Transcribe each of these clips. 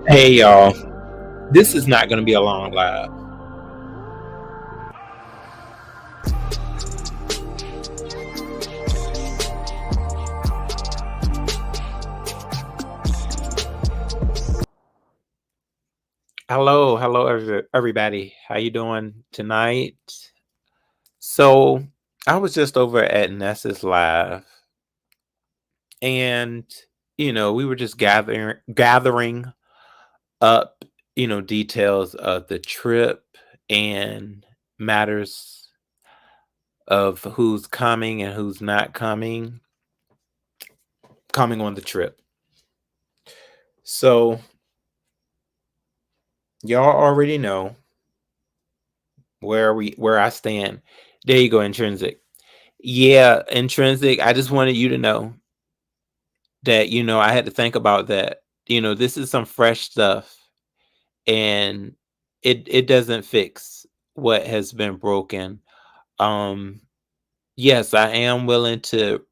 Hey y'all, this is not going to be a long live. Hello, everybody. How you doing tonight? So I was just over at Nessa's live, and we were just gathering up, details of the trip and matters of who's coming and who's not coming on the trip. So y'all already know where I stand. There you go, Intrinsic. Yeah, Intrinsic. I just wanted you to know that I had to think about that. This is some fresh stuff, and it doesn't fix what has been broken. Yes, I am willing to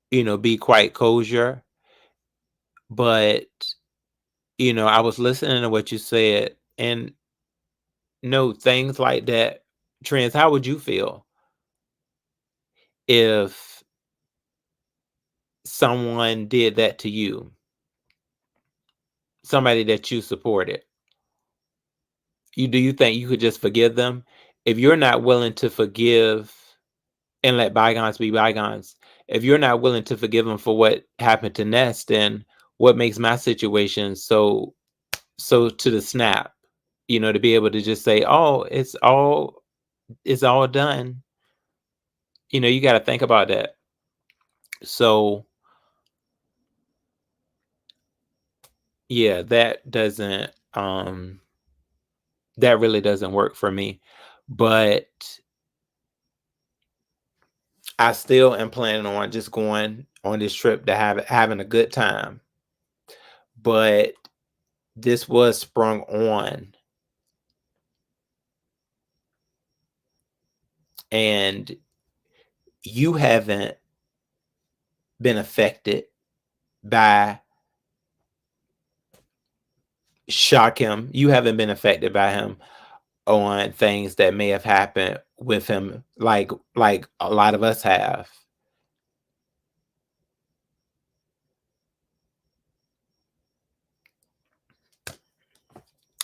be quite kosher, but I was listening to what you said, and no things like that. Trins, how would you feel if someone did that to you, somebody that you supported? Do you think you could just forgive them? If you're not willing to forgive and let bygones be bygones, if you're not willing to forgive them for what happened to Ness, then what makes my situation so to the snap? To be able to just say, "Oh, it's all done." You got to think about that. So yeah, that really doesn't work for me. But I still am planning on just going on this trip to having a good time. But this was sprung on, and you haven't been affected by shock him. You haven't been affected by him on things that may have happened with him, like a lot of us have.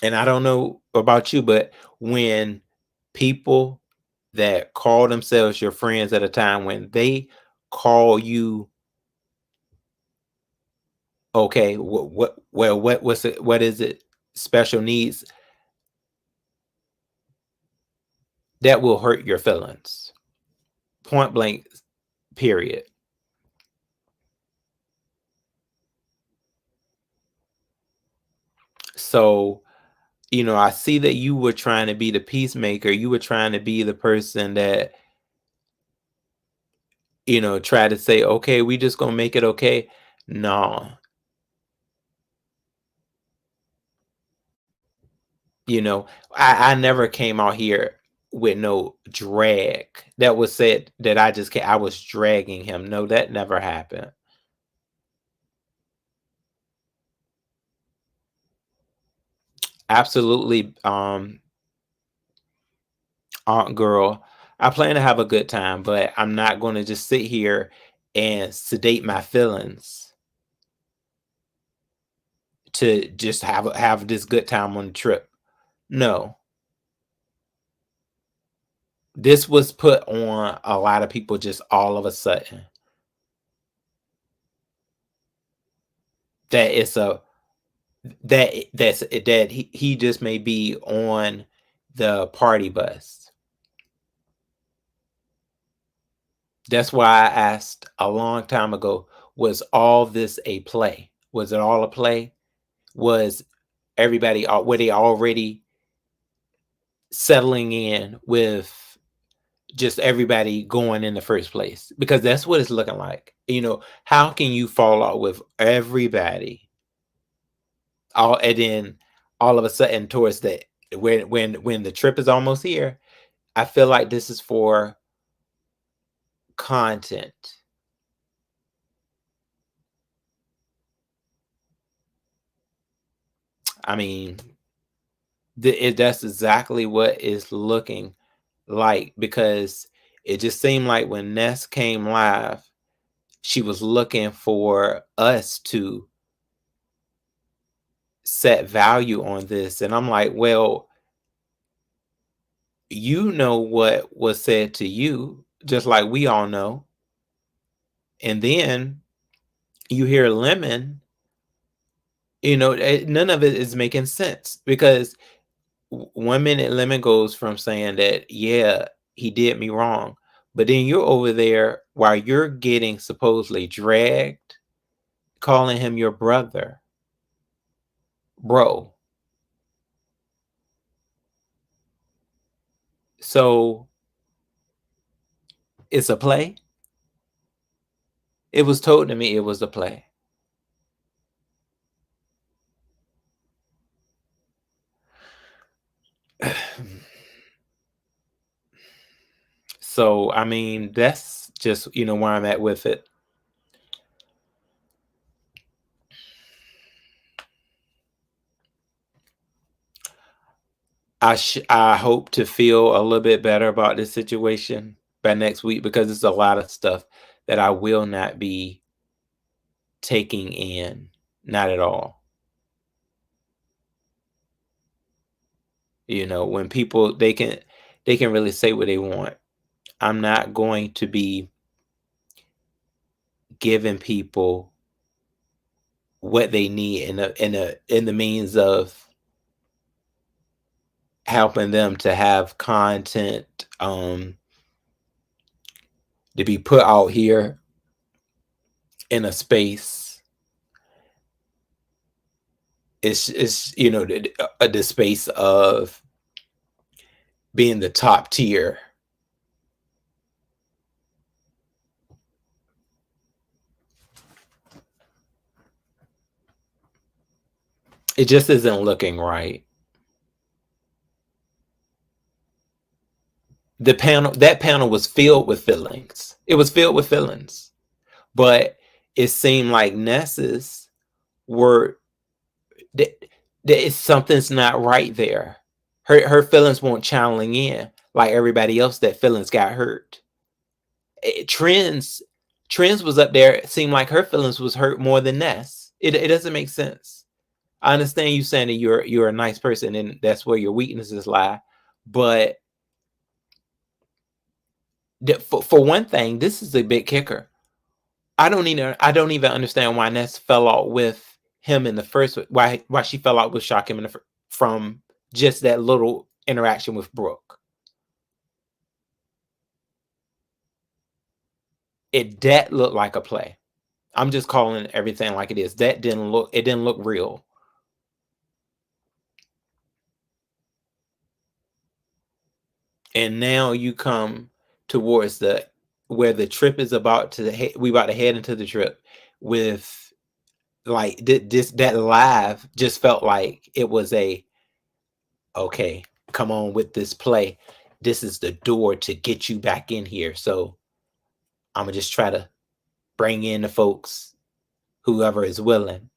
And I don't know about you, but when people that call themselves your friends at a time, when they call you, okay, what's it, what is it, special needs, that will hurt your feelings. Point blank, period. So, I see that you were trying to be the peacemaker. You were trying to be the person that, try to say, okay, we just gonna make it okay. No, I never came out here with no drag. That was said that I was dragging him. No, that never happened. Absolutely, Aunt girl. I plan to have a good time, but I'm not going to just sit here and sedate my feelings to just have this good time on the trip. No, this was put on a lot of people just all of a sudden. That it's a that he just may be on the party bus. That's why I asked a long time ago, was all this a play? Was it all a play? Was everybody were they already settling in with just everybody going in the first place? Because that's what it's looking like. How can you fall out with everybody all and then all of a sudden towards the when the trip is almost here? I feel like this is for content. I mean, that's exactly what it's looking like, because it just seemed like when Ness came live, she was looking for us to set value on this. And I'm like, well, you know what was said to you, just like we all know. And then you hear Lemon, none of it is making sense, because 1 minute Lemon goes from saying that, yeah, he did me wrong. But then you're over there while you're getting supposedly dragged, calling him your brother. Bro. So it's a play? It was told to me it was a play. So, I mean, that's just, where I'm at with it. I hope to feel a little bit better about this situation by next week, because it's a lot of stuff that I will not be taking in. Not at all. When people they can really say what they want. I'm not going to be giving people what they need in the means of helping them to have content to be put out here in a space. It's the space of being the top tier. It just isn't looking right. That panel was filled with feelings. It was filled with feelings. But it seemed like Ness's were that something's not right there. Her feelings weren't channeling in like everybody else that feelings got hurt. Trins was up there. It seemed like her feelings was hurt more than Ness. It doesn't make sense. I understand you saying that you're a nice person and that's where your weaknesses lie, but for one thing, this is a big kicker. I don't even understand why Ness fell out with him in the first. Why she fell out with Shakim from just that little interaction with Brooke. That looked like a play. I'm just calling everything like it is. That didn't look. It didn't look real. And now you come towards where the trip is about to. We about to head into the trip with like that live just felt like it was okay, come on with this play. This is the door to get you back in here. So I'm gonna just try to bring in the folks, whoever is willing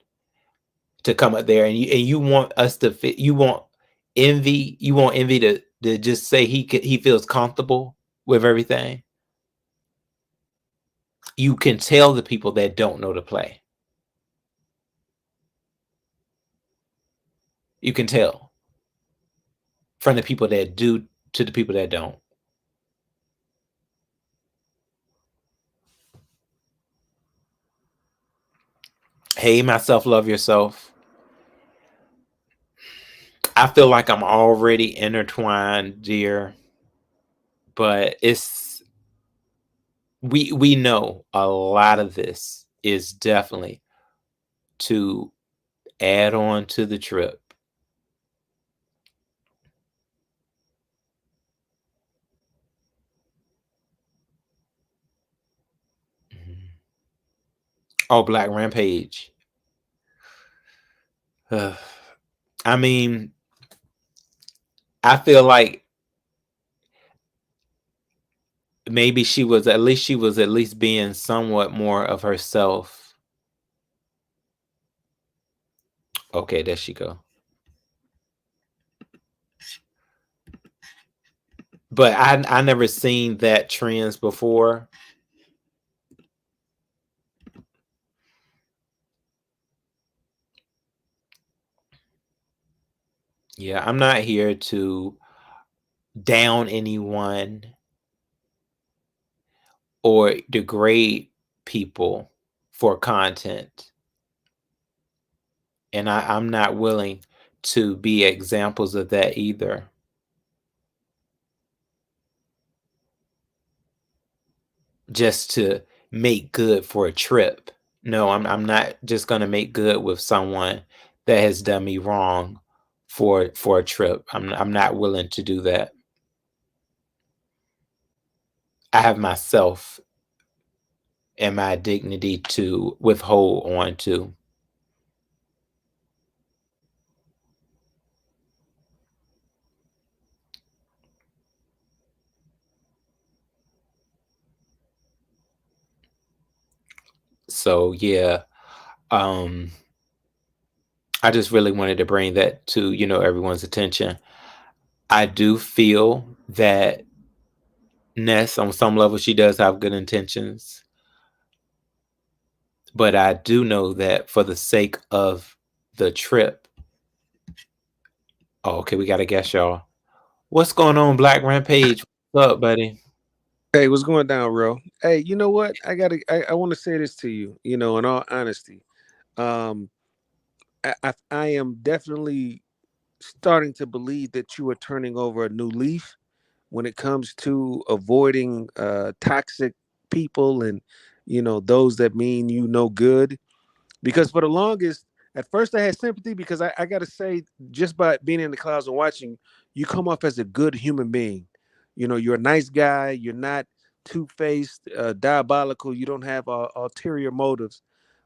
to come up there, and you want us to fit. You want Envy. You want Envy to just say he feels comfortable with everything. You can tell the people that don't know the play. You can tell from the people that do to the people that don't. Hey, myself, love yourself. I feel like I'm already intertwined, dear, but we know a lot of this is definitely to add on to the trip. Mhm. Oh, Black Rampage. Ugh. I mean, I feel like maybe she was at least being somewhat more of herself. Okay, there she go. But I never seen that Trins before. Yeah, I'm not here to down anyone or degrade people for content. And I'm not willing to be examples of that either. Just to make good for a trip. No, I'm not just gonna make good with someone that has done me wrong for a trip. I'm not willing to do that. I have myself and my dignity to withhold on to. So yeah, um, I just really wanted to bring that to, everyone's attention. I do feel that Ness, on some level, she does have good intentions. But I do know that for the sake of the trip. Oh, okay, we got to guess, y'all. What's going on, Black Rampage? What's up, buddy? Hey, what's going down, Ro? Hey, you know what? I want to say this to you, in all honesty. Um, I am definitely starting to believe that you are turning over a new leaf when it comes to avoiding toxic people and, those that mean you no good. Because for the longest, at first I had sympathy because I got to say, just by being in the clouds and watching, you come off as a good human being. You're a nice guy. You're not two-faced, diabolical. You don't have ulterior motives.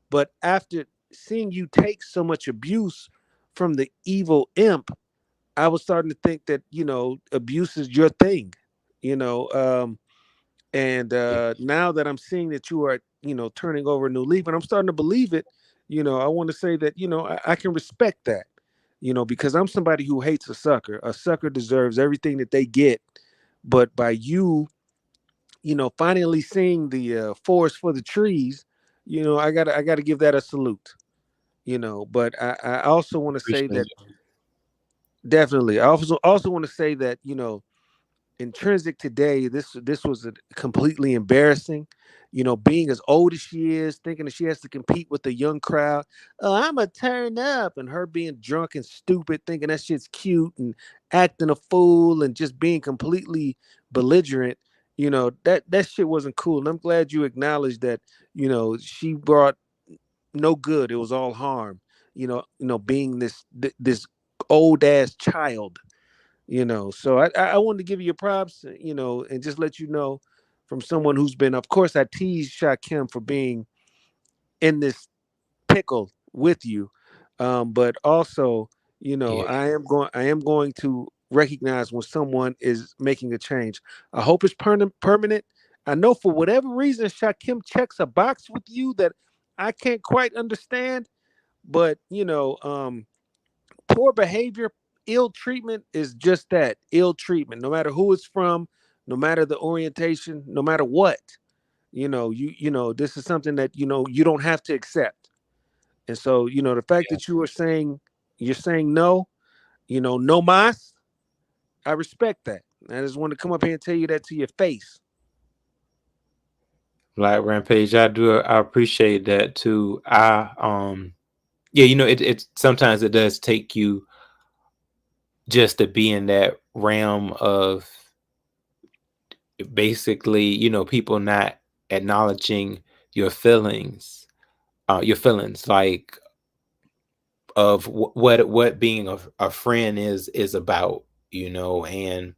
But after seeing you take so much abuse from the evil imp, I was starting to think that abuse is your thing. You know, and Yeah. now that I'm seeing that you are, turning over a new leaf, and I'm starting to believe it, I want to say that, I can respect that, because I'm somebody who hates a sucker. A sucker deserves everything that they get. But by you, finally seeing the forest for the trees, I gotta give that a salute. But I also want to say Appreciate that it. definitely. I also want to say that, intrinsic today, this was completely embarrassing. Being as old as she is, thinking that she has to compete with the young crowd. Oh, I'm a turn up, and her being drunk and stupid, thinking that shit's cute and acting a fool and just being completely belligerent. That shit wasn't cool. And I'm glad you acknowledged that. She brought no good. It was all harm. Being this old ass child. So I wanted to give you your props, and just let you know from someone who's been, of course, I teased Shakim for being in this pickle with you, but also, Yeah. I am going to recognize when someone is making a change. I hope it's permanent. I know for whatever reason Shakim checks a box with you that I can't quite understand, but poor behavior, ill treatment is just that, ill treatment, no matter who it's from, no matter the orientation, no matter what. This is something that you don't have to accept. And so, the fact Yeah. that you're saying no, no mas, I respect that. I just want to come up here and tell you that to your face. Black Rampage, I appreciate that too. Yeah, it sometimes it does take you just to be in that realm of basically, people not acknowledging your feelings, like of what being a friend is about, and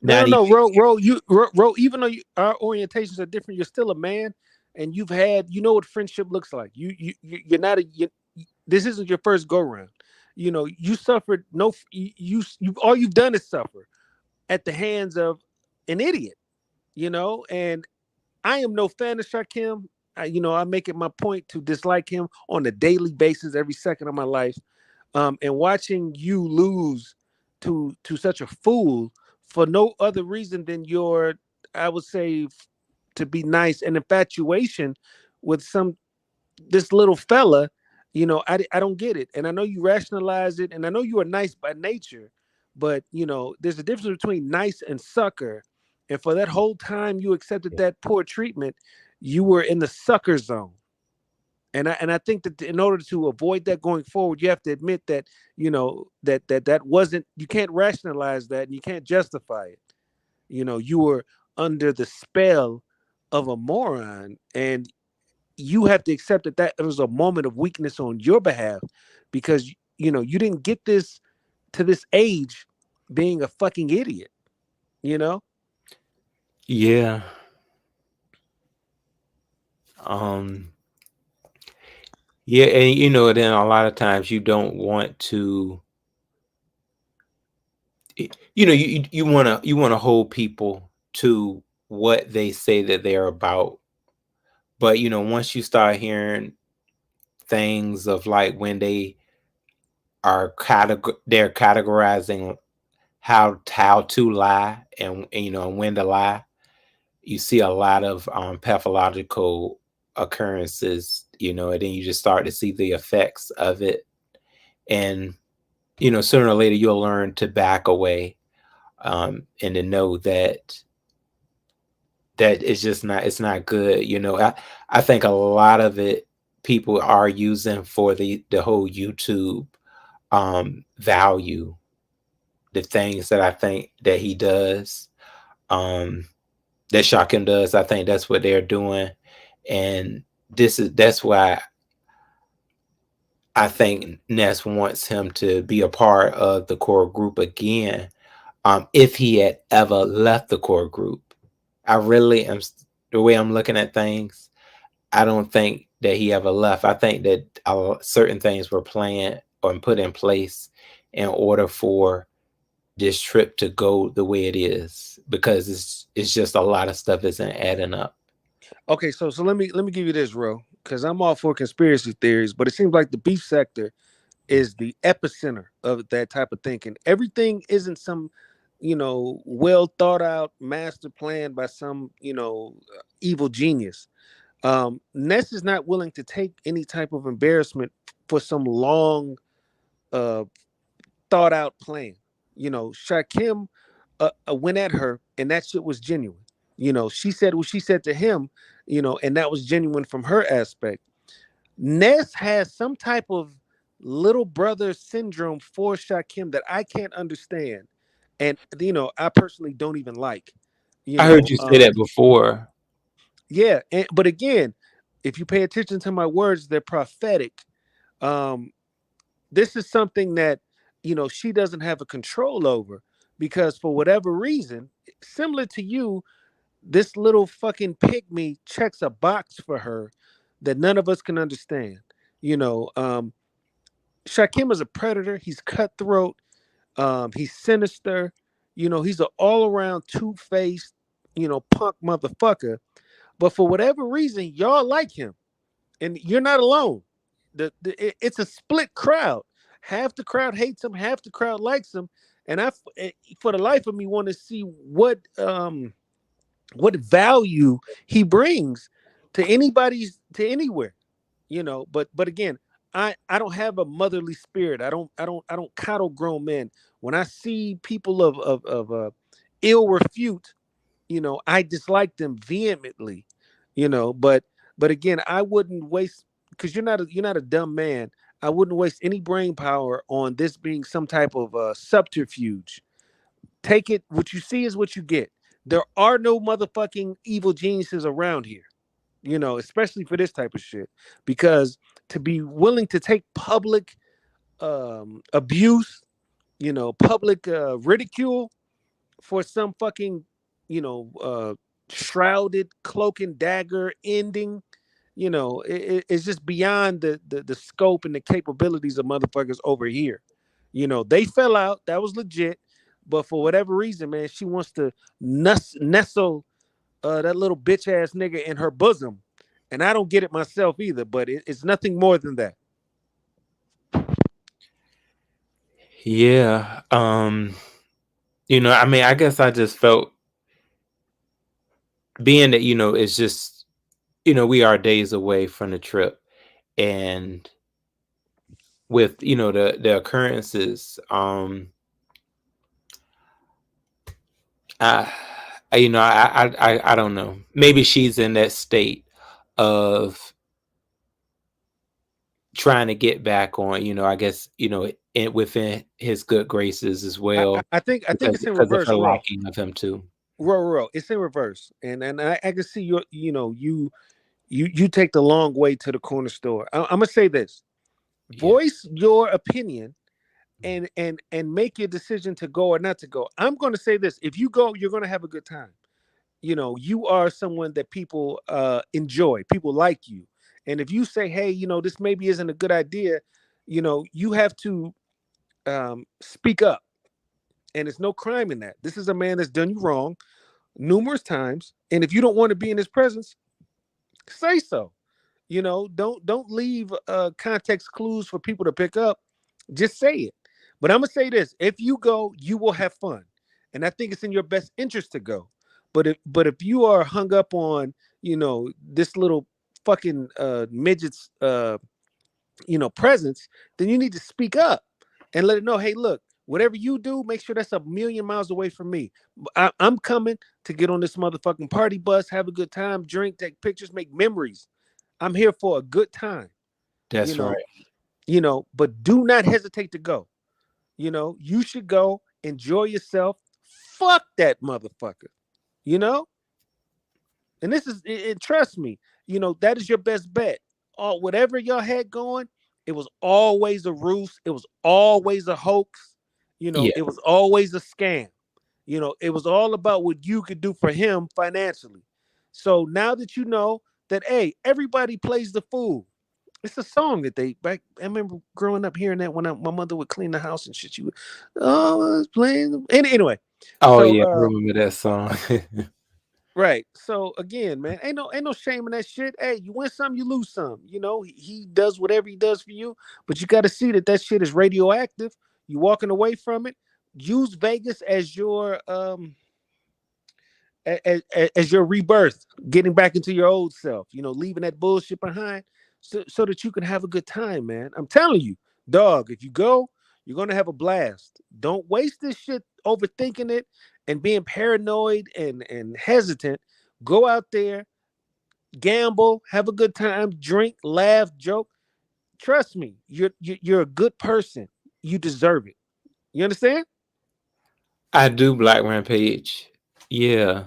No, no, not even. no, Ro, even though our orientations are different, you're still a man, and you know what friendship looks like. You're not this isn't your first go round. You know, you suffered no, you all you've done is suffer at the hands of an idiot. And I am no fan of Shakim. I make it my point to dislike him on a daily basis, every second of my life. And watching you lose to such a fool for no other reason than your, I would say, to be nice, an infatuation with this little fella. I don't get it, and I know you rationalize it, and I know you are nice by nature, but there's a difference between nice and sucker. And for that whole time you accepted that poor treatment, you were in the sucker zone. And I think that in order to avoid that going forward, you have to admit that that wasn't, you can't rationalize that, and you can't justify it. You were under the spell of a moron, and you have to accept that that was a moment of weakness on your behalf, because you didn't get this to this age being a fucking idiot. you know Yeah. um yeah, and then a lot of times you don't want to, you want to hold people to what they say that they're about. But once you start hearing things of like when they're categorizing how to lie, and when to lie, you see a lot of pathological occurrences, and then you just start to see the effects of it. And sooner or later you'll learn to back away, and to know that it's not good. I think a lot of it people are using for the whole YouTube value, the things that I think that he does, um that Shakim does. I think that's what they're doing. And that's why I think Ness wants him to be a part of the core group again, if he had ever left the core group. I really am, the way I'm looking at things, I don't think that he ever left. I think that certain things were planned or put in place in order for this trip to go the way it is, because it's just a lot of stuff isn't adding up. Okay, so let me give you this, Ro, because I'm all for conspiracy theories, but it seems like the beef sector is the epicenter of that type of thinking. Everything isn't some, well thought out master plan by some, evil genius. Ness is not willing to take any type of embarrassment for some long, uh, thought out plan. Shakim went at her, and that shit was genuine. She said what she said to him, and that was genuine from her aspect. Ness has some type of little brother syndrome for Shakim that I can't understand, and I personally don't even like. You I heard know, you say um, that before. yeah, but again, if you pay attention to my words, they're prophetic. Um, this is something that she doesn't have a control over, because for whatever reason, similar to you, this little fucking pygmy checks a box for her that none of us can understand. You know, um, Shakim is a predator. He's cutthroat. He's sinister. He's an all around two faced, punk motherfucker. But for whatever reason, y'all like him, and you're not alone. It's a split crowd. Half the crowd hates him, half the crowd likes him, and for the life of me, want to see what value he brings to anybody's to anywhere. But again, I don't have a motherly spirit. I don't coddle grown men. When I see people of ill refute, I dislike them vehemently. But again, I wouldn't waste, because you're not a dumb man. I wouldn't waste any brain power on this being some type of subterfuge. Take it, what you see is what you get. There are no motherfucking evil geniuses around here, especially for this type of shit. Because to be willing to take public abuse, public ridicule for some fucking, shrouded cloak and dagger ending, it's just beyond the scope and the capabilities of motherfuckers over here. They fell out. That was legit. But for whatever reason, man, she wants to nestle that little bitch ass nigga in her bosom. And I don't get it myself either, but it's nothing more than that. Yeah. I mean, I guess I just felt being that, it's just, we are days away from the trip. And with, the occurrences, I, I don't know. Maybe she's in that state of trying to get back on, I guess, within his good graces as well, I think it's in because of reverse, her Ro. liking of him too. Ro, it's in reverse, and I can see you take the long way to the corner store. I'm gonna say this: Yeah. voice your opinion, and make your decision to go or not to go. I'm gonna say this: if you go, you're gonna have a good time. You are someone that people enjoy. People like you, and if you say, hey, this maybe isn't a good idea, you have to speak up, and there's no crime in that. This is a man that's done you wrong numerous times, and if you don't want to be in his presence, say so. Don't leave context clues for people to pick up. Just say it. But I'm gonna say this: if you go, you will have fun, and I think it's in your best interest to go. But if you are hung up on this little fucking midget's presence, then you need to speak up and let it know, hey, look, whatever you do, make sure that's a million miles away from me. I'm coming to get on this motherfucking party bus, have a good time, drink, take pictures, make memories. I'm here for a good time, you That's right. know, but do not hesitate to go. You should go, enjoy yourself. Fuck that motherfucker, you know? And this is trust me, that is your best bet. Whatever y'all had going, it was always a ruse, it was always a hoax, Yeah. it was always a scam. It was all about what you could do for him financially. So now that you know that, hey, everybody plays the fool. It's a song that they back. I remember growing up hearing that when my mother would clean the house and shit. She would, oh, I was playing. Anyway, Oh so yeah, I remember that song. right. So again, man, ain't no shame in that shit. Hey, you win some, you lose some. He does whatever he does for you, but you got to see that shit is radioactive. You walking away from it. Use Vegas as your as your rebirth, getting back into your old self, leaving that bullshit behind, so that you can have a good time, man. I'm telling you, dog, if you go, you're going to have a blast. Don't waste this shit overthinking it and being paranoid and hesitant. Go out there, gamble, have a good time, drink, laugh, joke. Trust me, you're a good person. You deserve it. You understand? I do Black Rampage. Yeah.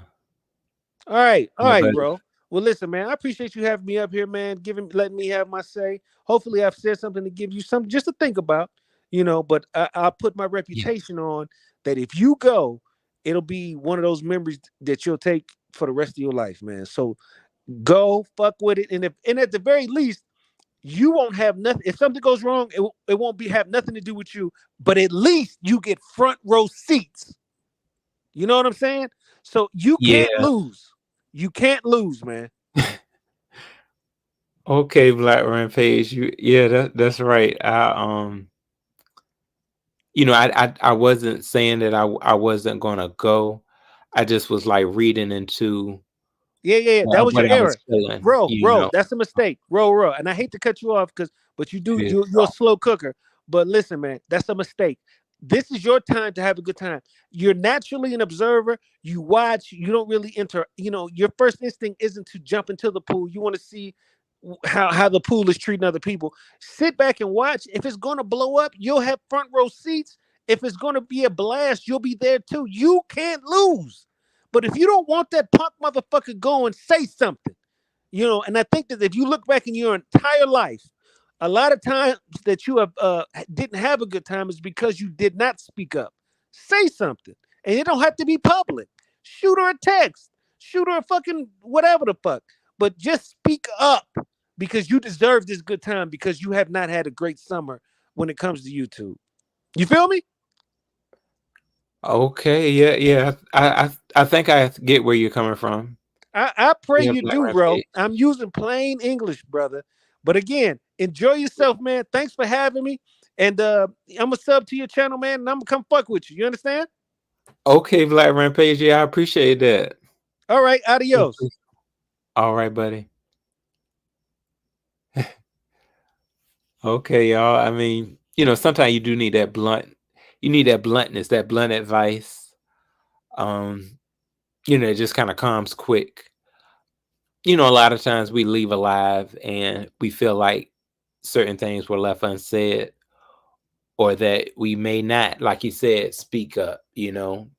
All Yeah, right, but bro. Well, listen, man. I appreciate you having me up here, man. Letting me have my say. Hopefully, I've said something to give you something just to think about. But I'll put my yeah. reputation on that. If you go, it'll be one of those memories that you'll take for the rest of your life, man. So go, fuck with it, and at the very least, you won't have nothing. If something goes wrong, it won't have nothing to do with you. But at least you get front row seats. You know what I'm saying? So you can't Yeah. lose. You can't lose, man. Okay, Black Rampage. Yeah, that's right. I wasn't saying that I wasn't gonna go. I just was like reading into Yeah. That was what your I was error. feeling, Row. That's a mistake. Row. And I hate to cut you off but you do Yeah. you're a slow cooker. But listen, man, that's a mistake. This is your time to have a good time. You're naturally an observer. You watch, you don't really enter, your first instinct isn't to jump into the pool. You want to see how the pool is treating other people. Sit back and watch. If it's gonna blow up, you'll have front row seats. If it's gonna be a blast, you'll be there too. You can't lose. But if you don't want that punk motherfucker going, say something. And I think that if you look back in your entire life, a lot of times that you have didn't have a good time is because you did not speak up. Say something, and it don't have to be public. Shoot her a text, shoot her a fucking whatever the fuck, but just speak up because you deserve this good time because you have not had a great summer when it comes to YouTube. You feel me? Okay, yeah, yeah. I think I get where you're coming from. I pray Yeah, you Black do, bro. Rampage. I'm using plain English, brother. But again, enjoy yourself, man. Thanks for having me. And I'm gonna sub to your channel, man, and I'm gonna come fuck with you. You understand? Okay, Black Rampage. Yeah, I appreciate that. All right, adios. All right, buddy. Okay, y'all. I mean, sometimes you do need that you need that bluntness, that blunt advice. Um, it just kind of comes quick. A lot of times we leave alive and we feel like certain things were left unsaid or that we may not, like you said, speak up. You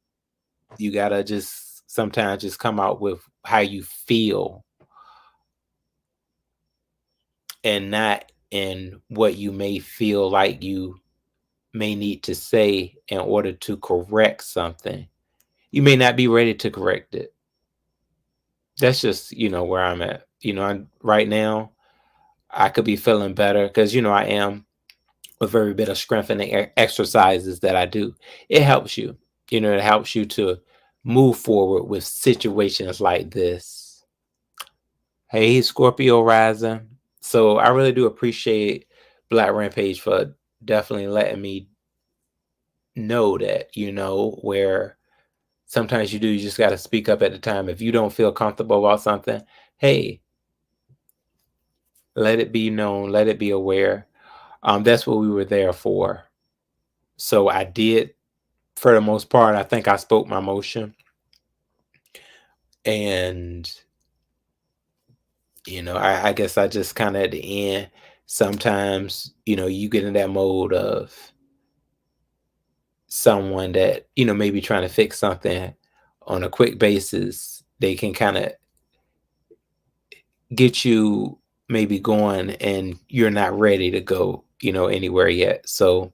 gotta just sometimes just come out with how you feel and not in what you may feel like you may need to say in order to correct something. You may not be ready to correct it. That's just, where I'm at. Right now, I could be feeling better because, I am a very bit of strengthening exercises that I do. It helps you, it helps you to move forward with situations like this. Hey, Scorpio rising. So I really do appreciate Black Rampage for definitely letting me know that, where sometimes you just got to speak up at the time. If you don't feel comfortable about something, hey, let it be known, let it be aware. That's what we were there for. So I did, for the most part, I think I spoke my motion. And, I guess I just kind of at the end, sometimes, you get in that mode of someone that, maybe trying to fix something on a quick basis. They can kind of get you maybe going and you're not ready to go, anywhere yet. So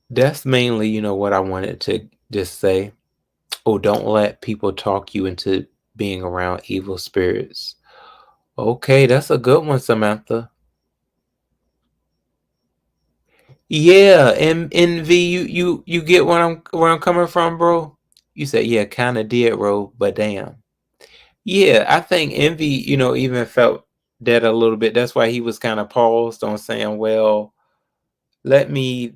that's mainly, what I wanted to just say. Oh, don't let people talk you into being around evil spirits. Okay, that's a good one, Samantha. Yeah, and envy, you get where I'm coming from, bro. You said, yeah, kind of did, bro, but damn. Yeah, I think envy, even felt that a little bit. That's why he was kind of paused on saying, well, let me,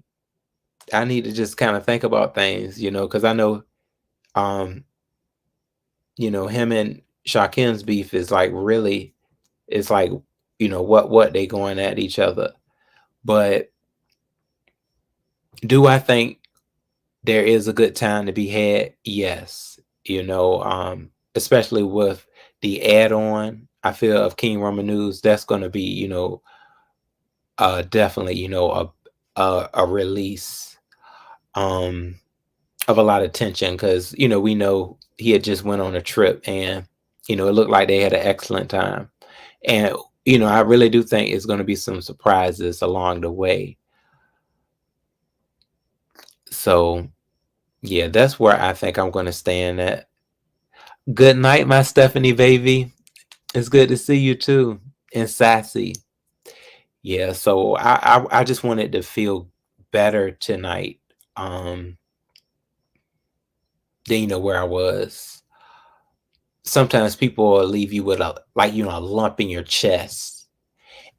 I need to just kind of think about things, because I know, um, him and Shakim's beef is like really, it's like, what they going at each other. But do I think there is a good time to be had? Yes. Especially with the add-on, I feel of King Roman News, that's going to be, definitely, a release um of a lot of tension because we know he had just went on a trip and it looked like they had an excellent time. And I really do think it's going to be some surprises along the way. So yeah, that's where I think I'm going to stand at. Good night, my Stephanie baby. It's good to see you too. And Sassy. Yeah, so I just wanted to feel better tonight. Than where I was. Sometimes people will leave you with a lump in your chest,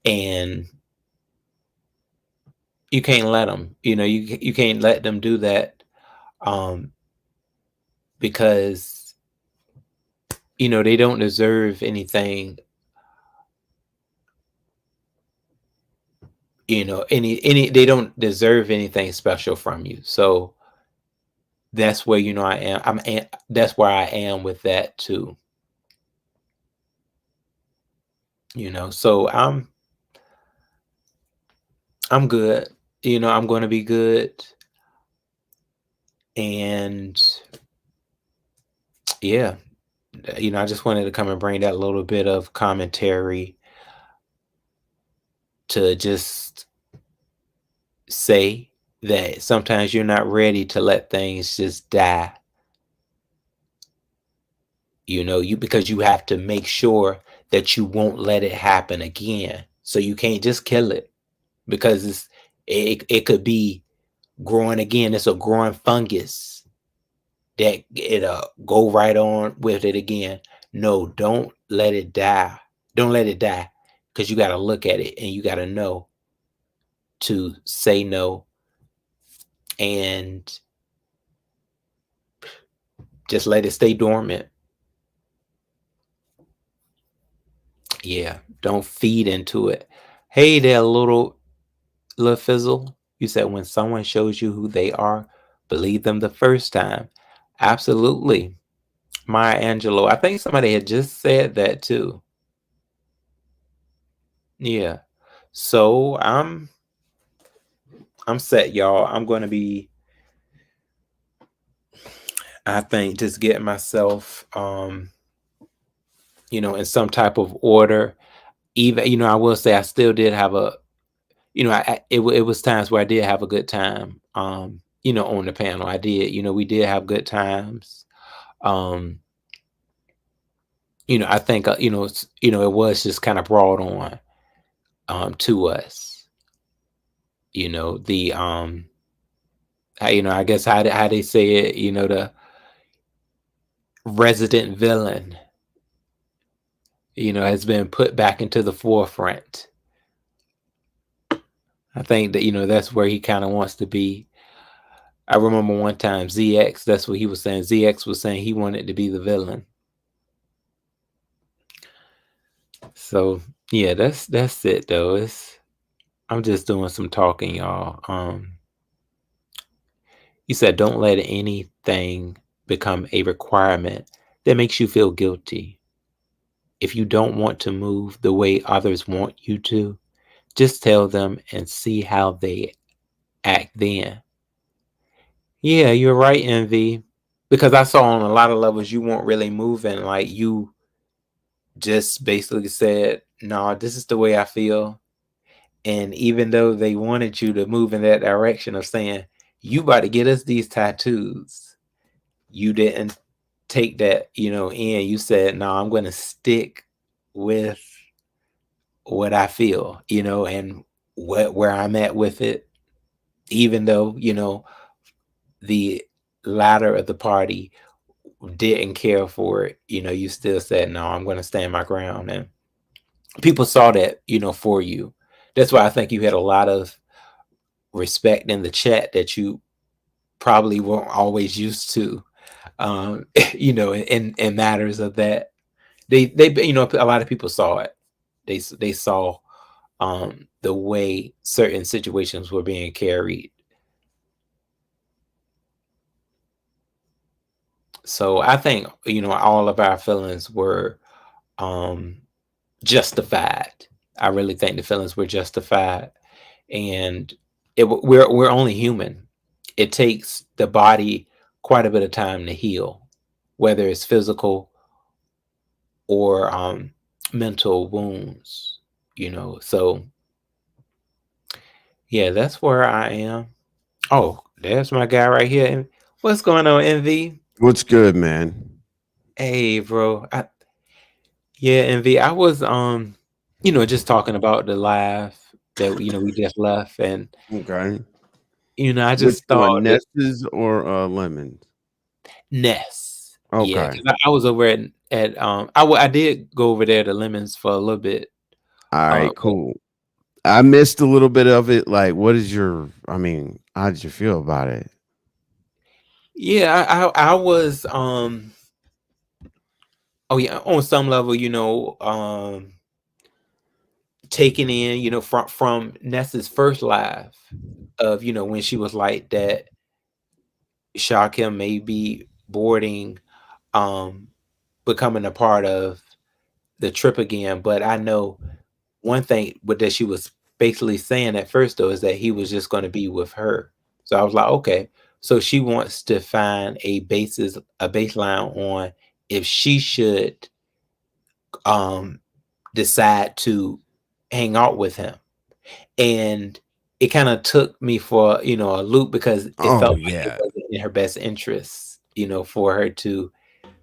and you can't let them. You can't let them do that, um, because they don't deserve anything. Any they don't deserve anything special from you. So that's where I am. That's where I am with that too. So I'm good. I'm going to be good, and Yeah, I just wanted to come and bring that little bit of commentary to just say that sometimes you're not ready to let things just die. You because you have to make sure that you won't let it happen again. So you can't just kill it because it could be growing again. It's a growing fungus that it'll go right on with it again. No, don't let it die. Don't let it die because you got to look at it and you got to know to say no and just let it stay dormant. Yeah, don't feed into it. Hey there, little fizzle. You said when someone shows you who they are, believe them the first time. Absolutely. Maya Angelou. I think somebody had just said that too. Yeah. So I'm set, y'all. I'm gonna be, I think, just getting myself in some type of order. Even, I will say I still did have a, it was times where I did have a good time. On the panel. I did, we did have good times. Um, I think it was just kind of brought on to us. The I guess how they say it, the resident villain, has been put back into the forefront. I think that that's where he kind of wants to be. I remember one time ZX, that's what he was saying. ZX was saying he wanted to be the villain. So yeah, that's it though. I'm just doing some talking, y'all. You said don't let anything become a requirement that makes you feel guilty. If you don't want to move the way others want you to, just tell them and see how they act then. Yeah, you're right, Envy. Because I saw on a lot of levels you weren't really moving. Like you just basically said, "No, this is the way I feel." And even though they wanted you to move in that direction of saying, "You about to get us these tattoos," you didn't take that, in. You said, "No, I'm going to stick with what I feel, and where I'm at with it." Even though, the latter of the party didn't care for it, you still said, "No, I'm going to stand my ground." And people saw that, for you. That's why I think you had a lot of respect in the chat that you probably weren't always used to, in matters of that. They a lot of people saw it. They saw the way certain situations were being carried. So I think all of our feelings were um justified. I really think the feelings were justified, and we're only human. It takes the body quite a bit of time to heal, whether it's physical or mental wounds. So yeah, that's where I am. Oh, there's my guy right here. What's going on, Envy? What's good, man? Hey, bro. Yeah, Envy. I was just talking about the live that we just left, and Okay. I Which just one, thought that Nesses or Lemons? Ness. Yeah, Okay. because I was over I did go over there to Lemons for a little bit. All right, But cool. I missed a little bit of it. Like, what is how did you feel about it? yeah, I was oh yeah, on some level, taken in, from Ness's first live of, when she was like that Shakim may be boarding, um, becoming a part of the trip again. But I know one thing that she was basically saying at first though is that he was just going to be with her. So I was like, okay, so she wants to find a baseline on if she should um decide to hang out with him. And it kind of took me for, a loop, because it Oh felt like it yeah. wasn't in her best interest, for her to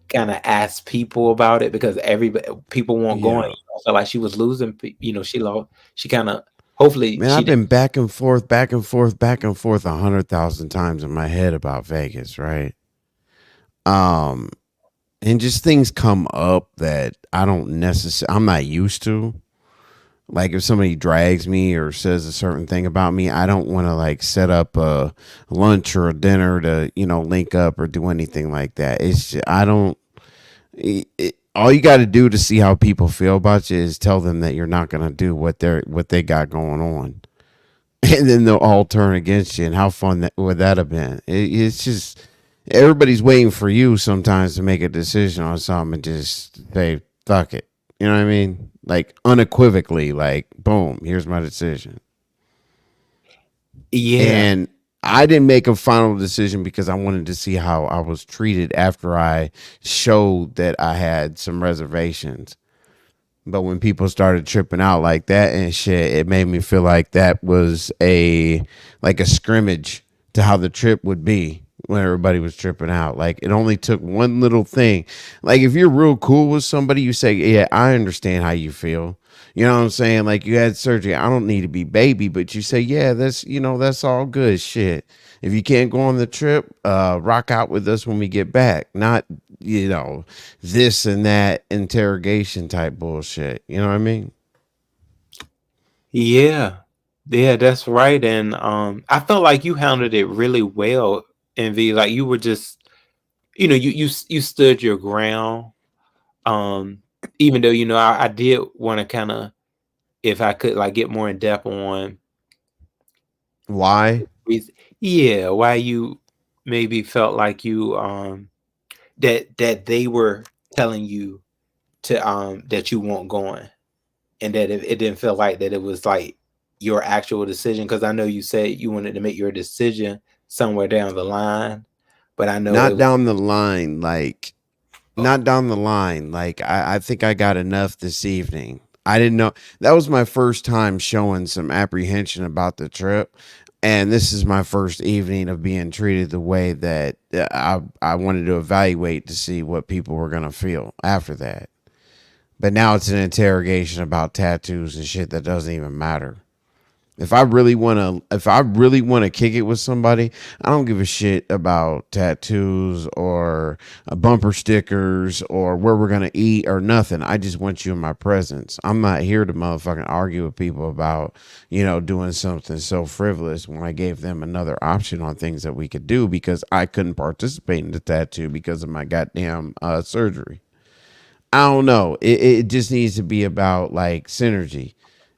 kind of ask people about it, because everybody people weren't going. Yeah. I felt like she was losing. She lost. She kind of. Hopefully, Man, she I've didn't. been back and forth, back and forth, back and forth 100,000 times in my head about Vegas, right? Um, and just things come up that I don't necessarily, I'm not used to. Like if somebody drags me or says a certain thing about me, I don't want to like set up a lunch or a dinner to, link up or do anything like that. It's just, I don't, all you got to do to see how people feel about you is tell them that you're not going to do what they got going on. And then they'll all turn against you. And how fun would that have been? It's just everybody's waiting for you sometimes to make a decision on something and just say fuck it. You know what I mean? Like unequivocally, like boom, here's my decision. Yeah, And I didn't make a final decision because I wanted to see how I was treated after I showed that I had some reservations. But when people started tripping out like that and shit, it made me feel like that was a scrimmage to how the trip would be when everybody was tripping out. Like it only took one little thing. Like if you're real cool with somebody, you say, "Yeah, I understand how you feel." You know what I'm saying? Like you had surgery. I don't need to be baby, but you say, "Yeah, that's all good shit." If you can't go on the trip, rock out with us when we get back. Not, you know, this and that interrogation type bullshit. You know what I mean? yeah, yeah. That's right. And I felt like you handled it really well, Envy. Like you were just, you stood your ground. Um, Even though I did want to kind of, if I could, like, get more in depth on Why? yeah, why you maybe felt like you that they were telling you to that you weren't going, and that it didn't feel like that it was like your actual decision, because I know you said you wanted to make your decision somewhere down the line, but I know it Not was. down the line. Like, not down the line. Like, I think I got enough this evening. I didn't know. That was my first time showing some apprehension about the trip. And this is my first evening of being treated the way that I wanted to evaluate to see what people were going to feel after that. But now it's an interrogation about tattoos and shit that doesn't even matter. If I really want to kick it with somebody, I don't give a shit about tattoos or bumper stickers or where we're gonna eat or nothing. I just want you in my presence. I'm not here to motherfucking argue with people about, doing something so frivolous when I gave them another option on things that we could do because I couldn't participate in the tattoo because of my goddamn surgery. I don't know. It just needs to be about like synergy.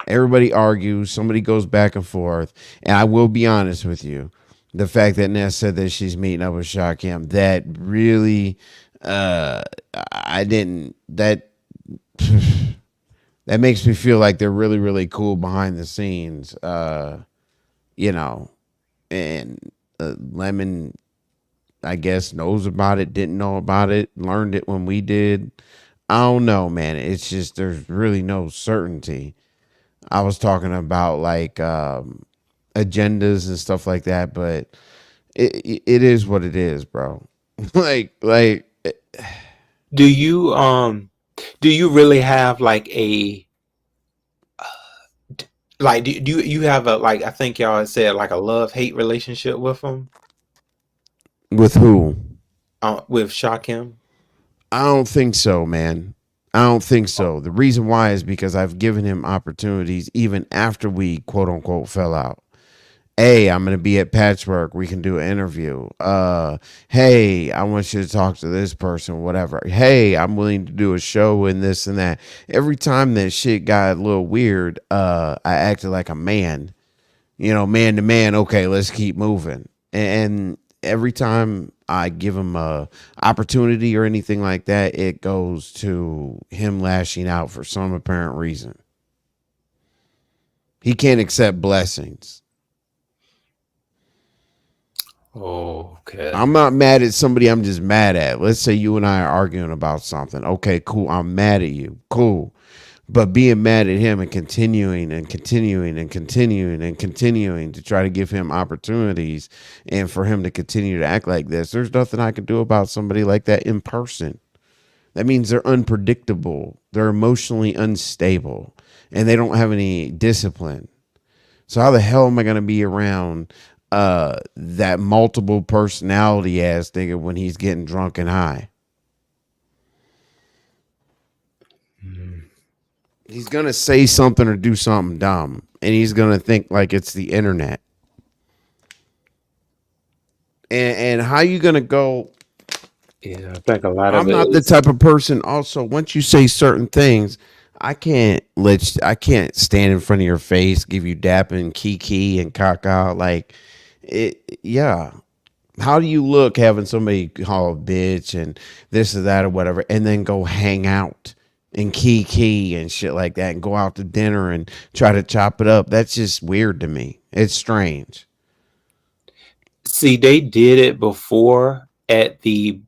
Everybody argues, somebody goes back and forth. And I will be honest with you. The fact that Ness said that she's meeting up with Shakim, that really I didn't that makes me feel like they're really, really cool behind the scenes. You know, and Lemon, I guess, knows about it, didn't know about it, learned it when we did. I don't know, man. It's just there's really no certainty. I was talking about like agendas and stuff like that, but it is what it is, bro. like Do you really have like a like do you have a, like, I think y'all had said, like, a love-hate relationship with them, with who? with Shakim? I don't think so, man. I don't think so. The reason why is because I've given him opportunities even after we quote unquote fell out. Hey, I'm gonna be at Patchwork. We can do an interview. Hey, I want you to talk to this person, whatever. Hey, I'm willing to do a show and this and that. Every time that shit got a little weird, I acted like a man. Man to man. Okay, let's keep moving. And every time I give him a opportunity or anything like that, it goes to him lashing out for some apparent reason. He can't accept blessings. Okay. I'm not mad at somebody, I'm just mad at. Let's say you and I are arguing about something. Okay, cool. I'm mad at you. Cool. But being mad at him and continuing and continuing and continuing and continuing to try to give him opportunities and for him to continue to act like this, there's nothing I can do about somebody like that in person. That means they're unpredictable, they're emotionally unstable, and they don't have any discipline. So how the hell am I going to be around that multiple personality ass nigga when he's getting drunk and high? He's going to say something or do something dumb, and he's going to think like it's the internet. And how you going to go? Yeah, I think a lot of I'm it not the is. type of person. Also, once you say certain things, I can't stand in front of your face, give you dap and kiki and caca like it. Yeah, how do you look having somebody call a bitch and this or that or whatever, and then go hang out and kiki and shit like that, and go out to dinner and try to chop it up? That's just weird to me. It's strange. See, they did it before at the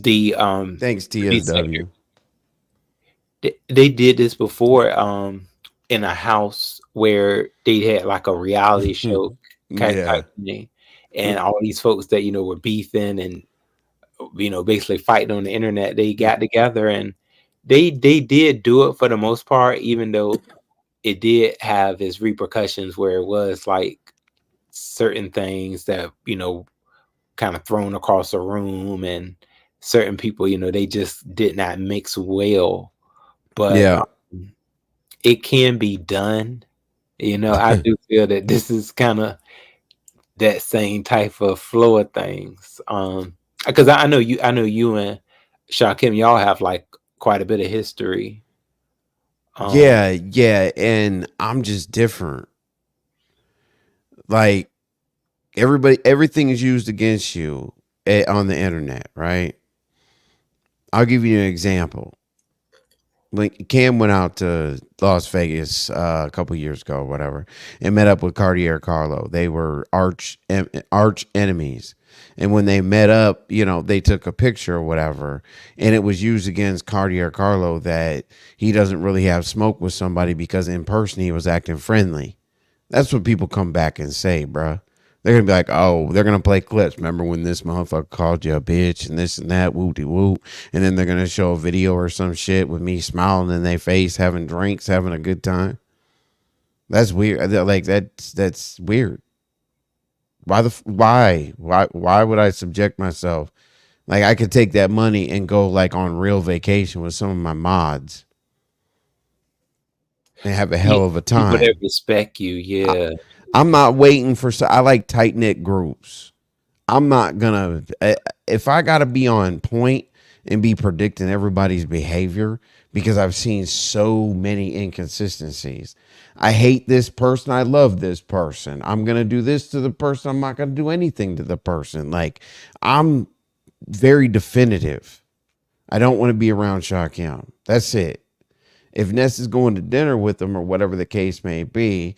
Thanks, movie theater. TSW. They did this before in a house where they had like a reality show Yeah. type thing, and all these folks that were beefing and basically fighting on the internet. They got together and they did do it for the most part, even though it did have its repercussions where it was like certain things that kind of thrown across the room, and certain people they just did not mix well, but Yeah. it can be done. I do feel that this is kind of that same type of flow of things. Because I know you and Shakim, y'all have like quite a bit of history. Yeah, yeah, and I'm just different. Like everything is used against you on the internet, right? I'll give you an example. Like Cam went out to Las Vegas a couple years ago, or whatever, and met up with Cartier Carlo. They were arch enemies, and when they met up, they took a picture or whatever, and it was used against Cartier Carlo that he doesn't really have smoke with somebody because in person he was acting friendly. That's what people come back and say, bruh. They're gonna be like, oh, they're gonna play clips. Remember when this motherfucker called you a bitch and this and that, whoopty whoop, and then they're gonna show a video or some shit with me smiling in their face, having drinks, having a good time. That's weird. Like that's weird. Why would I subject myself? Like I could take that money and go like on real vacation with some of my mods and have a Yeah, hell of a people that time. respect you, I, yeah. I'm not waiting for. I like tight knit groups. I'm not gonna if I gotta be on point and be predicting everybody's behavior because I've seen so many inconsistencies. I hate this person. I love this person. I'm gonna do this to the person. I'm not gonna do anything to the person. Like I'm very definitive. I don't want to be around Shakyam. That's it. If Ness is going to dinner with them or whatever the case may be,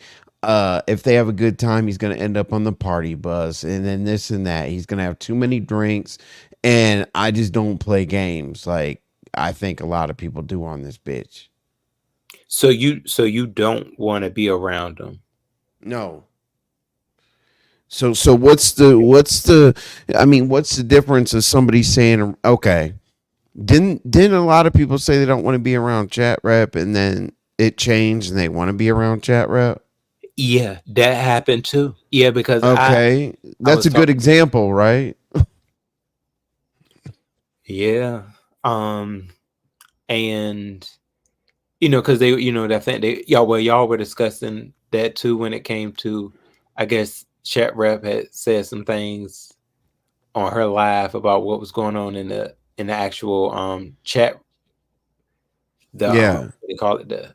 if they have a good time, he's going to end up on the party bus and then this and that. He's going to have too many drinks. And I just don't play games like I think a lot of people do on this bitch. So you don't want to be around them. No. So what's the difference of somebody saying, okay, didn't a lot of people say they don't want to be around chat rep and then it changed and they want to be around chat rep? Yeah, that happened too. Yeah, because Okay, I that's was a good talking. example, right? Yeah. Um and because they that thing y'all were discussing that too when it came to, I guess, chat rep had said some things on her live about what was going on in the actual chat, the Yeah, what they call it, the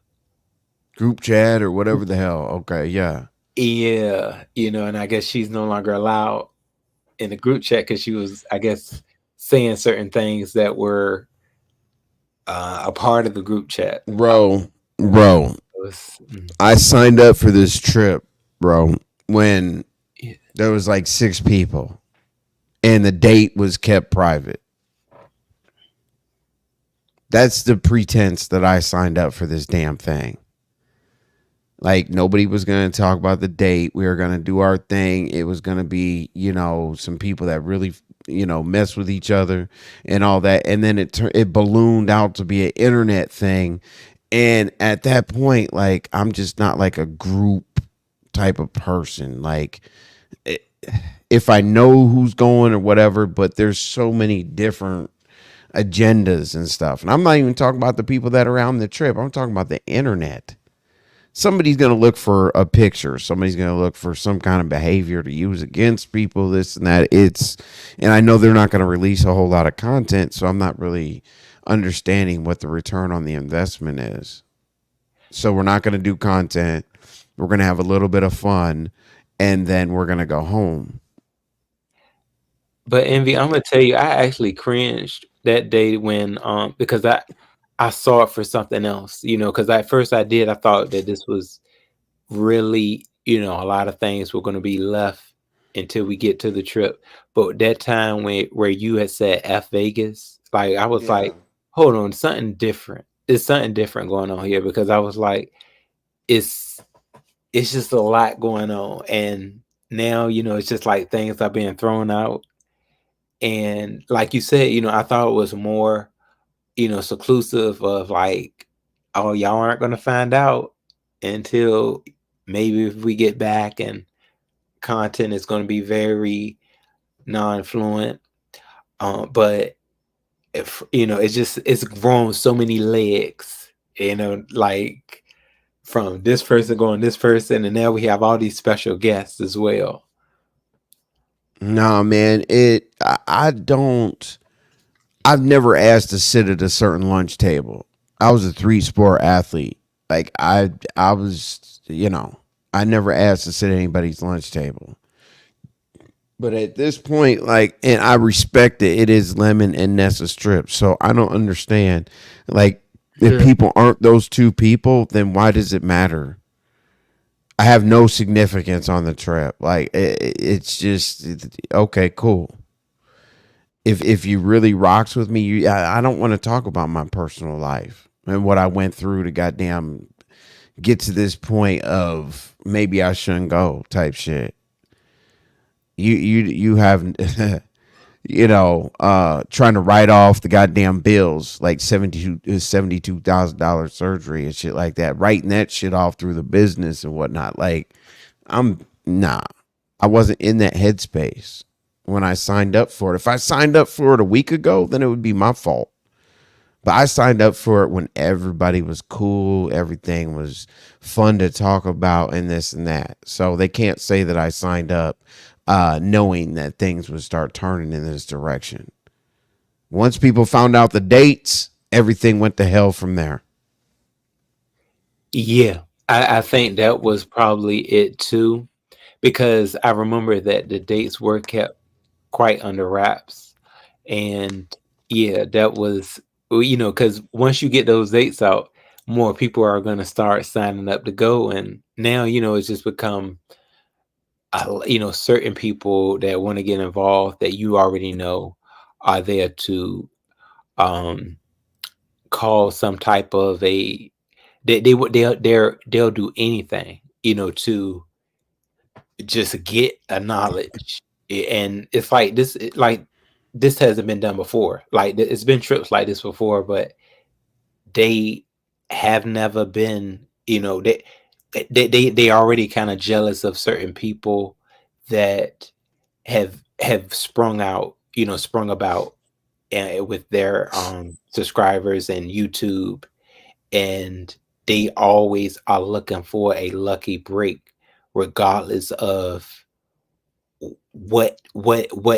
group chat or whatever the hell. Okay, yeah, yeah, and I guess she's no longer allowed in the group chat because she was, I guess, saying certain things that were a part of the group chat. bro. It was, I signed up for this trip, bro. When yeah. There was like 6 people, and the date was kept private. That's the pretense that I signed up for this damn thing. Like nobody was going to talk about the date. We were going to do our thing. It was going to be, some people that really, mess with each other and all that. And then it ballooned out to be an internet thing. And at that point, like I'm just not like a group type of person. Like if I know who's going or whatever, but there's so many different agendas and stuff. And I'm not even talking about the people that are on the trip. I'm talking about the internet. Somebody's going to look for a picture. Somebody's going to look for some kind of behavior to use against people, this and that. And I know they're not going to release a whole lot of content, so I'm not really understanding what the return on the investment is. So we're not going to do content. We're going to have a little bit of fun, and then we're going to go home. But Envy, I'm gonna tell you, I actually cringed that day when because I saw it for something else, because at first I thought that this was really, a lot of things were gonna be left until we get to the trip. But that time where you had said F Vegas, like I was like, hold on, something different. There's something different going on here because I was like, it's just a lot going on. And now, it's just like things are being thrown out. And like you said, I thought it was more, seclusive of like, oh, y'all aren't going to find out until maybe if we get back, and content is going to be very non-fluent. But if, it's grown so many legs, like from this person going this person, and now we have all these special guests as well. Nah, man, I don't. I've never asked to sit at a certain lunch table. I was a 3-sport athlete. Like I was, I never asked to sit at anybody's lunch table. But at this point, like, and I respect it. It is Lemon and Nessa Strip, so I don't understand. Like, if people aren't those two people, then why does it matter? I have no significance on the trip. Like, it's just okay, cool. If you really rocks with me, I don't want to talk about my personal life and what I went through to goddamn get to this point of maybe I shouldn't go type shit. You have trying to write off the goddamn bills like $72,000 surgery and shit like that, writing that shit off through the business and whatnot. Like I wasn't in that headspace when I signed up for it. If I signed up for it a week ago, then it would be my fault. But I signed up for it when everybody was cool, everything was fun to talk about, and this and that. So they can't say that I signed up knowing that things would start turning in this direction. Once people found out the dates, everything went to hell from there. Yeah, I think that was probably it too, because I remember that the dates were kept quite under wraps. And yeah, that was, because once you get those dates out, more people are going to start signing up to go. And now, it's just become, certain people that want to get involved that you already know are there to call some type of they'll do anything, to just get a knowledge. And it's like this hasn't been done before. Like it's been trips like this before, but they have never been, they already kind of jealous of certain people that have sprung about with their subscribers and YouTube, and they always are looking for a lucky break, regardless of what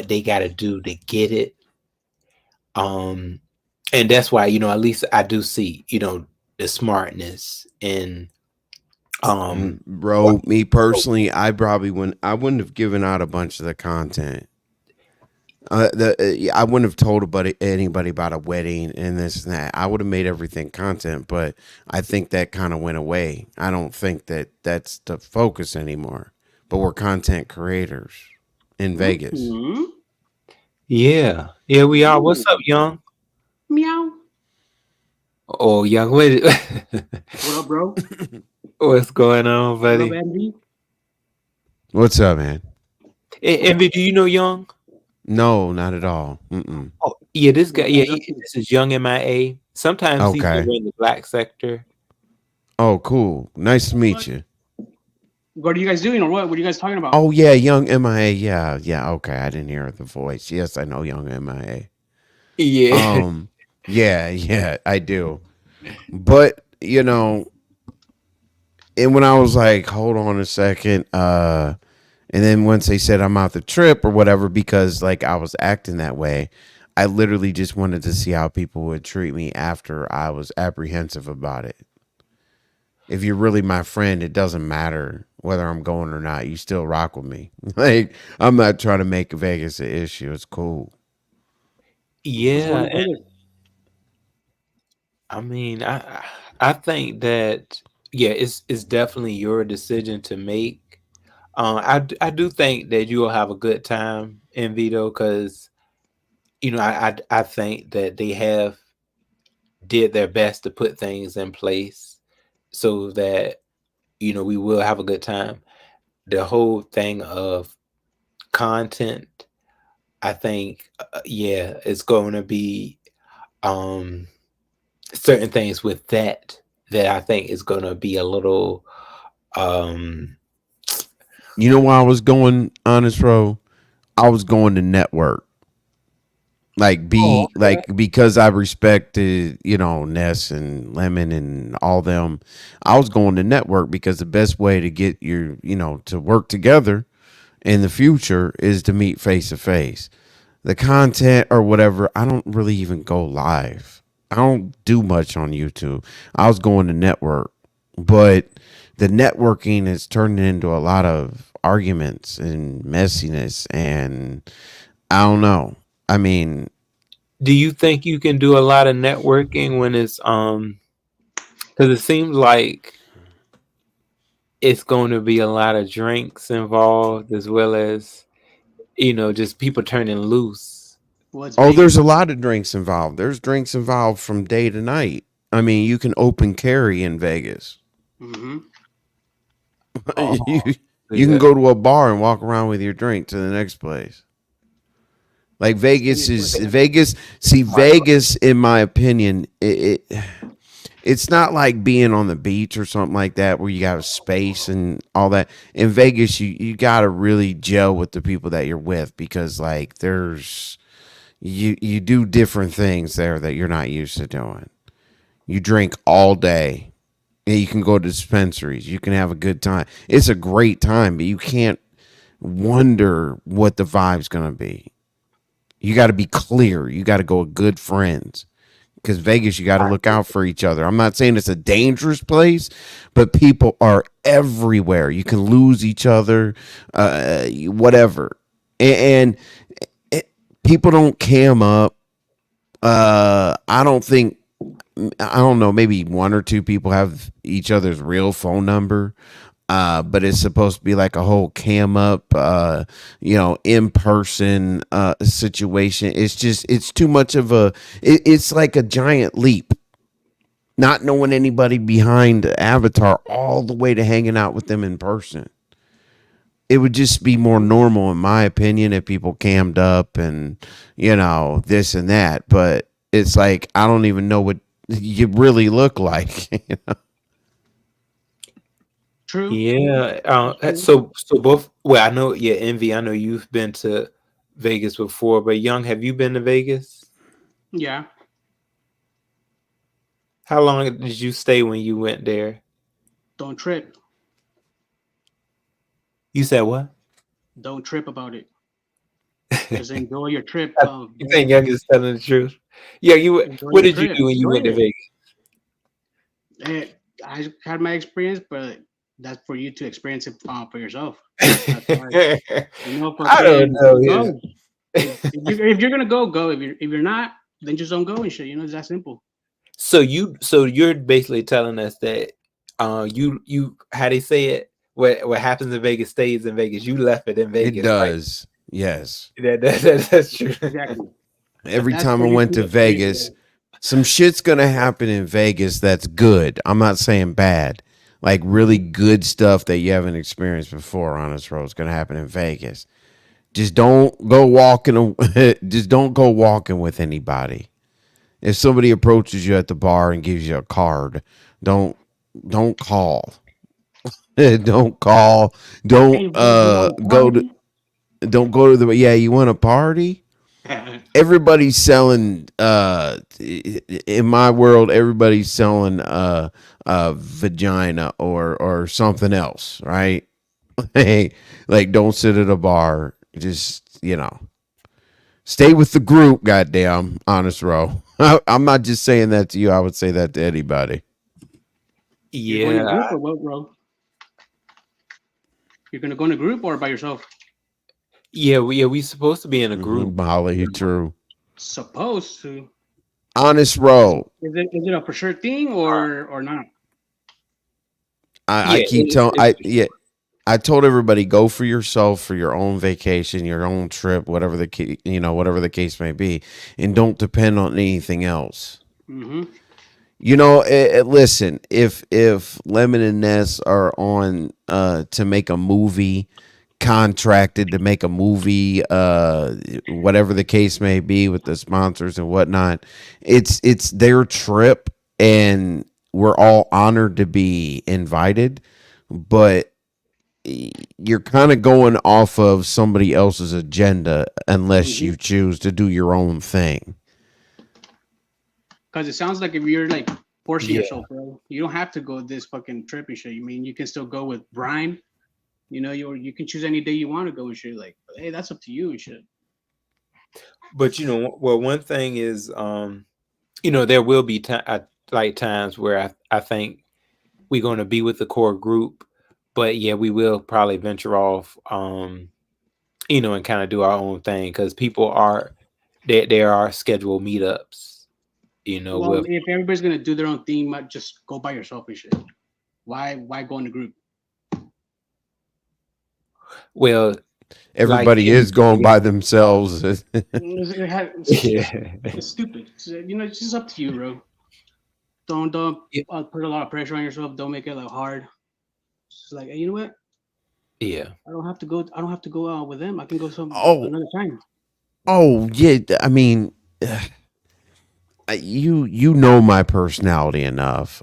they got to do to get it. And that's why, at least I do see, the smartness in Bro, me personally, I wouldn't have given out a bunch of the content. I wouldn't have told anybody about a wedding and this and that. I would have made everything content, but I think that kind of went away. I don't think that that's the focus anymore. but we're content creators in Vegas. Hmm. Yeah, yeah, we are. What's up, Young? Meow. Oh, Young, what? What up, bro? What's going on, What up, buddy? Andy? What's up, man? Envy, do you know Young? No, not at all. Mm-mm. Oh, yeah, this guy. What Yeah, you guys up to? this is Young MIA. Sometimes he's Okay. over in the black sector. Oh, cool. Nice to meet What? you. What are you guys doing, or what? What are you guys talking about? Oh yeah, Young MIA. Yeah, yeah. Okay, I didn't hear the voice. Yes, I know Young MIA. Yeah. Yeah, yeah, I do. But and when I was like, hold on a second, and then once they said I'm out the trip or whatever, because like I was acting that way, I literally just wanted to see how people would treat me after I was apprehensive about it. If you're really my friend, it doesn't matter whether I'm going or not. You still rock with me. Like I'm not trying to make Vegas an issue. It's cool. What's going Yeah, on, and brother? I mean, I think that yeah, it's definitely your decision to make. I do think that you will have a good time in Vito because I think that they have did their best to put things in place so that we will have a good time. The whole thing of content, I think, yeah, it's going to be um certain things with that I think is going to be a little um You know why I was going honest, bro? I was going to network. Like oh, be like because I respected, Ness and Lemon and all them. I was going to network because the best way to get to work together in the future is to meet face to face. The content or whatever, I don't really even go live. I don't do much on YouTube. I was going to network, but the networking is turning into a lot of arguments and messiness, and I don't know. I mean, do you think you can do a lot of networking when it's because it seems like it's going to be a lot of drinks involved as well as just people turning loose. Well, it's oh, Vegas. there's a lot of drinks involved. There's drinks involved from day to night. I mean, you can open carry in Vegas. Mm-hmm. Oh, you you can yeah. go to a bar and walk around with your drink to the next place. Like Give me Vegas a is question. Vegas. See, Vegas, in my opinion, it's not like being on the beach or something like that where you got a space and all that. In Vegas, you got to really gel with the people that you're with because like there's you do different things there that you're not used to doing. You drink all day. And you can go to dispensaries. You can have a good time. It's a great time, but you can't wonder what the vibe's gonna be. You got to be clear. You got to go with good friends because Vegas, you got to look out for each other. I'm not saying it's a dangerous place, but people are everywhere. You can lose each other, whatever, and people don't cam up. I don't think. I don't know. Maybe one or two people have each other's real phone number. But it's supposed to be like a whole cam up, in person situation. It's too much of it's like a giant leap. Not knowing anybody behind Avatar all the way to hanging out with them in person. It would just be more normal, in my opinion, if people cammed up and, this and that. But it's like, I don't even know what you really look like. True. Yeah. True. So both. Well, I know. Yeah, Envy. I know you've been to Vegas before, but Young, have you been to Vegas? Yeah. How long did you stay when you went there? Don't trip. You said what? Don't trip about it. Just enjoy your trip. You think Young is telling the truth? Yeah. Enjoy What your did you trip. do when you Enjoy went to it. Vegas? I had my experience, but that's for you to experience it for yourself. That's why I don't fucking know. go. If you're gonna go, go. If you're not, then just don't go and shit. It's that simple. So you're basically telling us that you how they say it, what happens in Vegas stays in Vegas. You left it in It Vegas, right? does. Yes. That's true. Exactly. But Every that's time I for you went to to experience, Vegas, bro. some shit's gonna happen in Vegas that's good. I'm not saying bad. Like really Mhm. good stuff that you haven't experienced before, Honest Road, is gonna happen in Vegas. Just don't go walking. Just don't go walking with anybody. If somebody approaches you at the bar and gives you a card, don't don't call. Don't call. Don't Hey, bro, do you want a go to. party? Don't go to the. Yeah, you want a party? Everybody's selling in my world everybody's selling vagina or something else, right? Hey, like don't sit at a bar, just stay with the group, goddamn, Honest Row. I'm not just saying that to you, I would say that to anybody. You're going to Yeah, group or what, bro? You're gonna go in a group or by yourself? we supposed to be in a group. Molly, true. Supposed to. Honest Is Row. it a for sure thing Uh, or not? I yeah, keep telling I yeah, I told everybody go for yourself for your own vacation, your own trip, whatever whatever the case may be, and don't depend on anything else. Mm-hmm. Listen, if Lemon and Ness are on to make a movie, contracted to make a movie, whatever the case may be with the sponsors and whatnot, it's their trip, and we're all honored to be invited, but you're kind of going off of somebody else's agenda unless Mm-hmm. you choose to do your own thing. Because it sounds like if you're like forcing yeah. yourself, bro, you don't have to go this fucking trip and shit. You mean you can still go with Brian? You can choose any day you want to go and shit. Like, hey, that's up to you and shit. But well, one thing is, there will be like times where I think we're going to be with the core group, but yeah, we will probably venture off, and kind of do our own thing because people are there are scheduled meetups, Well, with if everybody's gonna do their own thing, might just go by yourself and shit. Why go in a group? well, like Everybody is going by themselves. yeah, It's stupid. It's just up to you, bro. Don't yeah, put a lot of pressure on yourself. Don't make it like hard. It's like, hey, you know what? yeah. I don't have to go. I don't have to go out with them. I can go some Oh, another time. oh yeah. I mean, you know my personality enough,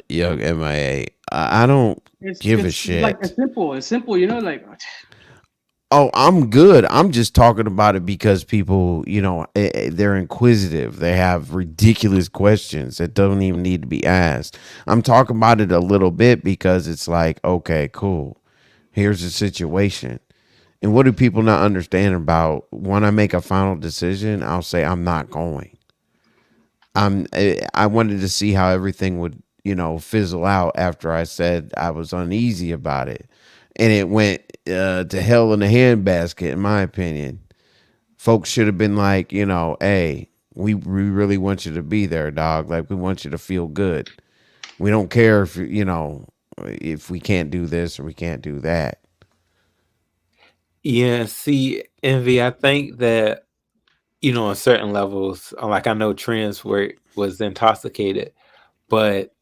young MIA. I don't It's give a it's like shit. it's simple. It's simple. Like Oh, I'm good. I'm just talking about it because people, they're inquisitive. They have ridiculous questions that don't even need to be asked. I'm talking about it a little bit because it's like, okay, cool. Here's the situation. And what do people not understand about when I make a final decision? I'll say I'm not going. I wanted to see how everything would, fizzle out after I said I was uneasy about it. And it went to hell in a handbasket, in my opinion. Folks should have been like, hey, we really want you to be there, dog. Like, we want you to feel good. We don't care if we can't do this or we can't do that. Yeah, see, Envy, I think that, on certain levels, like I know Trins was intoxicated, but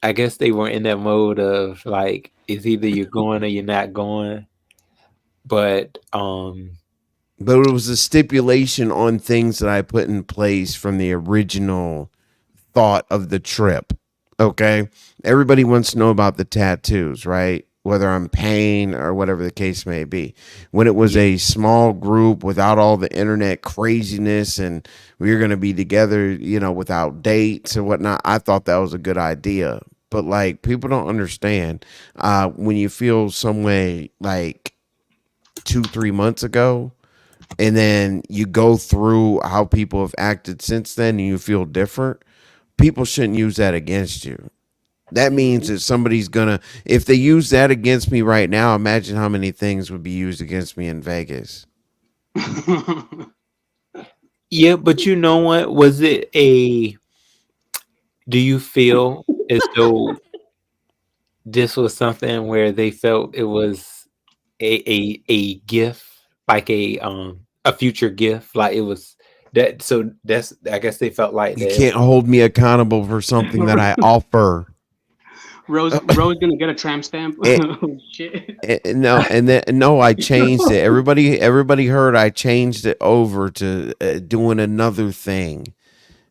I guess they were in that mode of like, it's either you're going or you're not going. But But it was a stipulation on things that I put in place from the original thought of the trip. Okay. Everybody wants to know about the tattoos, right? Whether I'm paying or whatever the case may be. When it was yeah, a small group without all the internet craziness and we were going to be together, without dates and whatnot, I thought that was a good idea. But like, people don't understand when you feel some way like 2, 3 months ago, and then you go through how people have acted since then and you feel different, people shouldn't use that against you. That means that somebody's gonna, if they use that against me right now, imagine how many things would be used against me in Vegas. yeah. But you know what? Was it a? Do you feel as though this was something where they felt it was a gift, like a future gift, like it was that. So that's, I guess they felt like You that. can't hold me accountable for something that I offer. Rose gonna get a tramp stamp. And, Oh, shit. no, and then no, I changed it. Everybody heard I changed it over to doing another thing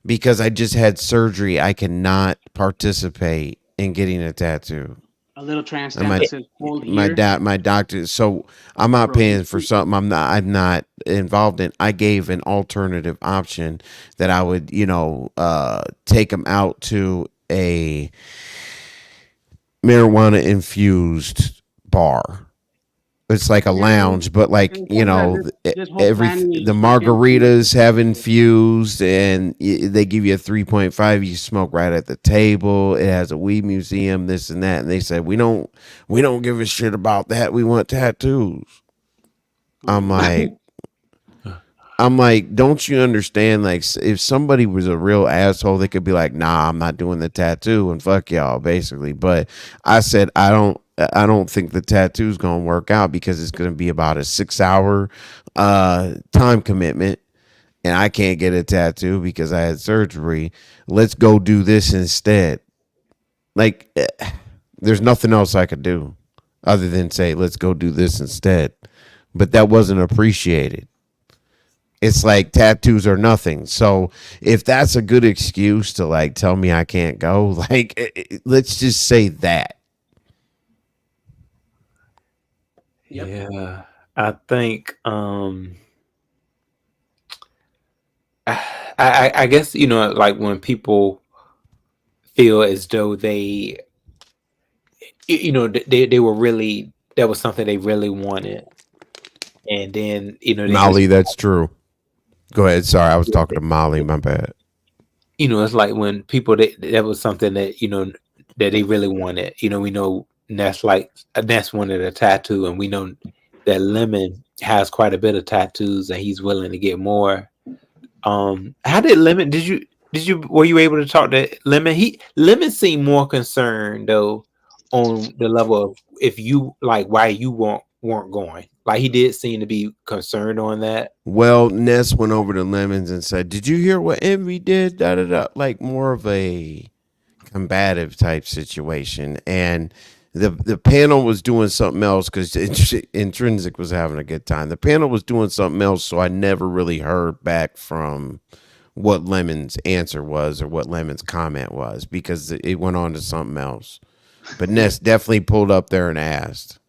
because I just had surgery. I cannot participate in getting a tattoo. A little tramp And stamp that says "hold my here." my doctor. So I'm not Bro, paying for something I'm not involved in. I gave an alternative option that I would take them out to a marijuana infused bar. It's like a man, lounge, but like and tell me that this whole every plan the is fucking. margaritas have infused, and they give you a 3.5. You smoke right at the table. It has a weed museum, this and that. And they said we don't give a shit about that. We want tattoos. I'm like, don't you understand? Like, if somebody was a real asshole, they could be like, nah, I'm not doing the tattoo and fuck y'all, basically. But I said, I don't think the tattoo's gonna work out because it's gonna be about a 6 hour time commitment, and I can't get a tattoo because I had surgery. Let's go do this instead. Like, there's nothing else I could do other than say, let's go do this instead. But that wasn't appreciated. It's like tattoos are nothing. So if that's a good excuse to like tell me I can't go, like let's just say that. Yep. Yeah, I think I guess, like when people feel as though they they were really, that was something they really wanted, and then they just, Molly, that's true. Go ahead. Sorry, I was talking to Molly. My bad. it's like when people, that was something that that they really wanted. We know that's like, that's one of the tattoo, and we know that Lemon has quite a bit of tattoos, and he's willing to get more. How did Lemon? Were you able to talk to Lemon? Lemon seemed more concerned though, on the level of, if you like, why you weren't going. Like, he did seem to be concerned on that. Well, Ness went over to Lemons and said, "Did you hear what Envy did?" Da da da. Like more of a combative type situation, and the panel was doing something else because Intrinsic was having a good time. The panel was doing something else, so I never really heard back from what Lemon's answer was or what Lemon's comment was because it went on to something else. But Ness definitely pulled up there and asked.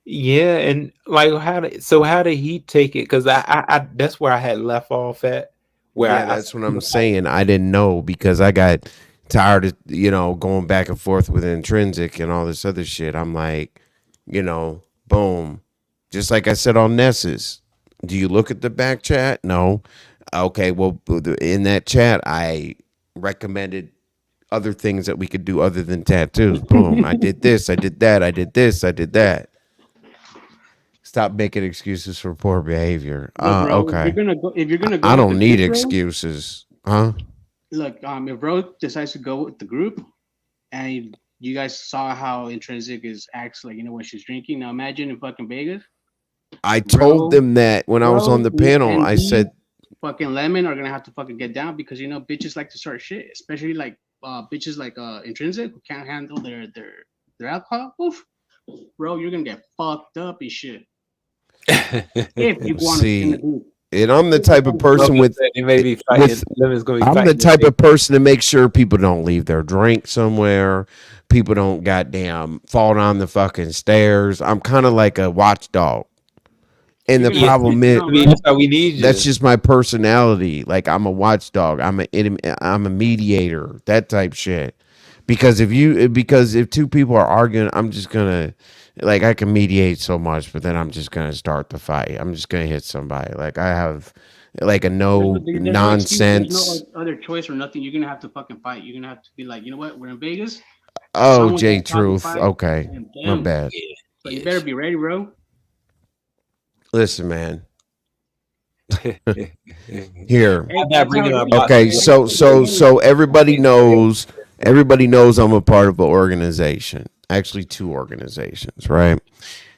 Yeah, and like, how did he take it? Because I that's where I had left off at, where Yeah, that's what I'm saying. I didn't know because I got tired of, going back and forth with Intrinsic and all this other shit. I'm like, boom. Just like I said on Nessus. Do you look at the back chat? No. Okay, well, in that chat, I recommended other things that we could do other than tattoos. Boom. I did this. I did that. I did this. I did that. Stop making excuses for poor behavior. Look, bro, Okay. if you're gonna go I with the don't need group, bro, excuses. Huh? look, if Rose decides to go with the group, and you guys saw how Intrinsic is acts like, when she's drinking. Now imagine in fucking Vegas, I told bro, them that when I was on the panel. and I said, fucking Lemon are gonna have to fucking get down because bitches like to start shit, especially like bitches like Intrinsic who can't handle their alcohol. Oof, bro, you're gonna get fucked up and shit if you want to in the see, group. and I'm the type of person he may be fighting. with Lemon's gonna be I'm the fighting type of person to make sure people don't leave their drink somewhere. People don't goddamn fall down the fucking stairs. I'm kind of like a watchdog. And the You're gonna have to problem get is, down, bro. That's how we need you. that's just my personality. Like I'm a watchdog. I'm a mediator. That type shit. Because if two people are arguing, I'm just gonna like I can mediate so much, but then I'm just gonna start the fight. I'm just gonna hit somebody. Like I have like a no There's no excuse, nonsense. there's no other choice or nothing. You're gonna have to fucking fight. You're gonna have to be like, you know what? We're in Vegas. Oh, Someone's J gonna probably Truth. fight, Okay, and my damn. bad. So you better be ready, bro. Listen, man. Here. I'm not bringing up Okay, so everybody knows Everybody knows I'm a part of an organization, actually two organizations, right? Mhm.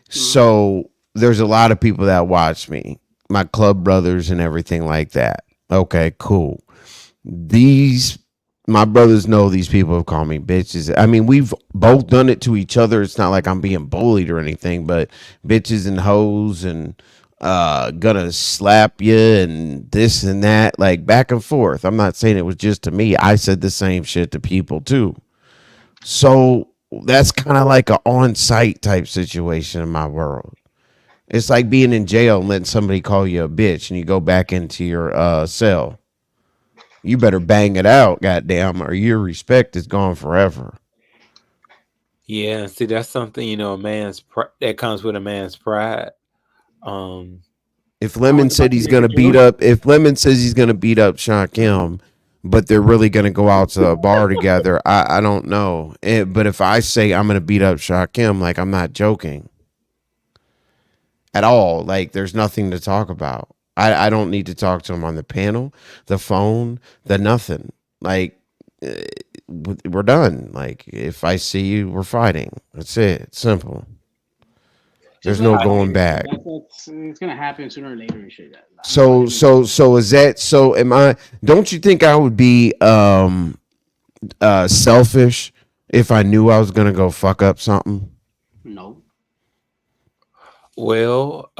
So there's a lot of people that watch me, my club brothers and everything like that. Okay, cool. These my brothers know these people have called me bitches. I mean, we've both done it to each other. It's not like I'm being bullied or anything, but bitches and hoes and gonna slap you and this and that, like back and forth. I'm not saying it was just to me. I said the same shit to people too. So that's kind of like an on-site type situation in my world. It's like being in jail and letting somebody call you a bitch and you go back into your cell. You better bang it out, goddamn, or your respect is gone forever. Yeah, see, that's something, a man's that comes with a man's pride. Um, If I Lemon was about said to he's make a gonna beat joke. up, if Lemon says he's gonna beat up Sean Kim, but they're really gonna go out to a bar together, I don't know. But if I say I'm gonna beat up Sean Kim, like I'm not joking at all. Like there's nothing to talk about. I don't need to talk to him on the panel, the phone, the nothing. Like eh, we're done. Like if I see you, we're fighting. That's it. It's simple. Just There's let no it I, going happen, bro. back. That's it's gonna happen sooner or later and shit. I'm not So even. so so is that so? Am I? Don't you think I would be selfish if I knew I was gonna go fuck up something? No. well,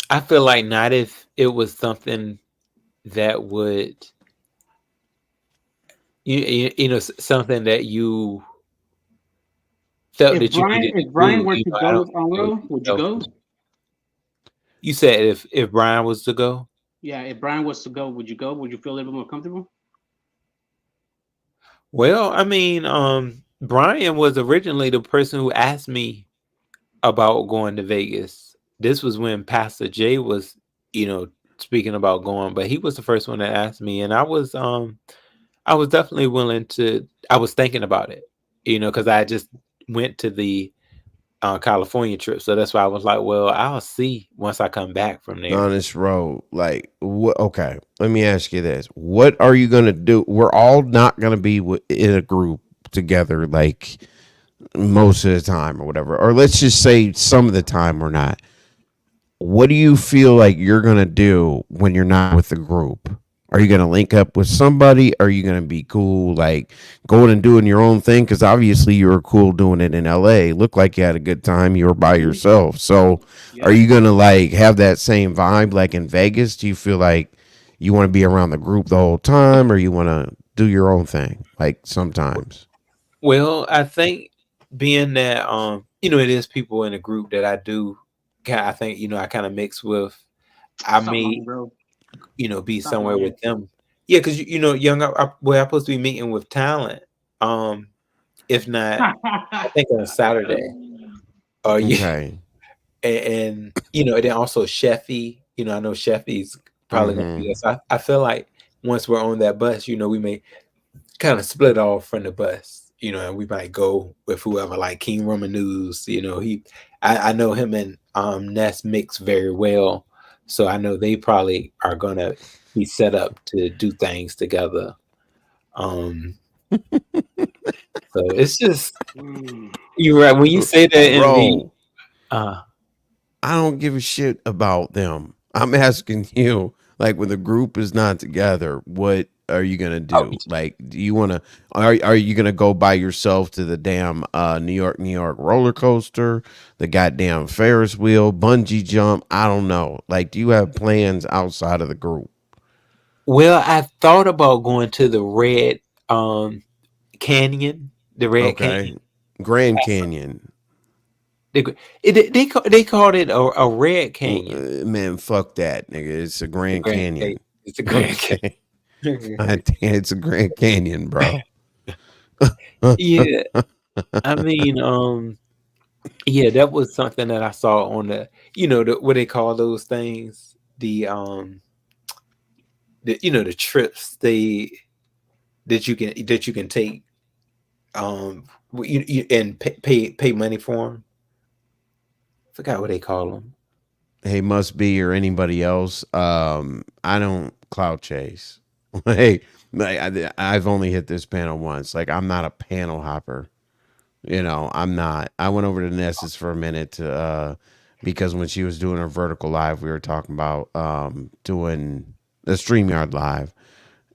I feel like not if it was something that would, something that you felt that you needed to If Brian do. were to I go don't with Will, would you go? selfish. You said if Brian was to go. Yeah, if Brian was to go, would you go? Would you feel a little bit more comfortable? Well, I mean, Brian was originally the person who asked me about going to Vegas. This was when Pastor Jay was, you know, speaking about going, but he was the first one that asked me, and I was definitely willing to. I was thinking about it, because I just went to the California trip, so that's why I was like, well, I'll see once I come back from there. On this road, like what? Okay, let me ask you this: what are you gonna do? We're all not gonna be in a group together, like most of the time or whatever. Or let's just say some of the time we're not. What do you feel like you're gonna do when you're not with the group? Are you gonna link up with somebody? Are you gonna be cool, like going and doing your own thing? Because obviously you were cool doing it in LA. Looked like you had a good time. You were by Hmm. yourself. So, are Yeah. you gonna like have that same vibe like in Vegas? Do you feel like you want to be around the group the whole time, or you want to do your own thing? Like sometimes. Well, I think being that it is people in a group that I do, I think I kind of mix with. I Stop may lying, bro. be Stop somewhere lying. with them. Yeah, because young we're supposed to be meeting with talent. Um, if not, I think on Saturday. Yeah, Okay. and and then also Sheffy. I know Sheffy's probably gonna be Mm-hmm. there. So I feel like once we're on that bus, we may kind of split off from the bus, and we might go with whoever, like King Roman News. I know him and Ness mix very well, so I know they probably are gonna be set up to do things together. Um, so it's just Mm. you're right when you say that, NV. Bro, Uh, I don't give a shit about them. I'm asking you, like, when the group is not together, what are you gonna oh, do? Like, do you want to? Are you gonna go by yourself to the damn New York roller coaster, the goddamn Ferris wheel, bungee jump? I don't know. Like, do you have plans outside of the group? well, I thought about going to the Red Canyon, the Red Okay, Canyon. Grand Canyon. They called it a Red Canyon. Man, fuck that, nigga. It's a The Grand Grand Canyon. Canyon. It's a Grand Okay, Canyon. it's a Grand Canyon, bro. Yeah, I mean, yeah, that was something that I saw on what they call those things, the trips that you can take, and pay money for them. Forgot what they call them. Hey, must be or anybody else. I don't clout chase. Hey, Like I've only hit this panel once. Like I'm not a panel hopper. I'm not. I went over to Nessus for a minute to because when she was doing her vertical live, we were talking about doing the StreamYard live.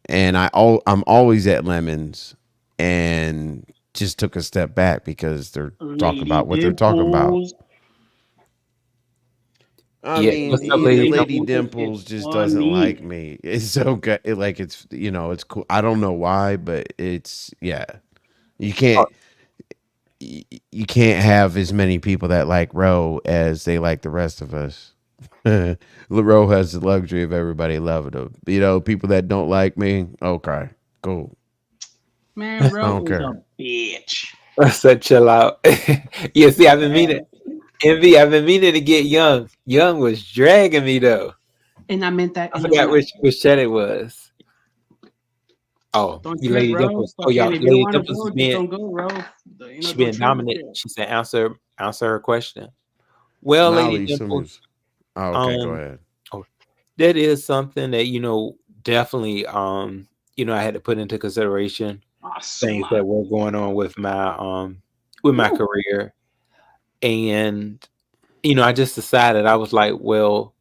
And I'm always at Lemons and just took a step back because they're talking Lady about what they're talking about. Dimples. I Yeah. mean, What's up, Lady lady? Lady Dimples Dimples is just doesn't like funny. me. It's so good. It's cool. I don't know why, but yeah. You Oh, can't you can't have as many people that like Ro as they like the rest of us. Ro has the luxury of everybody loving him. People that don't like me, okay, cool. Man, I bro don't is a care. bitch. I said chill out. Yeah, see, I've been meaning Yeah. Envy. I've been meaning to get Young. Young was dragging me though. And I meant that I in the forgot way. which chat it was. Oh, Don't you trip, Lady bro. Dimples. Oh, y'all, Fucking, if you don't Lady want to Dimples go, is just being don't go, bro. she Don't being trip and dominant. shit. She said answer her question. Well, Lady Molly, some Dimples, is. Oh, okay, go um, ahead. oh, that is something that definitely I had to put into consideration Ah, things slut. that were going on with my Woo. career, and I just decided I was like, well,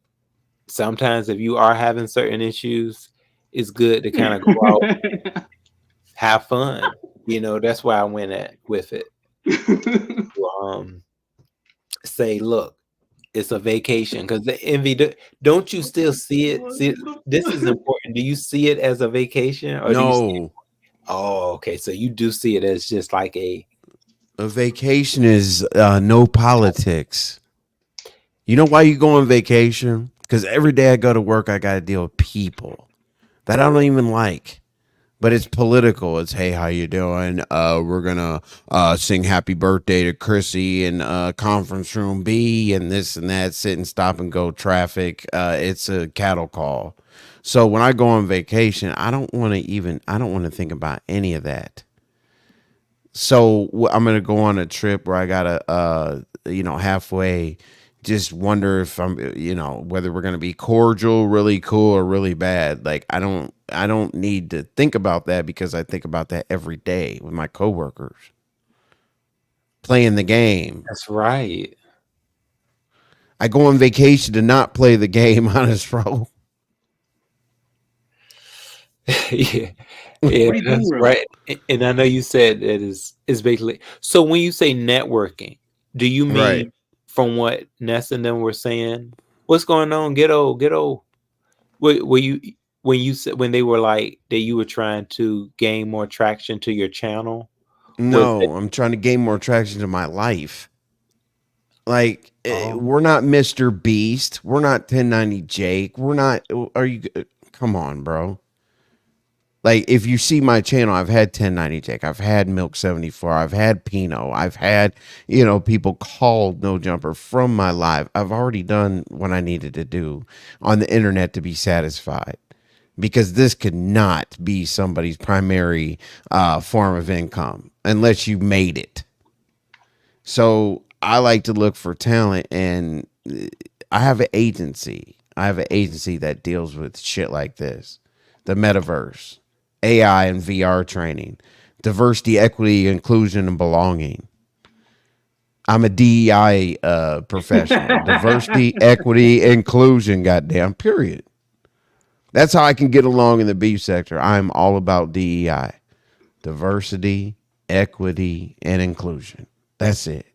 sometimes if you are having certain issues, it's good to kind of go out, have fun. That's why I went at with it. Um, say, look, it's a vacation because the envy. Don't you still see it? See, this is important. Do you see it as a vacation, or do you see it? No, Oh, okay. So you do see it as just like a vacation is no politics. You know why you go on vacation? Because every day I go to work, I got to deal with people that I don't even like. But it's political. It's hey, how you doing? We're gonna sing happy birthday to Chrissy in conference room B and this and that. Sit and stop and go traffic. It's a cattle call. So when I go on vacation, I don't want to think about any of that. So I'm gonna go on a trip where I gotta halfway just wonder if I'm whether we're gonna be cordial, really cool, or really bad. Like I don't need to think about that because I think about that every day with my coworkers playing the game. that's right. I go on vacation to not play the game, honest bro. Yeah, yeah, What are you doing, that's bro? right. And I know you said it is basically. So when you say networking, do you Right. mean from what Ness and them were saying? What's going on? Get old. Were you when you said when they were like that you were trying to gain more traction to your channel? Was it, No, I'm trying to gain more traction to my life. Like oh, we're not Mr. Beast. We're not 1090 Jake. We're not. Are you? Come on, bro. Like if you see my channel, I've had 1090 Jake. I've had Milk 74. I've had Pino. I've had people called No Jumper from my live. I've already done what I needed to do on the internet to be satisfied. Because this could not be somebody's primary form of income unless you made it. So I like to look for talent, and I have an agency. I have an agency that deals with shit like this, the metaverse, AI and VR training, diversity, equity, inclusion, and belonging. I'm a DEI professional. Diversity, equity, inclusion, goddamn, period. That's how I can get along in the beef sector. I'm all about DEI, diversity, equity, and inclusion. That's it.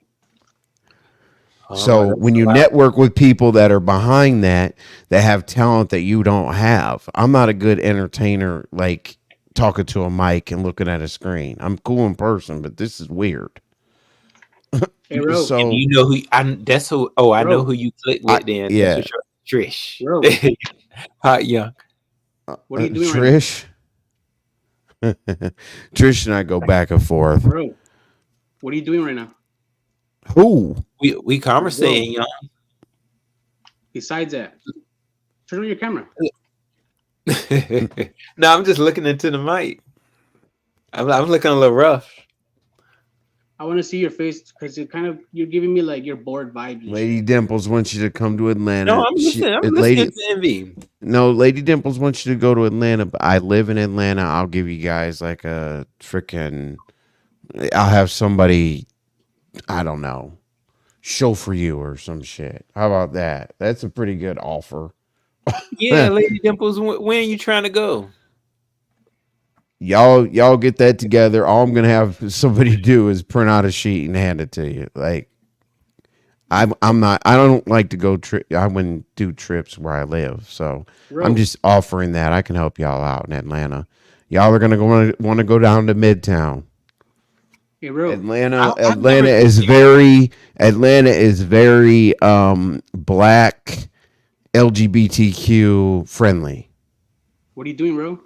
well, So that's when a you lot. network with people that are behind that have talent that you don't have, I'm not a good entertainer like talking to a mic and looking at a screen. I'm cool in person, but this is weird. Hey, bro, And So you know who? That's who. Oh, I know bro, who you click I with. Then that's for yeah, sure. Trish, bro. hot young. What are you doing right now, Trish, Trish and I go back and forth. bro? What are you doing right now, Who? We bro? conversating, young. Besides that, turn on your camera. No, I'm just looking into the mic. I'm looking a little rough. I want to see your face because it kind of you're giving me like your bored vibes. And Lady shit. Dimples wants you to come to Atlanta. No, I'm listening. I'm listening to Envy. No, Lady Dimples wants you to go to Atlanta, but I live in Atlanta. I'll give you guys like a freaking. I'll have somebody, I don't know, show for you or some shit. How about that? That's a pretty good offer. Yeah, Lady Dimples. When are you trying to go? Y'all get that together. All I'm gonna have somebody do is print out a sheet and hand it to you. Like I'm not. I don't like to go trip. I wouldn't do trips where I live. So Bro, I'm just offering that I can help y'all out in Atlanta. Y'all are gonna want to go down to Midtown. hey, bro. Atlanta. I've never Atlanta is very black, LGBTQ friendly. What are you doing, bro?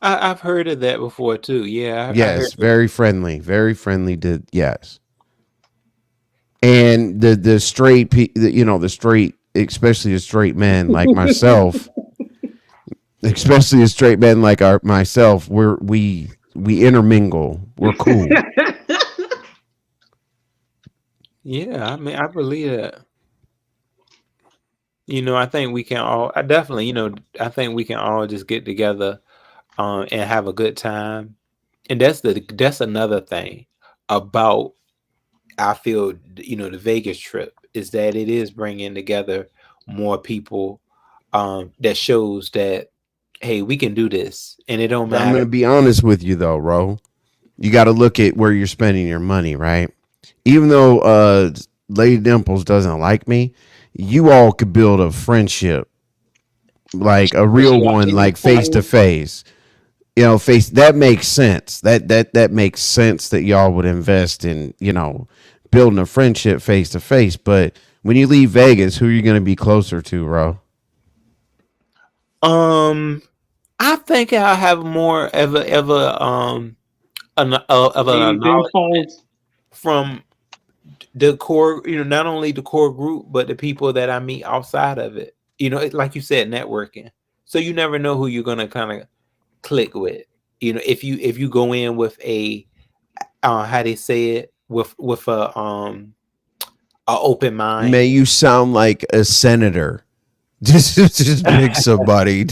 I've heard of that before too. Yeah, I heard Yes, very friendly. Very friendly to yes. And the straight the straight, especially the straight men like myself, especially a straight men like myself, we intermingle. We're cool. Yeah, I mean, I believe that. I think we can all. I definitely, I think we can all just get together, and have a good time. And that's another thing about I feel the Vegas trip is that it is bringing together more people. That shows that hey, we can do this, and it don't But I'm matter. gonna be honest with you though, Ro. You got to look at where you're spending your money, right? Even though Lady Dimples doesn't like me, you all could build a friendship, like a real one, like face to face. Face that makes sense. That makes sense that y'all would invest in, building a friendship face to face. But when you leave Vegas, who are you going to be closer to, Ro? I think I'll have more of an Lady acknowledgement Dimples. from the core, not only the core group, but the people that I meet outside of it. Like you said, networking. So you never know who you're gonna kind of click with. If you go in with a how they say it with a open May mind. you sound like a senator. Just pick somebody.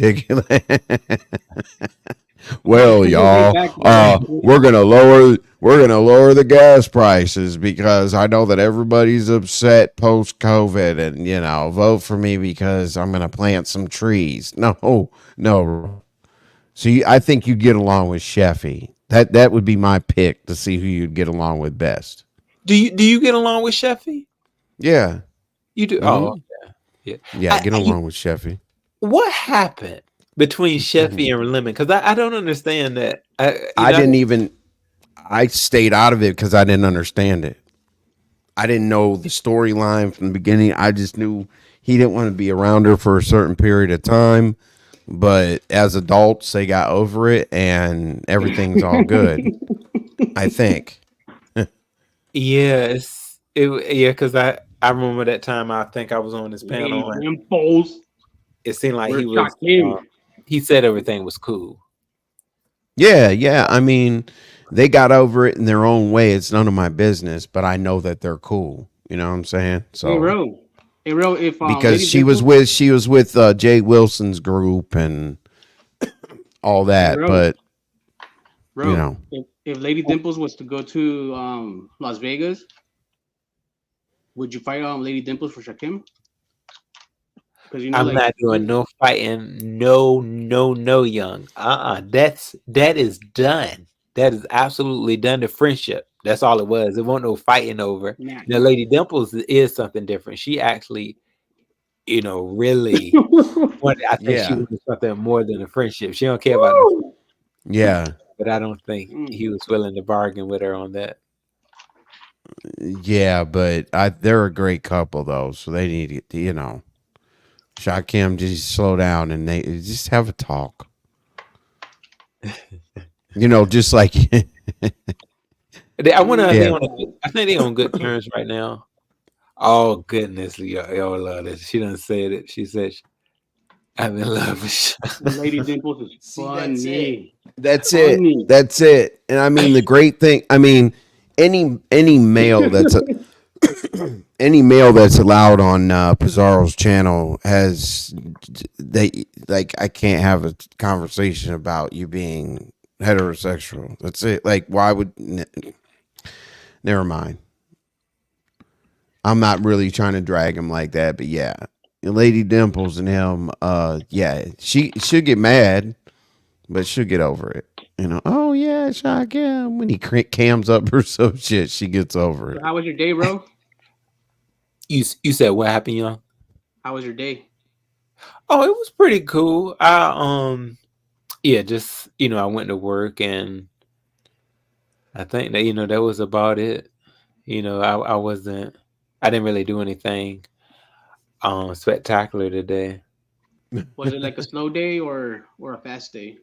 Well, y'all, we're gonna lower the gas prices because I know that everybody's upset post COVID, and vote for me because I'm gonna plant some trees. No. So I think you get along with Sheffy. That would be my pick to see who you'd get along with best. Do you get along with Sheffy? Yeah, You do. mm-hmm. Oh, yeah. Yeah, get along with Sheffy. What happened between Sheffy and Lemon? Because I don't understand that. I stayed out of it because I didn't understand it. I didn't know the storyline from the beginning. I just knew he didn't want to be around her for a certain period of time. But as adults, they got over it and everything's all good. I think. Yes, because I remember that time. I think I was on this panel. Lady Dimples. It seemed like We're he was. He said everything was cool. Yeah. I mean, they got over it in their own way. It's none of my business, but I know that they're cool. You know what I'm saying? So, hey, bro, if because Lady Dimples, she was with Jay Wilson's group and all that, but if Lady Dimples was to go to Las Vegas, would you fight Lady Dimples for Shakim? Because I'm not doing no fighting, no, young. That is done. That is absolutely done. The friendship. That's all it was. There wasn't no fighting over. Nah. Now, Lady Dimples is something different. She actually, really. I think she wanted something more than a friendship. She don't care about. Yeah. But I don't think he was willing to bargain with her on that. Yeah, but they're a great couple though, so they need to, Shakim, just slow down and they just have a talk. Just like I think they're on good terms right now. Oh goodness, y'all love this. She done said it. She said, "I'm in love with Lady Dimples is funny." That's it. And I mean, the great thing. I mean, any male that's any male that's allowed on Pizarro's channel has they like I can't have a conversation about you being heterosexual. That's it. Like why would never mind. I'm not really trying to drag him like that, but yeah. Lady Dimples and him, yeah, she should get mad, but she'll get over it. You know, oh yeah, shock him when he cams up or some shit. She gets over So it. how was your day, bro? You said what happened, young? How was your day? Oh, it was pretty cool. Yeah, just I went to work and I think that that was about it. I didn't really do anything spectacular today. Was it like a slow day or a fast day?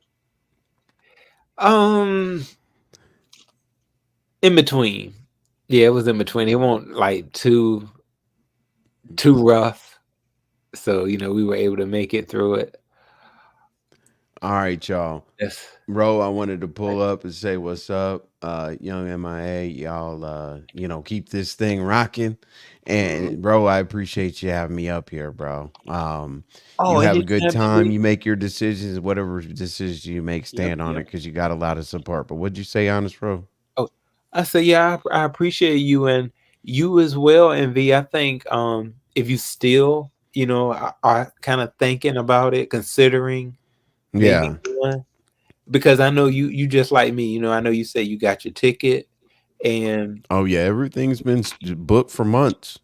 Um, in between. Yeah, it was in between. It won't like too rough. So, we were able to make it through it. All right, y'all. Yes. Bro, I wanted to pull up and say what's up. Young MIA, y'all keep this thing rocking. And bro, I appreciate you having me up here, bro. Oh, You have a good anytime, time. baby. You make your decisions, whatever decisions you make, Yep, stand on it yep. because you got a lot of support. But what'd you say, honest bro? Oh, I say, yeah, I appreciate you and you as well. And V, I think if you still, are kind of thinking about it, considering maybe Yeah. going, because I know you just like me, I know you say you got your ticket and Oh yeah, everything's been booked for months.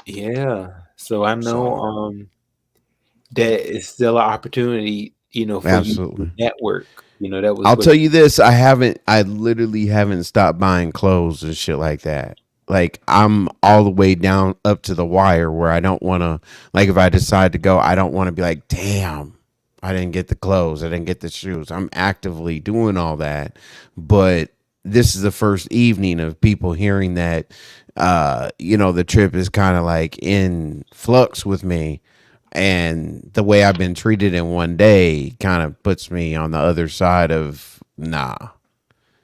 yeah, so I know So that is still an opportunity, for you to absolutely. network. That was I'll what tell you this, I literally haven't stopped buying clothes and shit like that. Like I'm all the way down up to the wire where I don't want to like if I decide to go, I don't want to be like, "Damn, I didn't get the clothes, I didn't get the shoes." I'm actively doing all that, but this is the first evening of people hearing that the trip is kind of like in flux with me and the way I've been treated in one day kind of puts me on the other side of nah.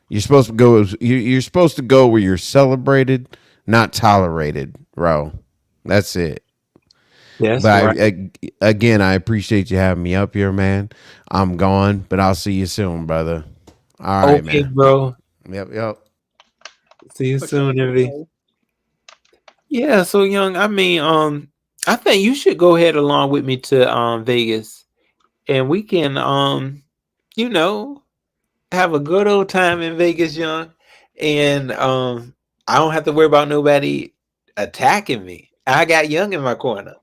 You're supposed to go. You're supposed to go where you're celebrated, not tolerated, bro. That's it. that's But right. again, I appreciate you having me up here, man. I'm gone, but I'll see you soon, brother. All right, Okay, man. bro. Yep, yep. See you For sure, soon, for Envy. sure. Yeah, so young, I mean, I think you should go ahead along with me to Vegas and we can you know, have a good old time in Vegas, young. And I don't have to worry about nobody attacking me. I got young in my corner.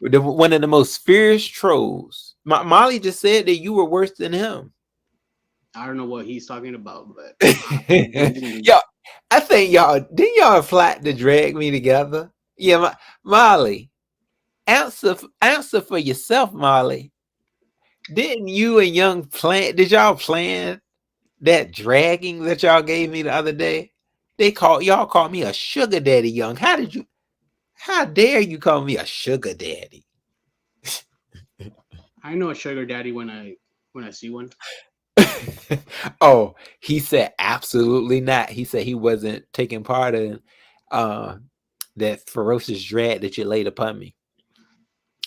One of the most fierce trolls. Molly just said that you were worse than him. I don't know what he's talking about, but Y'all, I think y'all flat to drag me together? Yeah, Molly, answer for yourself, Molly. Didn't you and Young did y'all plan that dragging that y'all gave me the other day? Y'all called me a sugar daddy, Young. How dare you call me a sugar daddy? I know a sugar daddy when I see one. Oh, he said absolutely not. He said he wasn't taking part in uh that ferocious drag that you laid upon me.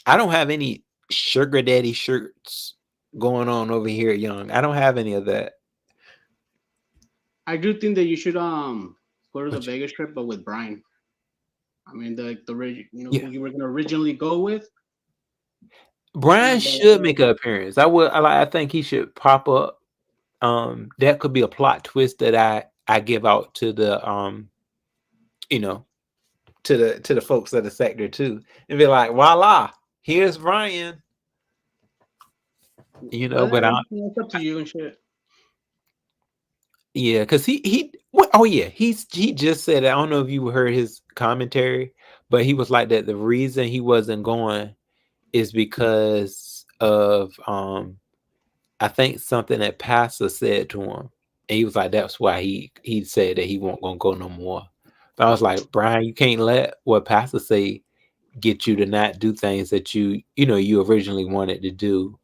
I don't have any sugar daddy shirts going on over here, Young. I don't have any of that. I do think that you should go to the What Vegas trip, but with Brian. I mean Yeah. who you were gonna originally go with. Brian should But make an appearance. I think he should pop up. That could be a plot twist that I give out to the you know, to the folks of the sector too. And be like, voila, here's Brian. but But it's up to you and shit. yeah, because he what oh yeah, he just said I don't know if you heard his commentary, but he was like that the reason he wasn't going is because of I think something that Pastor said to him. And he was like, that's why he said that he won't gonna go no more. But I was like, Brian, you can't let what Pastor say get you to not do things that you originally wanted to do.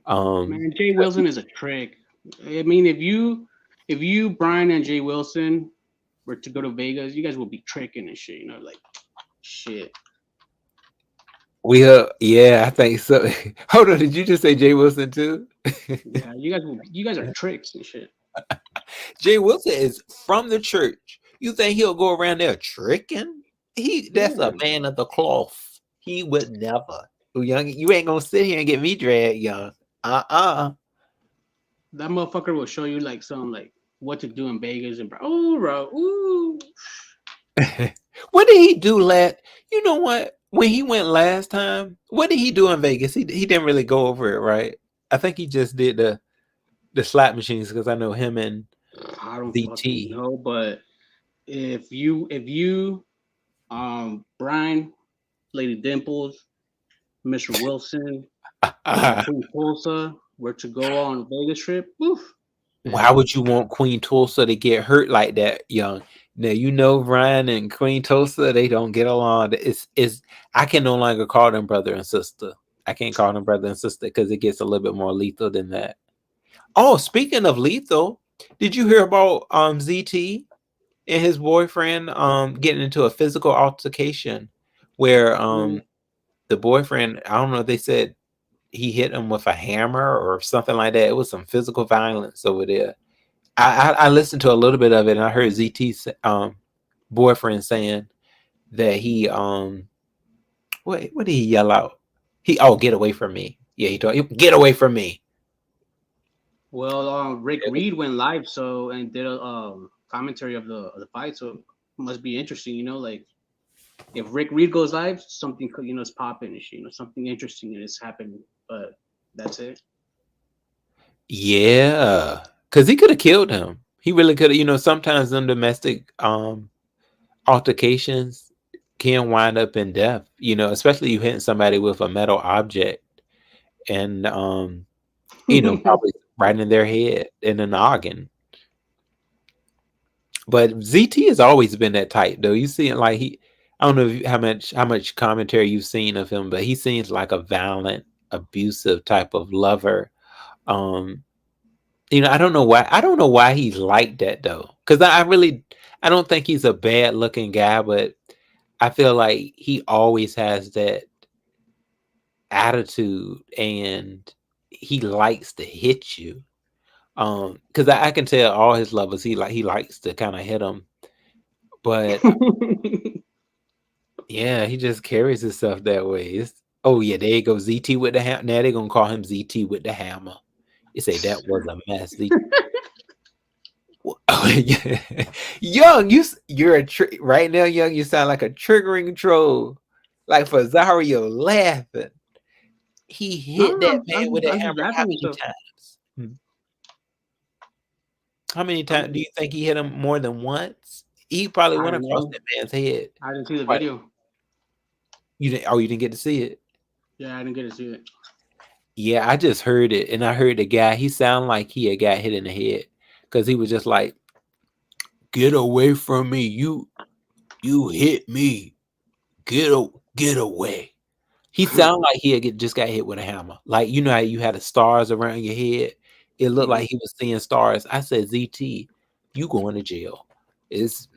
Man, Jay 'Cause Wilson is a trick. I mean, if you if you, Brian, and Jay Wilson were to go to Vegas, you guys will be tricking and shit. You know, like shit. We yeah, I think so. Hold on, did you just say Jay Wilson too? Yeah, you guys will. You guys are tricks and shit. Jay Wilson is from the church. You think he'll go around there tricking? That's a Yeah, man of the cloth. He would never. Oh, young, you ain't gonna sit here and get me dragged, young. Uh-uh. that motherfucker will show you like some like what to do in Vegas and oh, bro, ooh. What did he do last? You know what? When he went last time, what did he do in Vegas? He didn't really go over it, right? I think he just did the slot machines because I know him and I don't fucking DT. know, but if you Brian, Lady Dimples, Mr. Wilson, Queen Tulsa were to go on a Vegas trip, oof. Why would you want Queen Tulsa to get hurt like that, young? Now you know Ryan and Queen Tulsa, they don't get along. It's I can no longer call them brother and sister. I can't call them brother and sister because it gets a little bit more lethal than that. Oh, speaking of lethal, did you hear about ZT and his boyfriend getting into a physical altercation where the boyfriend, I don't know if they said he hit him with a hammer or something like that. It was some physical violence over there. I listened to a little bit of it and I heard ZT's boyfriend saying that he what did he yell out? Get away from me. Yeah, he told get away from me. Well, Rick Reed went live so and did a commentary of the fight, so it must be interesting. You know, like if Rick Reed goes live, something is popping and shit. You know, something interesting is happening. But that's it. Yeah, because he could have killed him. He really could have. You know, sometimes them domestic altercations can wind up in death. You know, especially you hitting somebody with a metal object, and probably right in their head in the noggin. But ZT has always been that type, though. You see it like I don't know how much commentary you've seen of him, but he seems like a violent, abusive type of lover. Um, I don't know why. I don't know why he's like that though, because I don't think he's a bad looking guy, but I feel like he always has that attitude, and he likes to hit you. Because I can tell all his lovers he likes to kind of hit them, but yeah, he just carries himself that way. Oh yeah, there you go, ZT with the hammer. Now they're gonna call him ZT with the hammer. You say that was a mess. Oh, yeah. Young, you're right now, young. You sound like a triggering troll, like for Zario laughing. He hit No, that man with a I'm just hammer. How laughing and many stuff. times? How many I'm times do you think he hit him more than once? He probably I went don't across know. that man's head. I didn't see the Right. video. You didn't? Oh, you didn't get to see it. Yeah, I didn't get to see it. Yeah, I just heard it, and I heard the guy. He sounded like he had got hit in the head because he was just like, "Get away from me! You hit me! Get away!" He sounded like he had just got hit with a hammer. Like you know how you had the stars around your head. It looked like he was seeing stars. I said, ZT, you going to jail? It's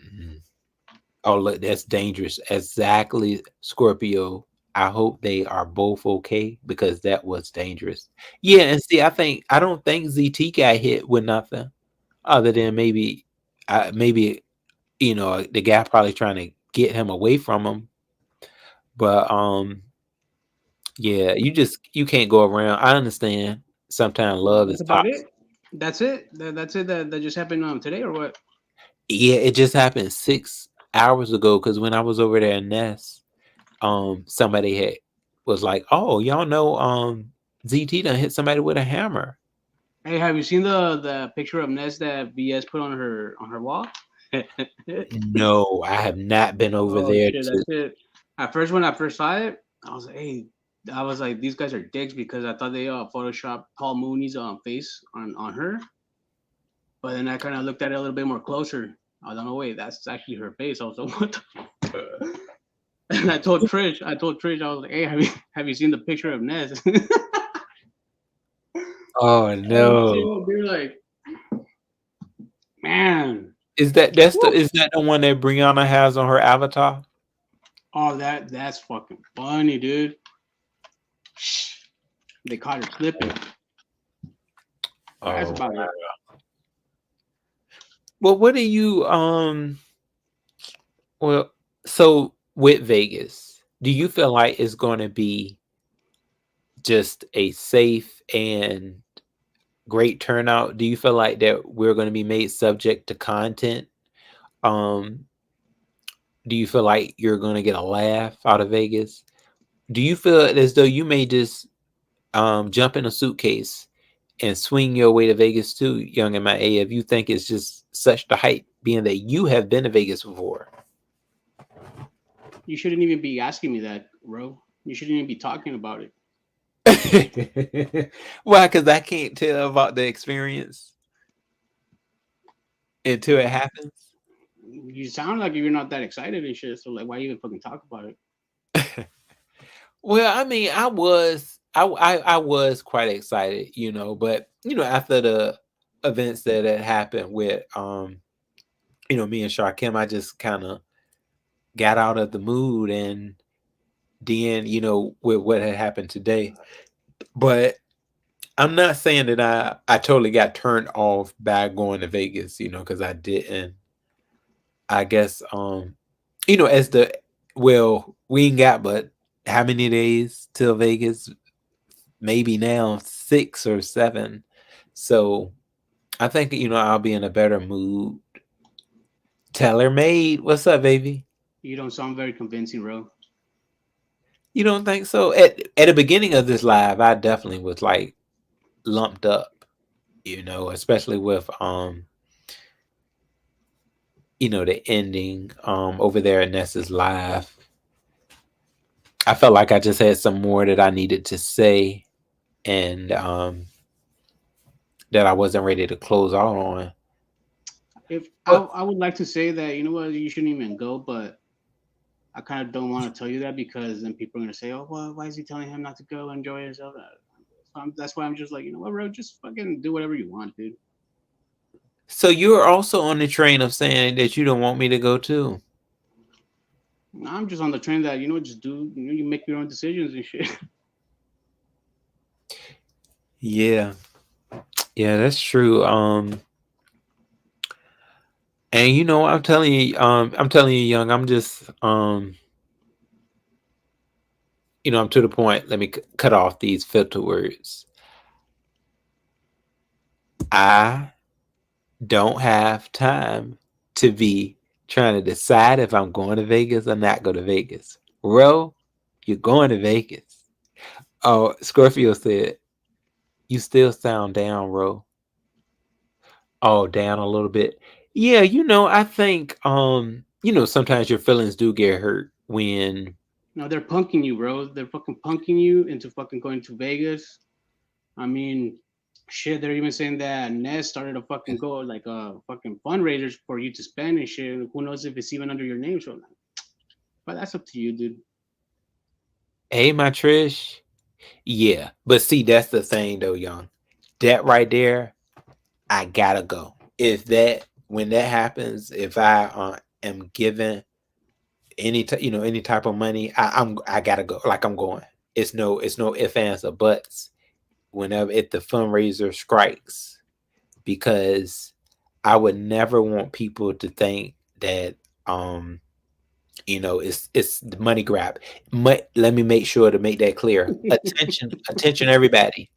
oh look, that's dangerous. Exactly, Scorpio. I hope they are both okay because that was dangerous. Yeah, and see, I don't think ZT got hit with nothing other than maybe the guy probably trying to get him away from him. But yeah, you can't go around. I understand. Sometimes love is That's about toxic. it. That's it. That's it. That just happened today or what? Yeah, it just happened 6 hours ago because when I was over there in Ness, somebody was like, "Oh, y'all know, ZT done hit somebody with a hammer." Hey, have you seen the picture of Ness that VS put on her wall? No, I have not been over Oh there shit, to. that's it. At first, when I first saw it, I was like, these guys are dicks because I thought they photoshopped Paul Mooney's face on her. But then I kind of looked at it a little bit more closer. I don't know, wait, that's actually her face. I was like, what the? And I told Trish, I was like, hey, have you seen the picture of Ness? Oh Oh no! shit, they're like, Man. Is that the one that Brianna has on her avatar? Oh, that's fucking funny, dude. They caught her slipping. That's Oh, about it. well, what do you well, so with Vegas, do you feel like it's going to be just a safe and great turnout? Do you feel like that we're going to be made subject to content? Um, do you feel like you're going to get a laugh out of Vegas? Do you feel as though you may just jump in a suitcase and swing your way to Vegas too, young MIA, if you think it's just such the hype, being that you have been to Vegas before? You shouldn't even be asking me that, bro. You shouldn't even be talking about it. Why? Because I can't tell about the experience until it happens. You sound like you're not that excited and shit. So like, why even fucking talk about it? Well, I mean, I was quite excited, but after the events that had happened with me and Sharkim, I just kind of got out of the mood, and then with what had happened today. But I'm not saying that I totally got turned off by going to Vegas, because I didn't. I guess as we ain't got but how many days till Vegas? Maybe now 6 or 7. So I think I'll be in a better mood. Tailor made. What's up, baby? You don't sound very convincing, bro. You don't think so? At the beginning of this live, I definitely was like lumped up, especially with the ending over there at Nessa's live. I felt like I just had some more that I needed to say, and that I wasn't ready to close out on. If I would like to say that, you know what, you shouldn't even go, but I kind of don't want to tell you that because then people are gonna say, "Oh, well, why is he telling him not to go enjoy himself?" So that's why I'm just like, you know what, bro, just fucking do whatever you want, dude. So you're also on the train of saying that you don't want me to go too. I'm just on the train that just do. You make your own decisions and shit. Yeah, that's true. And I'm telling you, young. I'm just I'm to the point. Let me cut off these filter words. I don't have time to be trying to decide if I'm going to Vegas or not go to Vegas. Ro, you're going to Vegas. Oh, Scorpio said, you still sound down, Ro. Oh, down a little bit. Yeah, I think sometimes your feelings do get hurt when No, they're punking you, bro. They're fucking punking you into fucking going to Vegas. I mean, shit, they're even saying that Ness started a fucking go like fucking fundraisers for you to spend and shit. Who knows if it's even under your name? So, but that's up to you, dude. Hey, my Trish. Yeah, but see, that's the thing though, young. That right there, I gotta go. When that happens, if I am given any type of money, I gotta go. Like, I'm going. It's no ifs, ands, or buts. Whenever if the fundraiser strikes, because I would never want people to think that it's the money grab. Let me make sure to make that clear. Attention, everybody.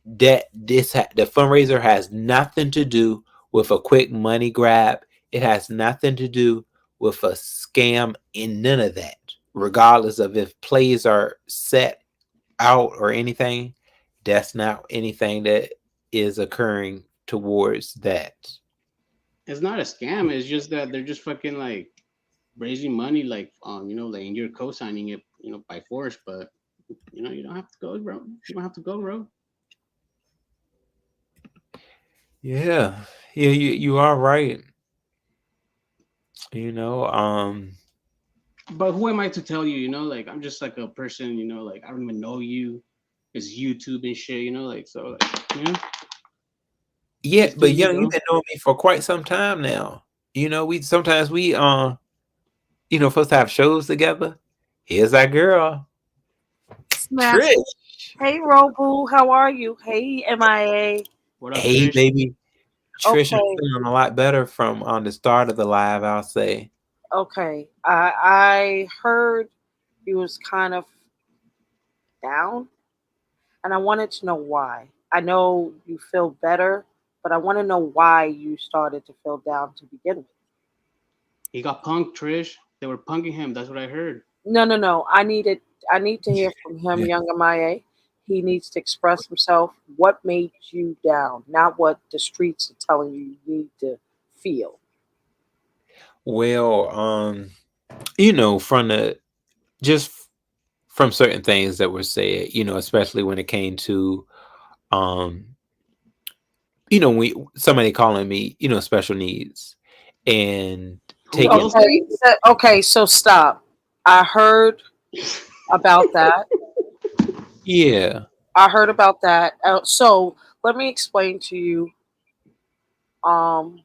That the fundraiser has nothing to do with a quick money grab. It has nothing to do with a scam in none of that. Regardless of if plays are set out or anything, that's not anything that is occurring towards that. It's not a scam. It's just that they're just fucking like raising money, like like you're co-signing it, by force. But you don't have to go, bro. You don't have to go, bro. Yeah, you are right. But who am I to tell you? Like I'm just like a person. Like I don't even know you. It's YouTube and shit. Like so. Like, Yeah, He's too but easy young, you've going. been knowing me for quite some time now. We sometimes supposed to have shows together. Here's our girl, Snap. Trish. Hey, Robu, how are you? Hey, MIA. What up, Hey, Trish? baby. Trish, I'm Okay, feeling a lot better from on the start of the live, I'll say. okay. I heard you was kind of down, and I wanted to know why. I know you feel better, but I want to know why you started to feel down to begin with. He got punked, Trish. They were punking him. That's what I heard. No, no, no. I need to hear from him, young MIA. He needs to express himself. What made you down? Not what the streets are telling you need to feel. Well, from the just from certain things that were said, especially when it came to um, we somebody calling me, special needs and Who taking else did Okay, he? okay, so stop. I heard about that. yeah. I heard about that. So let me explain to you. Um,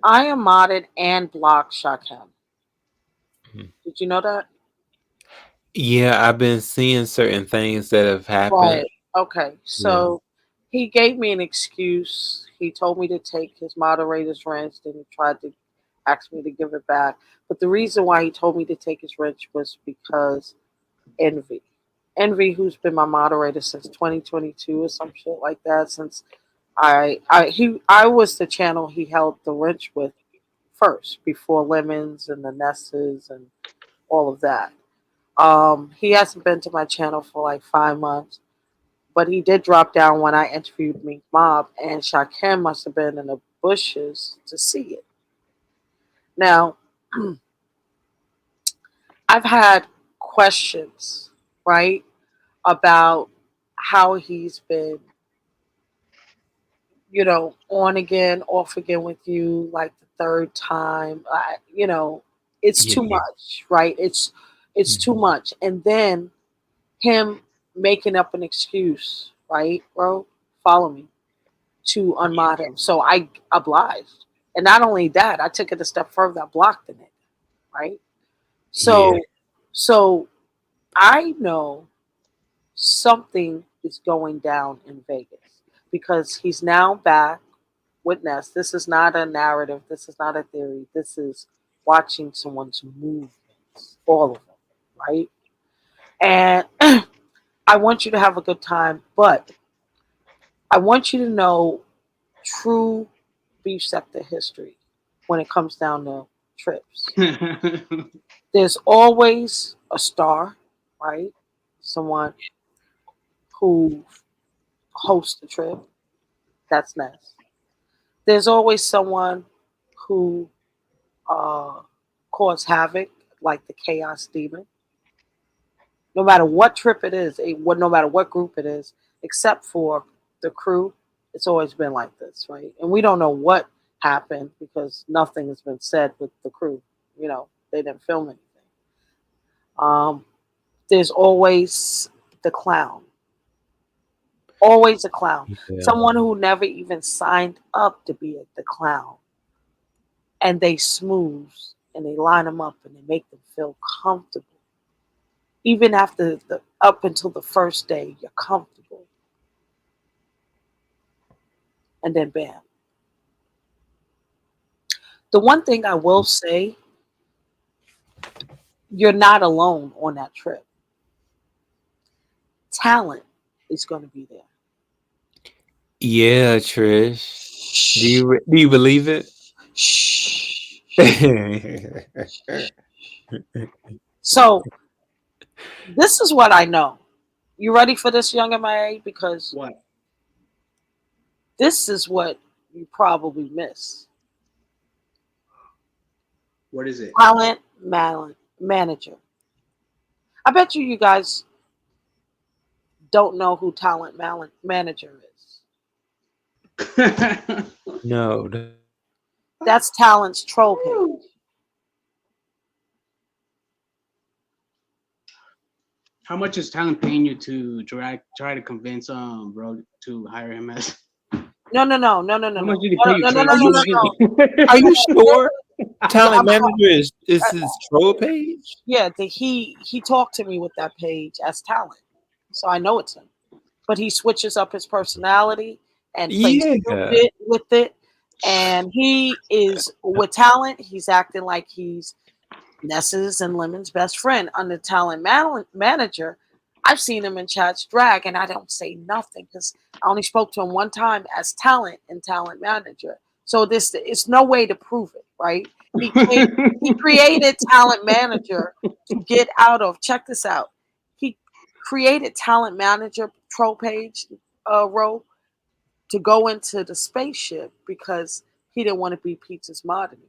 I am modded and blocked Shakem. Mhm. Did you know that? Yeah, I've been seeing certain things that have happened. Right. Okay. Yeah. So he gave me an excuse. He told me to take his moderator's wrench, then he tried to ask me to give it back. But the reason why he told me to take his wrench was because Envy. Envy, who's been my moderator since 2022 or some shit like that, since I was the channel he held the wrench with first, before Lemons and the Nesses and all of that. He hasn't been to my channel for like 5 months, but he did drop down when I interviewed Mink Mob, and Shakim must have been in the bushes to see it. Now, I've had questions, right, about how he's been, on again, off again with you, like the third time. It's Yeah. too much, right? It's too Mhm. much, and then him making up an excuse, right, bro? Follow me to unmod him. So I obliged, and not only that, I took it a step further. I blocked in it, right? Yeah. So I know something is going down in Vegas because he's now back with Ness. This is not a narrative. This is not a theory. This is watching someone's movements, all of them, right? And I want you to have a good time, but I want you to know true beef sector history when it comes down to trips. There's always a star, right? Someone who hosts the trip. That's Ness. There's always someone who uh, cause havoc, like the chaos demon. No matter what trip it is, no matter what group it is, except for the crew, it's always been like this, right? And we don't know what happened because nothing has been said with the crew. They didn't film anything. Um, there's always the clown, always a clown, Yeah. someone who never even signed up to be the clown, and they smooth and they line them up and they make them feel comfortable. Even after the up until the first day, you're comfortable, and then bam. The one thing I will say, you're not alone on that trip. Talent is going to be there. Yeah, Trish. Do Shh, you believe it? shh. So this is what I know. You ready for this, young MIA? Because What? this is what you probably miss. What is it? Manager. I bet you guys don't know who manager is. No. That's talent's troll page. How much is talent paying you to try to convince bro to hire him as? No, no, no, no, no, no, How no, much did he pay you, no, no, Trins? no, Are no, you no, no. are you sure? Yeah, Talent manager is his troll page? yeah. He talked to me with that page as talent, so I know it's him. But he switches up his personality and plays Yeah. stupid with it. And he is with talent. He's acting like he's Ness's and Lemon's best friend. Under manager, I've seen him in chats drag, and I don't say nothing because I only spoke to him one time as talent and talent manager. So this it's no way to prove it, right? He created talent manager to get out of. Check this out. He created talent manager troll page row to go into the spaceship because he didn't want to be Pizza's mod anymore.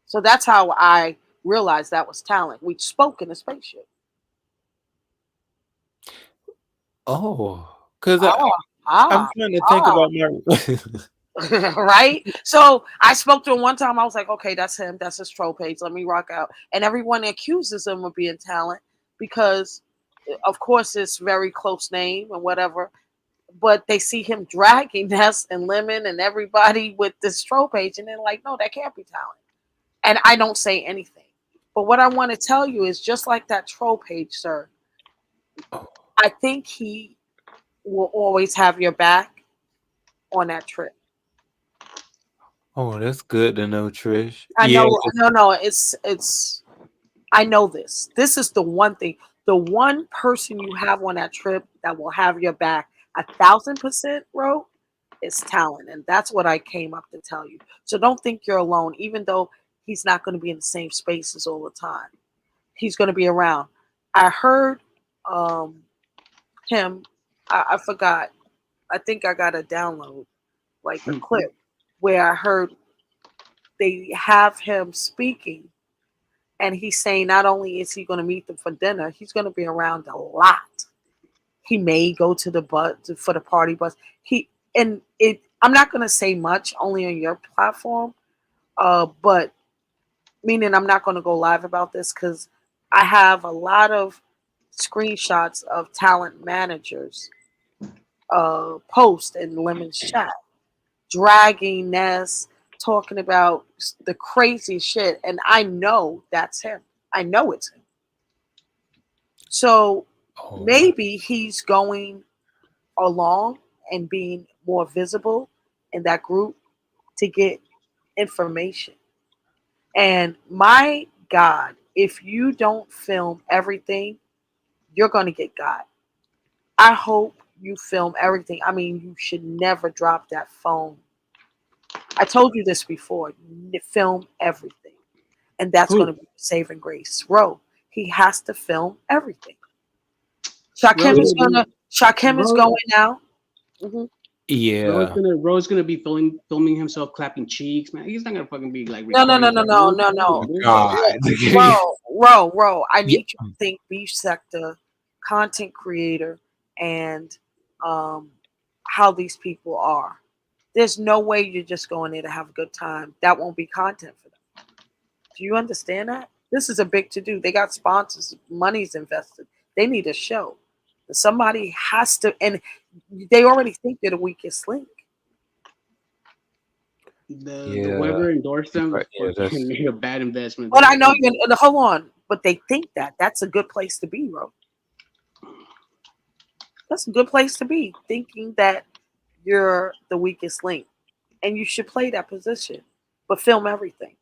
So that's how I realized that was talent. We spoke in a spaceship. Oh, because Ah, I'm ah, trying to think ah. about my. Right? So I spoke to him one time. I was like, okay, that's him. That's his troll page. Let me rock out. And everyone accuses him of being talent because, of course, it's very close name and whatever. But they see him dragging Ness and Lemon and everybody with this troll page, and they're like, no, that can't be talent. And I don't say anything. But what I want to tell you is just like that troll page, sir, I think he will always have your back on that trip. Oh, that's good to know, Trish. I Yeah, know, no, it's. I know this. This is the one thing. The one person you have on that trip that will have your back 1,000%, Ro, is talent, and that's what I came up to tell you. So don't think you're alone, even though he's not going to be in the same spaces all the time. He's going to be around. I heard um, him. I forgot. I think I got a download, like a clip, where I heard they have him speaking, and he's saying not only is he going to meet them for dinner, he's going to be around a lot. He may go to the bus for the party bus. He and it. I'm not going to say much, only on your platform, but meaning I'm not going to go live about this because I have a lot of screenshots of talent managers post in Lemon's chat, dragging Ness, talking about the crazy shit, and I know that's him. I know it's him. So oh, maybe he's going along and being more visible in that group to get information. And my God, if you don't film everything, you're going to get got. I hope you film everything. I mean, you should never drop that phone. I told you this before. Film everything. And that's going to Who? be saving grace. Ro, he has to film everything. Shakim Rose, is gonna. Shakim is Rose, going now. Mhm. yeah. Rose gonna be filming himself clapping cheeks, man. He's not gonna fucking be like No, no, no, recording. no, no, no, no. God. Row. I Yeah. need you to think beef sector, content creator, and um, how these people are. There's no way you're just going there to have a good time. That won't be content for them. Do you understand that? This is a big to do. They got sponsors, money's invested. They need a show. Somebody has to, and they already think they're the weakest link. The Yeah. whoever endorsed them Right, yeah, that's fucking made a bad investment. But I know you. Hold on. But they think that that's a good place to be, bro. That's a good place to be, thinking that you're the weakest link, and you should play that position, but film everything.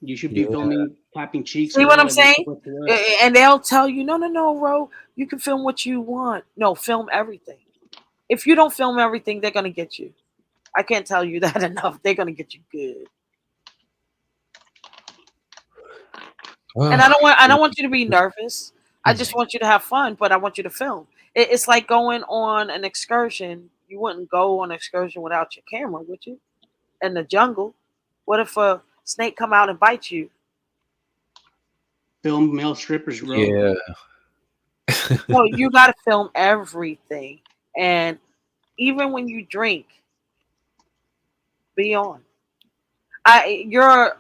You should be yeah. filming clapping cheeks See and what all I'm that. And saying? And they'll tell you, no, no, no, Ro, you can film what you want. No, film everything. If you don't film everything, they're gonna get you. I can't tell you that enough. They're gonna get you good. And I don't want you to be nervous. I just want you to have fun, but I want you to film. It's like going on an excursion. You wouldn't go on an excursion without your camera, would you? In the jungle. What if a snake come out and bite you? Film male strippers, bro. Yeah. No, you gotta film everything. And even when you drink, be on. You're an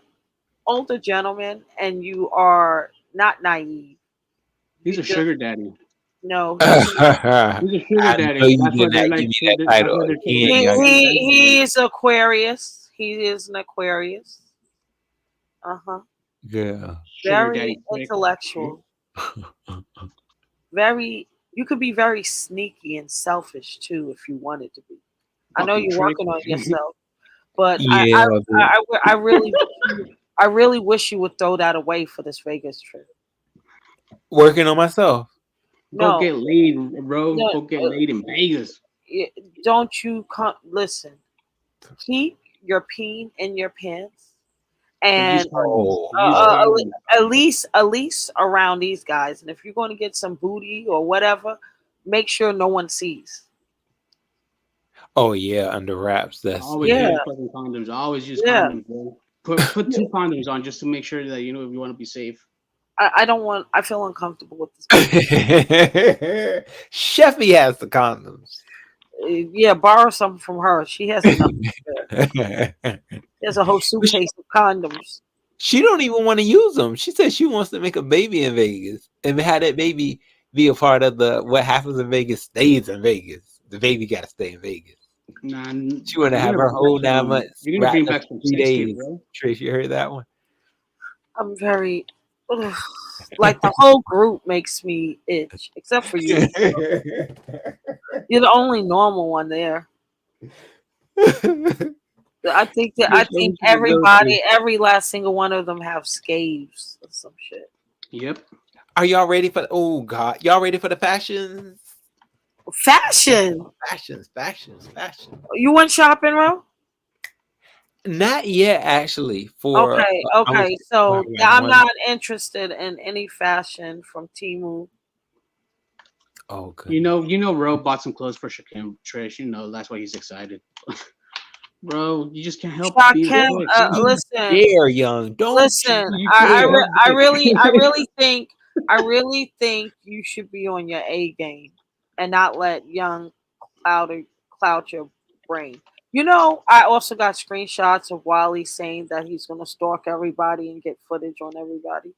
older gentleman and you are not naive. You He's a just sugar daddy. No, I He's a sugar know daddy. you That's why did they're not like. give me that That's title why they're again, taking young. he's Aquarius. He is an Aquarius. Uh-huh. Yeah. sugar Very daddy prick. intellectual. Very. You could be very sneaky and selfish too if you wanted to be. I know Fucking you're trick. working on yourself, but Yeah, dude. I really, I really wish you would throw that away for this Vegas trip. Working on myself. Go No, get laid, bro. no, Go get laid in Vegas. don't you come? Listen, keep your peen in your pants, But use and condoms. Oh, uh, Use uh, oh. condoms. at least around these guys. And if you're going to get some booty or whatever, make sure no one sees. Oh yeah, under wraps. That's Always yeah. Yeah, use fucking condoms. Always use yeah. condoms, bro. Put two condoms on just to make sure that you know if you want to be safe. I don't want. I feel uncomfortable with this. Person. Sheffy has the condoms. Yeah, borrow some from her. She has enough. She has a whole But suitcase of condoms. she don't even want to use them. She says she wants to make a baby in Vegas and have that baby be a part of the what happens in Vegas stays in Vegas. The baby got to stay in Vegas. Nah, She want to have her whole 9 months you're gonna bring wrapped up back in some 3 days. sex tape, bro. Trish, you heard that one? I'm very. Ugh, like the whole group makes me itch, except for you. You're the only normal one there. I Just think everything to go to. everybody, every last single one of them have scaves or some shit. Yep. Are y'all ready for? Oh God, y'all ready for the fashions? Fashion. Fashions. You went shopping, Ro? Not yet, actually. For Okay, I was okay. So like I'm one. not interested in any fashion from Timu. Oh You know, Ro bought some clothes for Shakim Trish. You know, that's why he's excited. Bro, you just can't help being a Shakim, prick. listen, dare, young. Don't listen. You can't help I really think you should be on your A game and not let young cloud your brain. You know, I also got screenshots of Wally saying that he's gonna stalk everybody and get footage on everybody.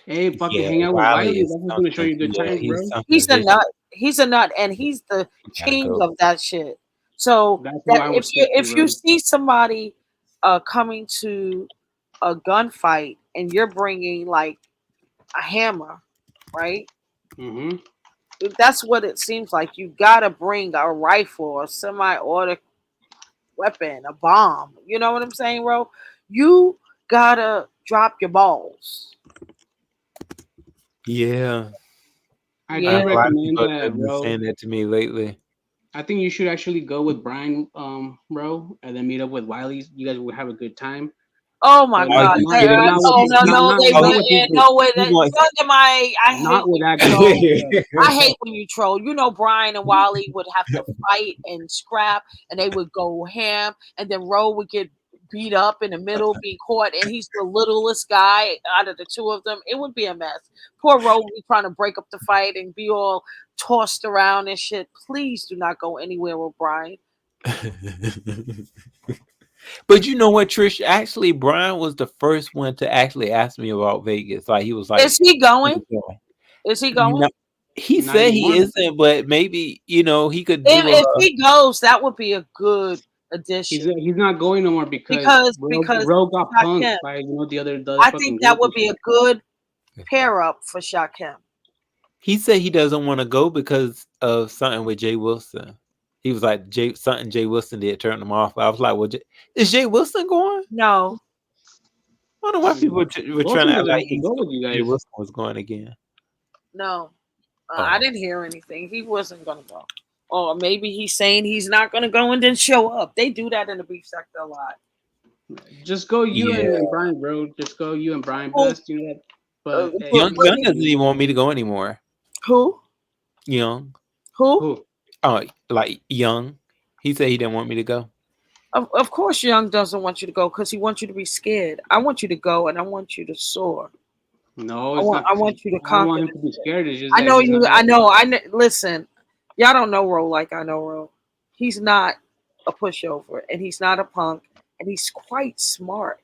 Hey, fucking Yeah, hang out with Wiley Wiley. is That's what's gonna show something. you good Yeah, times, he's bro. something He's a vicious. nut. He's a nut, and he's the We gotta king go. of that shit. So That's who that I would stick to, if you bro. see somebody coming to a gunfight and you're bringing like a hammer, right? Mm-hmm. That's what it seems like. You gotta bring a rifle or semi-automatic weapon, a bomb. You know what I'm saying, bro? You gotta drop your balls. Yeah, I do Yeah, a lot of recommend people that, have been bro. saying that to me lately. I think you should actually go with Brian, bro, and then meet up with Wiley. You guys will have a good time, oh my but Oh, god! you They, kidding me? oh no, He, no, they oh, not didn't. with this group, No way. he wants. Under my, I hate not with when you that group. troll. I hate when you troll. You know, Brian and Wally would have to fight and scrap, and they would go ham, and then Ro would get beat up in the middle, being caught, and he's the littlest guy out of the two of them. It would be a mess. Poor Ro would be trying to break up the fight and be all tossed around and shit. Please do not go anywhere with Brian. But you know what, Trish? Actually, Brian was the first one to actually ask me about Vegas. Like he was like, Is he "You going? know," Is he you going? know, he Not said he anymore. isn't, but maybe he could do If a. he goes, that would be a good addition He's not going no more because because Ro got punked Shaquem, by the other I fucking think that group would and be a shit. good pair up for Shaquem. He said he doesn't want to go because of something with Jay Wilson. He was like something Jay Wilson did turn him off. I was like, well, is Jay Wilson going? No, I don't know why people were trying Wilson to act doesn't like have to go with you Jay guys. Wilson was going again. no, I Oh, didn't hear anything. He wasn't gonna go, or maybe he's saying he's not gonna go and then show up. They do that in the beef sector a lot. Just go you yeah. and Brian, bro. Just go you and Brian. Who? Best, you know that. But hey, Who? Young doesn't even want me to go anymore. Who? Young, Who? who? oh, like Young. He said he didn't want me to go. Of course, Young doesn't want you to go because he wants you to be scared. I want you to go and I want you to soar. No, it's not. I want you to I don't conquer want him this to be shit. scared. It's just I that know he's you. not. I know. Listen, y'all don't know Ro like I know Ro. He's not a pushover, and he's not a punk, and he's quite smart.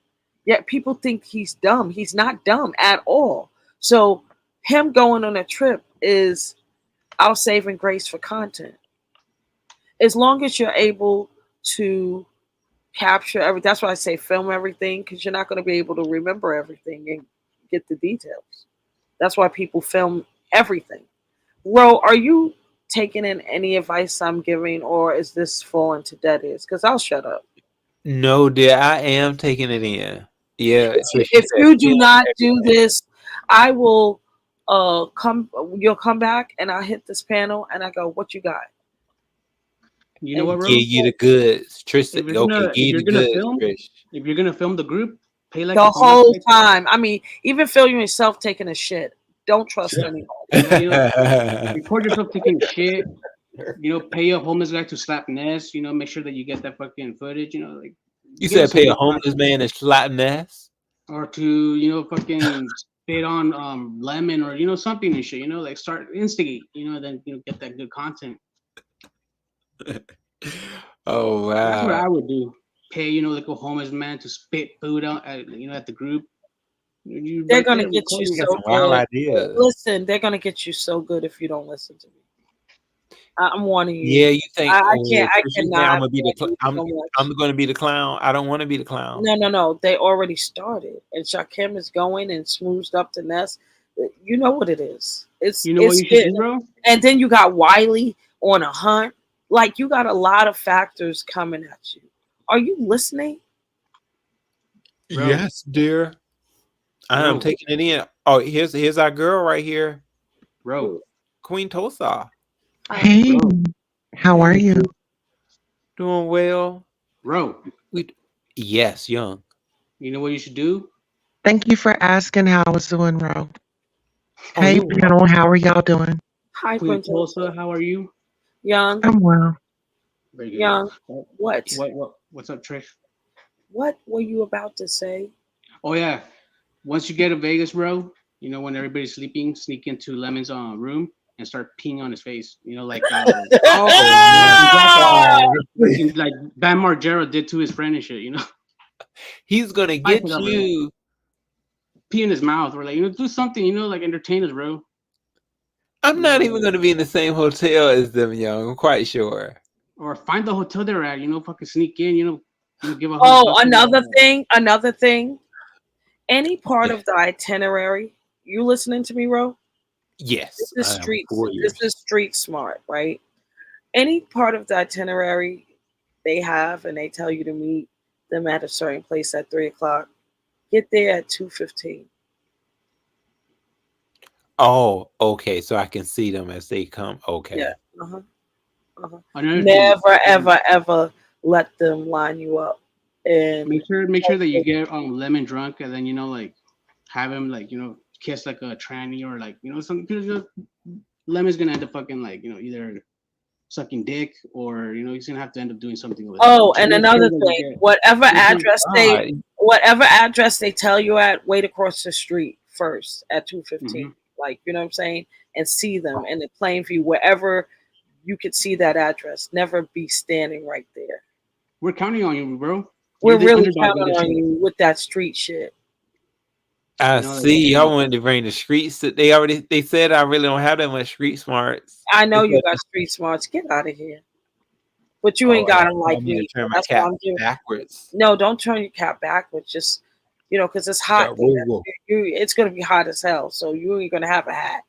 Yet people think he's dumb. He's not dumb at all. So him going on a trip is I'll save and grace for content. As long as you're able to capture everything. That's why I say film everything, because you're not going to be able to remember everything and get the details. That's why people film everything. Ro, are you taking in any advice I'm giving, or is this falling to dead ears? Because I'll shut up. No, dear, I am taking it in. Yeah, so she If said you do film not do everything. this, I will come. You'll come back, and I'll hit this panel, and I go, "What you got?" You know what, And bro? Give you the goods. Trish said, If you're okay, gonna give if you you're the gonna goods, film, Trish. if you're gonna film the group, pay like the a bona whole fide. time, I mean, even filming yourself taking a shit. Don't trust anybody. Record yourself taking a shit. Pay a homeless guy to slap Ness. Make sure that you get that fucking footage. Like You give said us some pay a good homeless content. man and slap ass? Or to fucking spit on Lemon or something and shit. Like start instigate. Then get that good content. Oh That's what wow. I would do. Pay like a homeless man to spit food out at the group. You They're right gonna there get you recording. You got so some wild good. ideas. Listen, they're gonna get you so good if you don't listen to me. I'm warning you. Yeah, you think? I Oh, can't. I Trish, you think I'm cannot gonna be the? warn you so I'm much. gonna be the clown. I don't want to be the clown. No. They already started, and Shakim is going and smoothed up the nest. You know what it is. You know what It's you should do, getting, bro? and then you got Wiley on a hunt. Like you got a lot of factors coming at you. Are you listening? Bro. Yes, dear. I am Bro. taking it in. Oh, here's our girl right here, Bro. Queen Tosa. Hey, Bro. how are you? Doing well. Bro. Yes, young. You know what you should do? Thank you for asking how I was doing, Ro. Oh, Hey, you panel, how are y'all doing? Hi, Queen Princess. Tulsa, how are you? Young, I'm well. Very good. young. What? What? What's up, Trish? What were you about to say? Oh yeah. Once you get to Vegas, bro, when everybody's sleeping, sneak into Lemon's room and start peeing on his face. Like Oh, like Bam Margera did to his friend and shit. he's gonna Fight get it up, bro. you. Pee in his mouth or like do something. Like entertain us, bro. I'm not even gonna be in the same hotel as them, young. I'm quite sure. Or find the hotel they're at. Fucking sneak in. Give Oh, $100. another thing. Any part Yeah. of the itinerary, you listening to me, Ro? Yes, This is I am street. 4 This years. is street smart, right? Any part of the itinerary they have, and they tell you to meet them at a certain place at 3:00. Get there at 2:15. Oh, okay. So I can see them as they come. Okay. Yeah. Uh-huh. Uh-huh. Another Never, thing, ever let them line you up. And make sure that you get Lemon drunk and then like have him like kiss like a tranny or like some because Lemon's gonna end up fucking like either sucking dick or he's gonna have to end up doing something with oh, it. and Make sure another that you thing, get God. whatever address they tell you at, wait across the street first at 2:15. Mhm. Like, you know what I'm saying? And see them in the plain view, wherever you could see that address. Never be standing right there. We're counting on you, bro. We're You're the really underdog counting in this on shit. you with that street shit. I Like, see. Y'all wanted to bring the streets. They said I really don't have that much street smarts. I know They you said, got street smarts. Get out of here. But you oh, ain't got them I like want me to me. turn my That's cap why I'm doing. backwards. No, don't turn your cap backwards. Just, because it's hot there. Whoa. It's gonna be hot as hell. So you ain't gonna have a hat.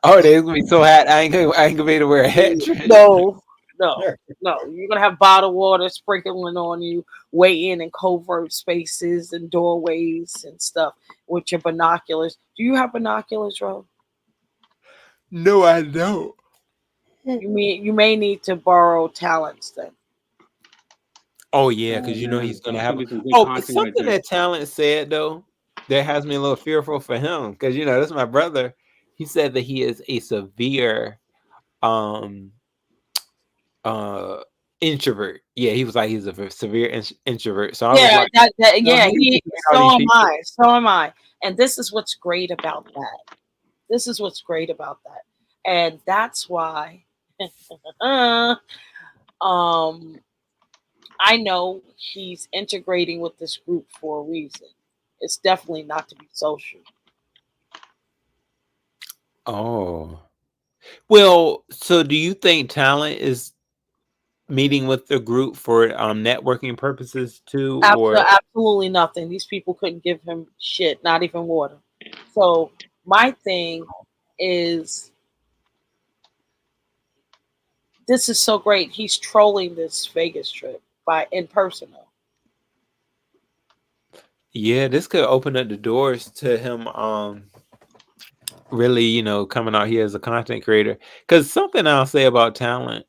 Oh, they're gonna be so hot. I ain't gonna be able to wear a hat. No. You're gonna have bottled water sprinkling on you, waiting in covert spaces and doorways and stuff with your binoculars. Do you have binoculars, Ro? No, I don't. You may need to borrow talents then. Oh yeah, because man, he's gonna that's have. gonna be some good Oh, content right something there. that Talent said though that has me a little fearful for him because that's my brother. He said that he is a severe introvert. Yeah, he was like he's a severe introvert. So I was like, So am I. So am I. And this is what's great about that. And that's why I know he's integrating with this group for a reason. It's definitely not to be social. oh, Well, so do you think talent is meeting with the group for networking purposes too, After or absolutely nothing. These people couldn't give him shit, not even water. So my thing is, this is so great. He's trolling this Vegas trip by in person though. yeah, this could open up the doors to him really, coming out here as a content creator. Because something I'll say about talent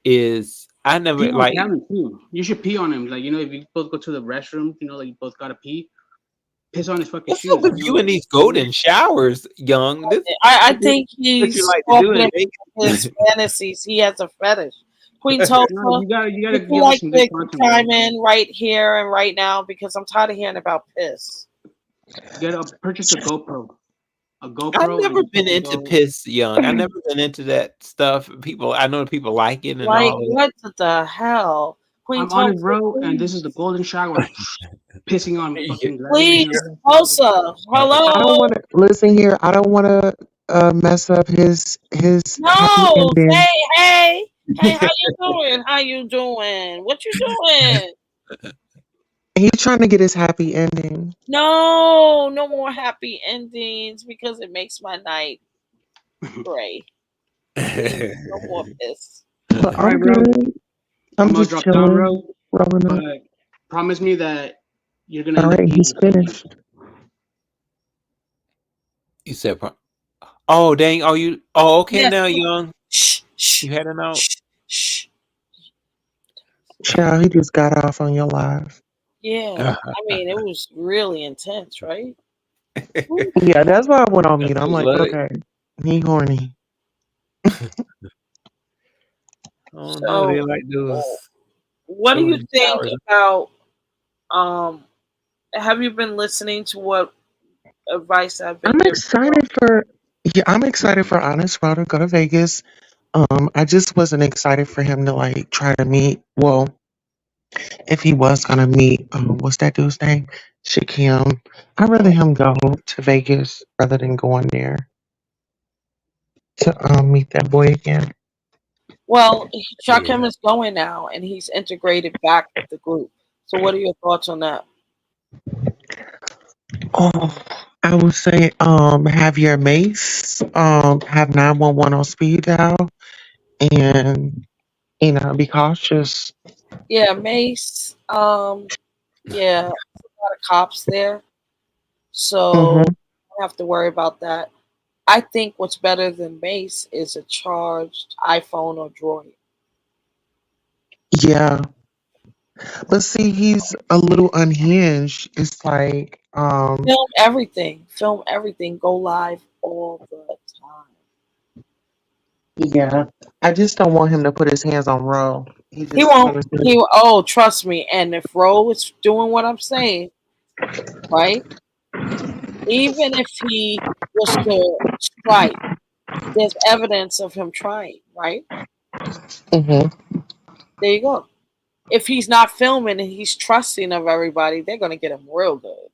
is I Pee never on like talent too. You should pee on him. Like, if you both go to the restroom, like you both gotta pee, piss on his fucking what's up shoes. with you and these golden showers, young. I This is think what you he's like to do in talking about his Vegas. fantasies. He has a fetish. Queen No, Tulsa, you gotta would you give us like some good to content, chime bro. in right here and right now because I'm tired of hearing about piss. You gotta purchase a GoPro, I've and never just been fucking into go. piss, young. I've never been into that stuff. I know people like it and Like all of what the hell? Queen I'm honest, Tulsa, bro, and this please. is the golden shower. Pissing on that. fucking Please, gladiators. Tulsa. I don't Hello. want to listen here. I don't want to mess up his happy No. ending. Say hey. Hey, how you doing? How you doing? What you doing? He's trying to get his happy ending. No, no more happy endings because it makes my night gray. Please, no more piss. But All right, I'm bro. good. I'm I'm gonna just drop down, chilling, bro. rolling up. But promise me that you're gonna All end up right, peeing he's on someone. finished. You said, oh dang, oh you, oh okay Yeah. now, young. Shh, shh, You heading out? shh, shh. Child, he just got off on your live. Yeah. I mean, it was really intense, right? Woo. Yeah, that's why I went on mute. I'm like, Look, okay, he horny. oh no, they So, like those what do you golden think showers. about? Um, have you been listening to what advice I've been I'm giving? excited for. Yeah, I'm excited for Honest Raw to go to Vegas. I just wasn't excited for him to like try to meet. Well, if he was gonna meet, what's that dude's name? Shakim. I'd rather him go to Vegas rather than going there to meet that boy again. Well, Yeah. Shakim is going now, and he's integrated back with the group. So, what are your thoughts on that? Oh, I would say, have your mace, have 911 on speed dial, and be cautious. Yeah, Mace. Yeah, a lot of cops there, so Hmm. don't have to worry about that. I think what's better than Mace is a charged iPhone or Droid. Yeah, but see, he's a little unhinged. It's like, Film everything, go live all the time. yeah, I just don't want him to put his hands on Ro. He He just won't. want He to. oh, trust me. And if Ro is doing what I'm saying, right? Even if he was to strike, there's evidence of him trying, right? Hmm. There you go. If he's not filming and he's trusting of everybody, they're gonna get him real good.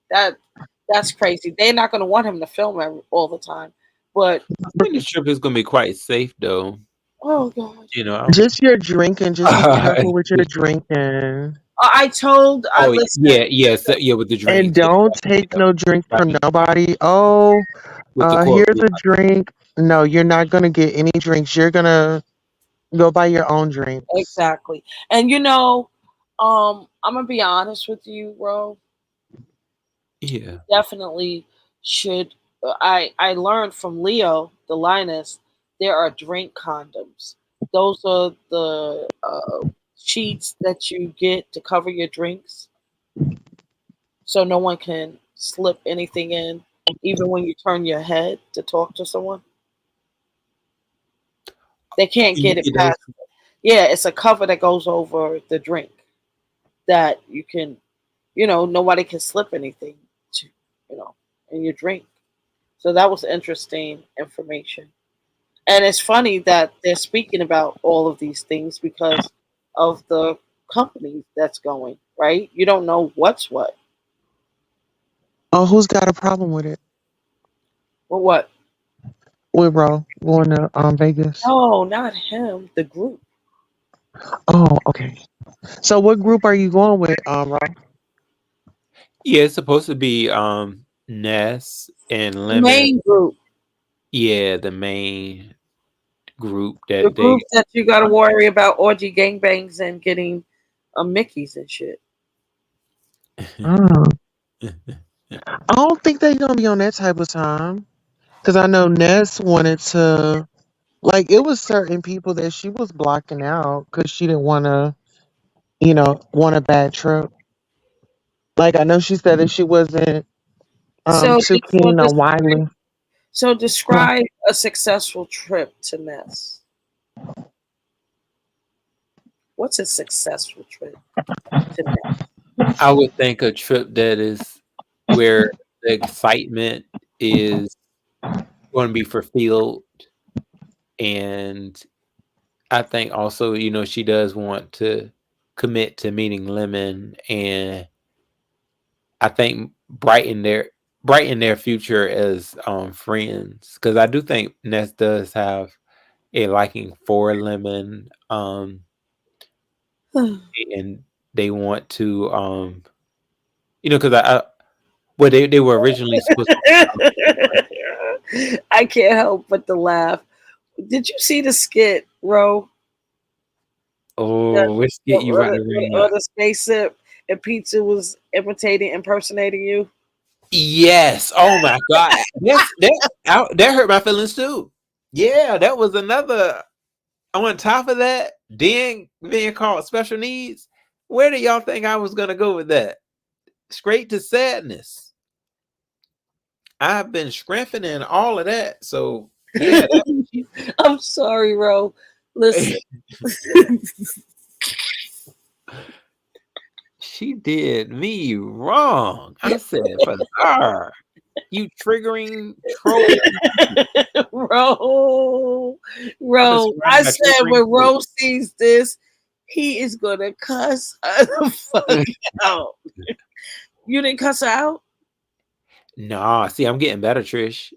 That's crazy. They're not gonna want him to film all the time. But I think the trip is gonna be quite safe though. oh god, I don't. Just your drinking. Just be careful with your drinking. I Oh listen. yeah, yes, yeah, with the And drinks, yeah, don't take no drink from right, nobody. Oh, with the here's corporate. a drink. No, you're not gonna get any drinks. You're gonna go buy your own drinks. Exactly. And I'm gonna be honest with you, bro. Yeah, Definitely should. I learned from Leo, the Linus, there are drink condoms. Those are the sheets that you get to cover your drinks, so no one can slip anything in, even when you turn your head to talk to someone. They can't get it yeah, past. Yeah, it's a cover that goes over the drink that you can, nobody can slip anything to, you know, in your drink. So that was interesting information. And it's funny that they're speaking about all of these things because of the company that's going, right? You don't know what's what. Oh, who's got a problem with it? Well, what? with Ro going to Vegas? No, not him. The group. Oh, okay. So what group are you going with, Ro? Yeah, it's supposed to be Ness and The Lemon. main group. Yeah, the main group The that group they. that you got to worry about orgy gangbangs and getting Mickeys and shit. Oh, I don't think they're gonna be on that type of time. Cause I know Ness wanted to, like, it was certain people that she was blocking out because she didn't want to, want a bad trip. Like I know she said that she wasn't So, too so, keen on describe, Wiley. so Huh. describe a successful trip to Ness. What's a successful trip to Ness? I would think a trip that is where the excitement is going to be fulfilled, and I think also, she does want to commit to meeting Lemon, and I think brighten their future as friends, because I do think Ness does have a liking for Lemon, and they want to because well, they were originally supposed to. I can't help but to laugh. Did you see the skit, Ro? The, Oh, which get you right around or up. the spaceship and Pizza was impersonating you? Yes. Oh my God. That hurt my feelings too. Yeah, that was another. On top of that, then being called special needs. Where did y'all think I was gonna go with that? Straight to sadness. I've been strengthening all of that. So yeah, I'm sorry, Ro. Listen. she did me wrong. I said, bizarre. You triggering troll. Ro, I'm I describing my said triggering when troll. Ro sees this, he is gonna cuss her the fuck out. You didn't cuss her out? Nah, see, I'm getting better, Trish.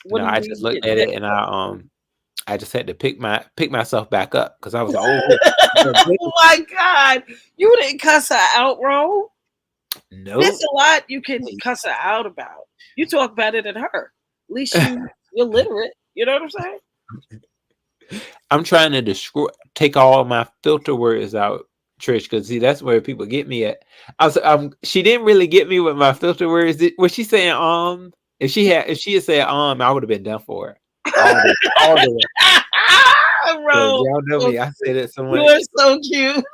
What No, do you I just mean looked getting at it and I just had to pick myself back up because I was like, oh, Oh my god. You didn't cuss her out, Ro. There's nope. a lot you can cuss her out about. You talk better than her. At least you're literate. You know what I'm saying? I'm trying to take all my filter words out, Trish, because see that's where people get me at. She didn't really get me with my filter words. Was she saying If she had said I would have been done for her. All the way. 'Cause Ro, y'all know me. I say that so you are much. so cute.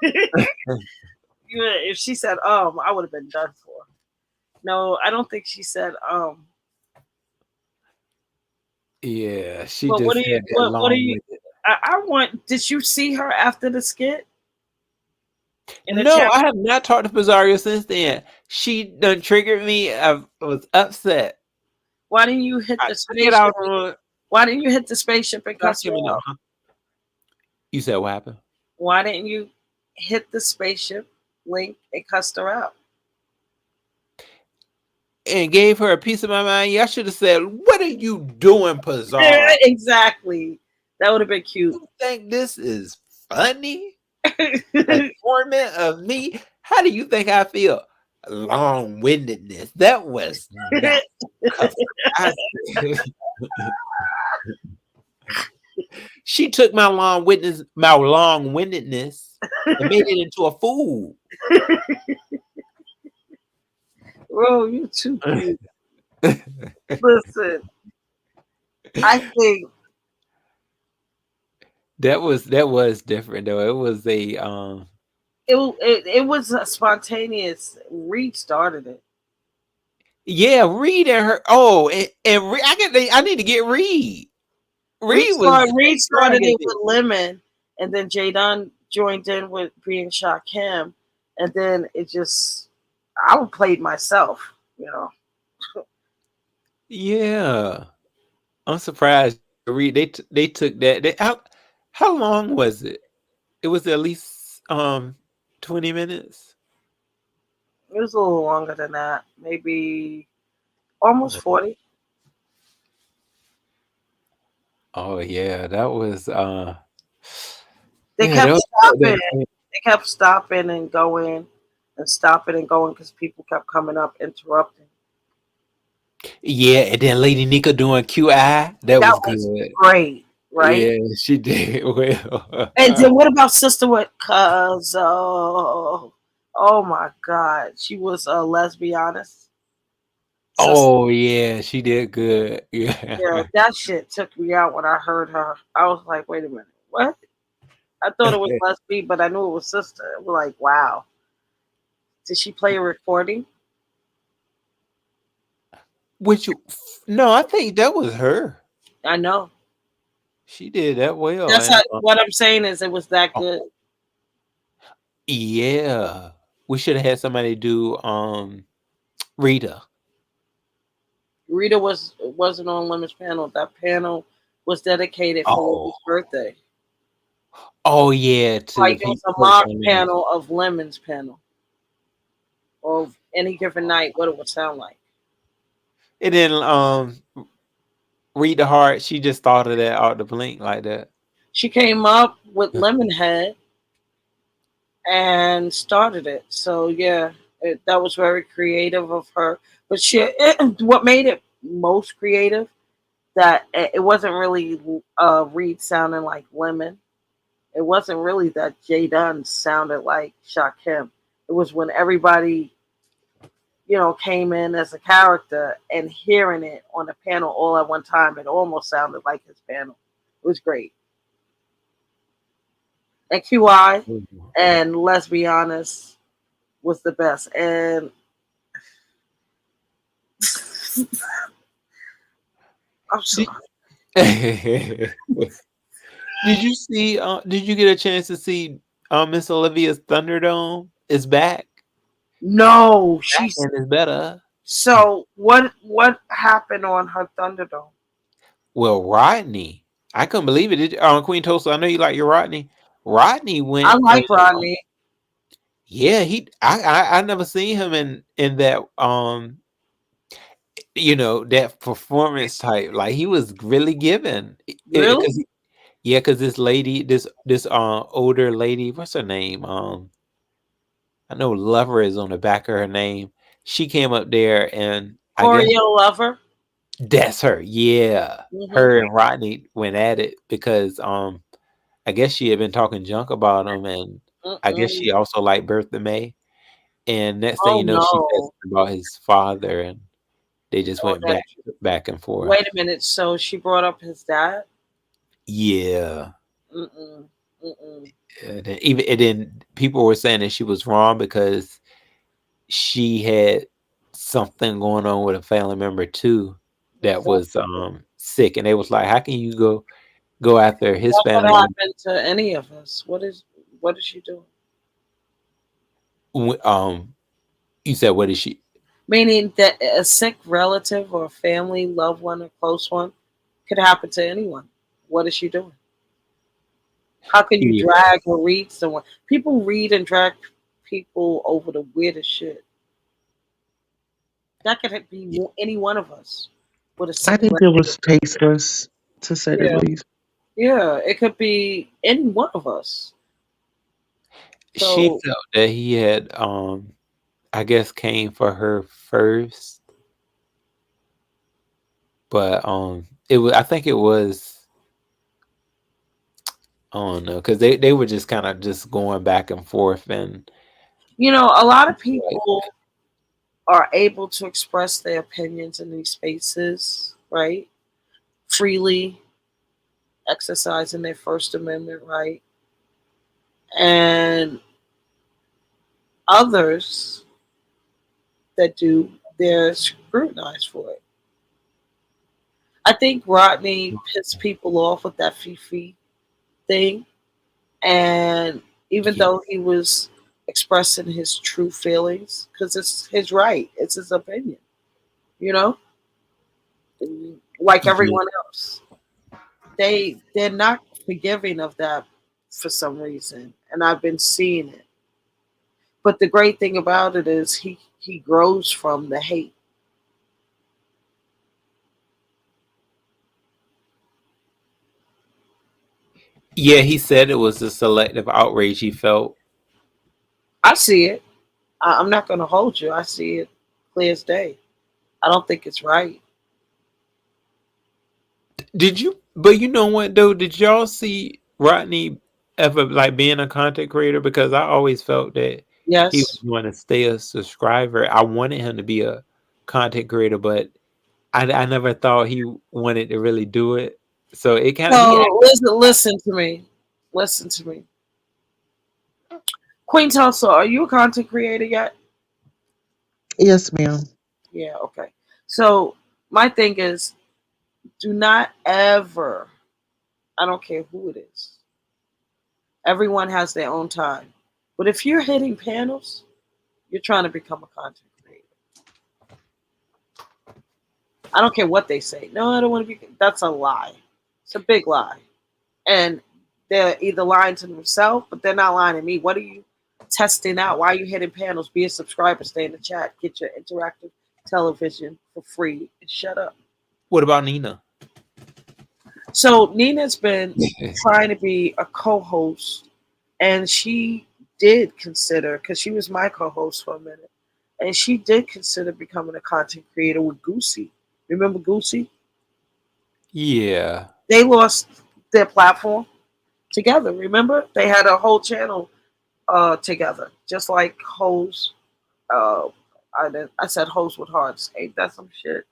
If she said I would have been done for. No, I don't think she said Yeah, she But just had that what do long you with it. I want did you see her after the skit in the No, chat? I have not talked to Pizarro since then. She done triggered me. I was upset. Why didn't you hit I the took it out spaceship? on Why didn't you hit the spaceship and cuss her document. out? Huh? You said what happened? Why didn't you hit the spaceship link and cuss her out? And gave her a piece of my mind. Y'all should have said, "What are you doing, Pizarro? Exactly. That would have been cute. You think this is funny? The torment of me? How do you think I feel? Long-windedness. That was not She took my long-windedness and made it into a fool. Bro, you too cute. Listen, I think That was different though. It was a it was a spontaneous. Reed started it. yeah, Reed and her. Oh, and I need to get Reed. Reed Started started it with Lemon, and then Jadon joined in with being Shakim, and then it just I played myself, you know. Yeah, I'm surprised. Reed they took that. How long was it? It was at least 20 minutes. It was a little longer than that, maybe almost 40. Oh yeah, that was They yeah, kept that stopping. was They kept stopping and going and stopping and going because people kept coming up interrupting. yeah, and then Lady Nika doing QI, that That was was good. great, right? Yeah, she did well. And then what about Sister with Cuz? Oh my God, she was a lesbianist. Sister, Oh yeah, she did good. yeah, Yeah. that shit took me out when I heard her. I was like, wait a minute, what? I thought it was lesbian, but I knew it was Sister. I was like, wow. Did she play a recording? Which no, I think that was her. I know. She did that well, That's and how, what I'm saying is it was that oh, good. yeah, we should have had somebody do Rita. Rita wasn't on Lemon's panel. That panel was dedicated for Oh, Lemon's birthday. oh yeah, to the Like it was people a who mock came in. panel of Lemon's panel of any given night, what it would sound like. It didn't read the heart. She just thought of that out the blink like that. She came up with Lemonhead and started it. So yeah, that was very creative of her. But what made it most creative that it wasn't really Reed sounding like Lemon. It wasn't really that Jay Dunn sounded like Shakim. It was when everybody, came in as a character and hearing it on the panel all at one time. It almost sounded like his panel. It was great. And QI and let's be honest was the best. And I'm Did, sorry. did you see? Did you get a chance to see Miss Olivia's Thunderdome? Is back. No, Back she's and is better. so what happened on her Thunderdome? Well, Rodney, I couldn't believe it. Queen Toast, I know you like your Rodney. Rodney I went and like Rodney. yeah, I never seen him in that that performance type. Like he was really giving Really? because yeah, because this lady, this older lady, what's her name? I know Lover is on the back of her name. She came up there and I guess Choreo Lover. that's her. Yeah. Hmm. Her and Rodney went at it because I guess she had been talking junk about him, and I guess Mm-mm. she also liked Bertha May. And next thing Oh you know, she said no. something about his father, and they just Oh, went that. back and forth. Wait a minute. So she brought up his dad. Yeah. Mm-mm. Mm-mm. And then people were saying that she was wrong because she had something going on with a family member too that was sick, and they was like, "How can you go after his What could family member?" happen to any of us? What is she doing? You said, "What is she?" Meaning that a sick relative or family, loved one, or close one could happen to anyone. What is she doing? How can you Yeah. drag or read someone? People read and drag people over the weirdest shit. That could be any one of us with a I sick think it relative. was tasteless, to say the Yeah, least. yeah. It could be any one of us. She So felt that he had, I guess, came for her first, but it was. I think it was. I don't know because they were just kind of just going back and forth and a lot of like, people are able to express their opinions in these spaces, right? Freely exercising their First Amendment right. And others that do, they're scrutinized for it. I think Rodney pissed people off with that Fifi thing. And even yeah, though he was expressing his true feelings, because it's his right, it's his opinion, you know, like yeah. everyone else. They're not forgiving of that for some reason. And I've been seeing it. But the great thing about it is he grows from the hate. Yeah, he said it was a selective outrage he felt. I see it. I'm not going to hold you. I see it clear as day. I don't think it's right. Did you? But you know what though? Did y'all see Rodney ever like being a content creator? Because I always felt that he was Yes. going to stay a subscriber. I wanted him to be a content creator, but I never thought he wanted to really do it. So it kind of he So listen to me. Listen to me. Queen Tulsa, are you a content creator yet? Yes, ma'am. Yeah, okay. So my thing is, do not ever, I don't care who it is, everyone has their own time. But if you're hitting panels, you're trying to become a content creator. I don't care what they say. No, I don't want to be. That's a lie. It's a big lie. And they're either lying to themselves, but they're not lying to me. What are you testing out? Why are you hitting panels? Be a subscriber, stay in the chat, get your interactive television for free, and shut up. What about Nina? So Nina's been trying to be a co-host, and she did consider, because she was my co-host for a minute, and she did consider becoming a content creator with Goosey. Remember Goosey? Yeah. They lost their platform together. Remember, they had a whole channel together, just like hoes. Uh, I said hoes with hearts. Ain't that some shit?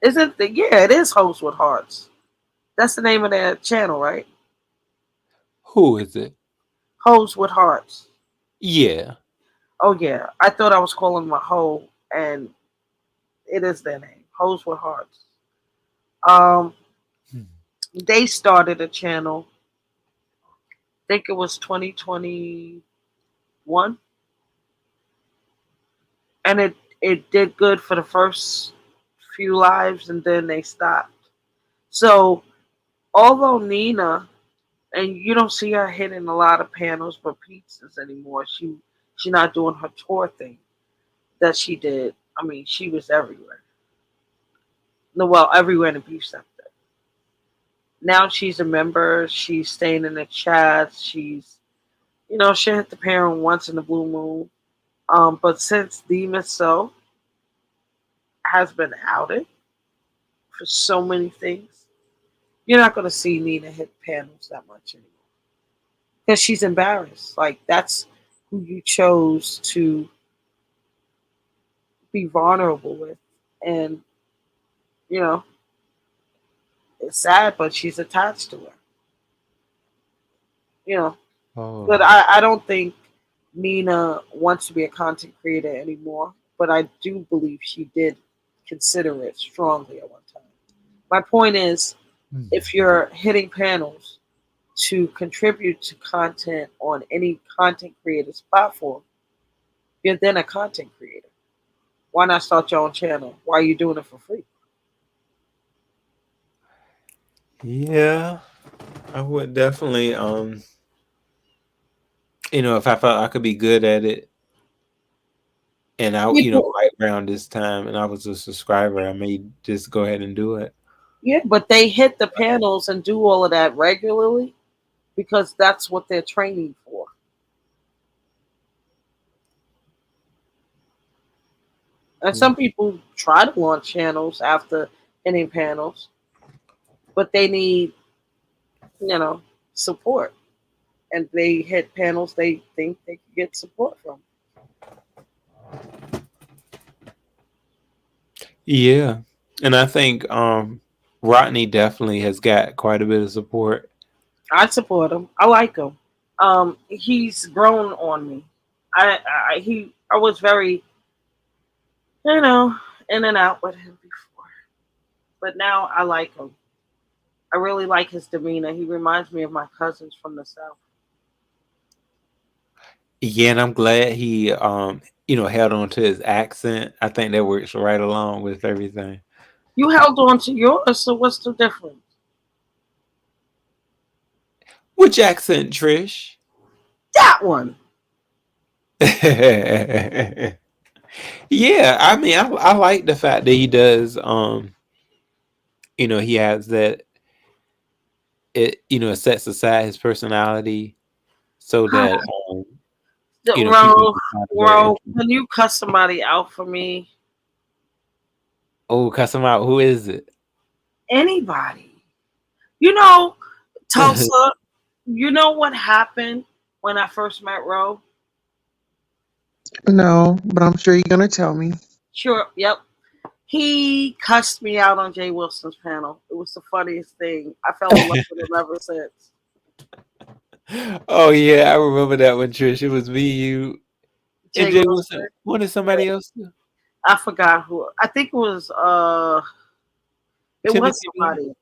Isn't the yeah? It is hoes with hearts. That's the name of their channel, right? Who is it? Hoes with hearts. Yeah. Oh yeah, I thought I was calling them a hoe, and it is their name. Hoes with hearts. Um, Hmm. they started a channel. I think it was 2021, and it did good for the first few lives, and then they stopped. So although Nina, and you don't see her hitting a lot of panels for pizzas anymore, she's not doing her tour thing that she did. I mean, she was everywhere. No, well, everywhere in the beef sector. Now she's a member. She's staying in the chats. She hit the parent once in the blue moon. But since the So has been outed for so many things, you're not going to see Nina hit panels that much anymore because she's embarrassed. Like that's who you chose to be vulnerable with, and you know it's sad, but she's attached to her. You know, but Oh. I don't think Nina wants to be a content creator anymore. But I do believe she did consider it strongly at one time. My point is, Hmm. if you're hitting panels to contribute to content on any content creator's platform, you're then a content creator. Why not start your own channel? Why are you doing it for free? Yeah. I would definitely if I felt I could be good at it and People, right around this time and I was a subscriber, I may just go ahead and do it. yeah, but they hit the panels and do all of that regularly because that's what they're training for. And some people try to launch channels after hitting panels, but they need, you know, support. And they hit panels they think they can get support from. Yeah. And I think Rodney definitely has got quite a bit of support. I support him. I like him. He's grown on me. I was very, you know, in and out with him before, but now I like him. I really like his demeanor. He reminds me of my cousins from the south. Yeah, and I'm glad he held on to his accent. I think that works right along with everything. You held on to yours, so what's the difference? Which accent, Trish? That one. Yeah, I mean, I like the fact that he does. He has that. it sets aside his personality so that people Ro, can find it very Ro, interesting. can you cuss somebody out for me? Oh, cuss him out. Who is it? Anybody. You know, Tulsa, you know what happened when I first met Ro? No, but I'm sure you're gonna tell me. Sure, yep. He cussed me out on Jay Wilson's panel. It was the funniest thing. I fell in love with him ever since. Oh yeah, I remember that one, Trish. It was me, you, and Jay Jay Wilson. Wilson. Wanted somebody else too. I forgot who. I think it was Timothy Blaine. somebody.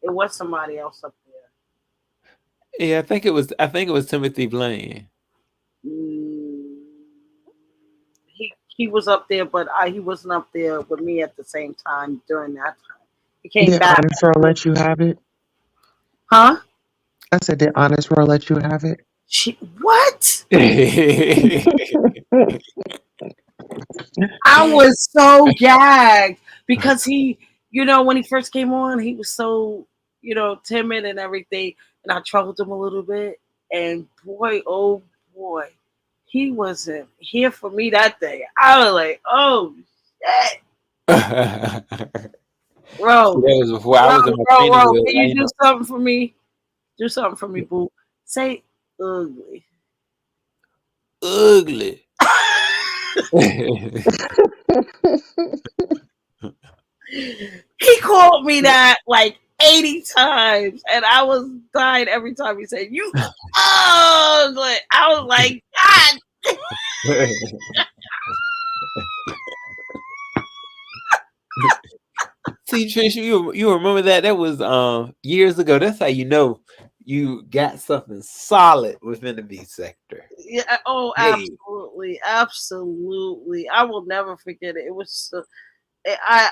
It was somebody else up there. Yeah, I think it was Timothy Blaine. He was up there, but he wasn't up there with me at the same time during that time. He came Did back. Honest Row let you have it? Huh? I said, did Honest Row let you have it? What? Yeah, I was so gagged because he, when he first came on, he was so, timid and everything. And I troubled him a little bit. And boy, oh boy, he wasn't here for me that day. I was like, oh shit. Bro, that was before I was in my training Ro, wheel. can you do something for me? Do something for me, boo. Say ugly. Ugly. He called me that like 80 times, and I was dying every time he said, "You ugly." I was like, God. See, Trish, you remember that? That was years ago. That's how you know you got something solid within the B sector. Yeah. Oh, Hey. absolutely. I will never forget it. It was.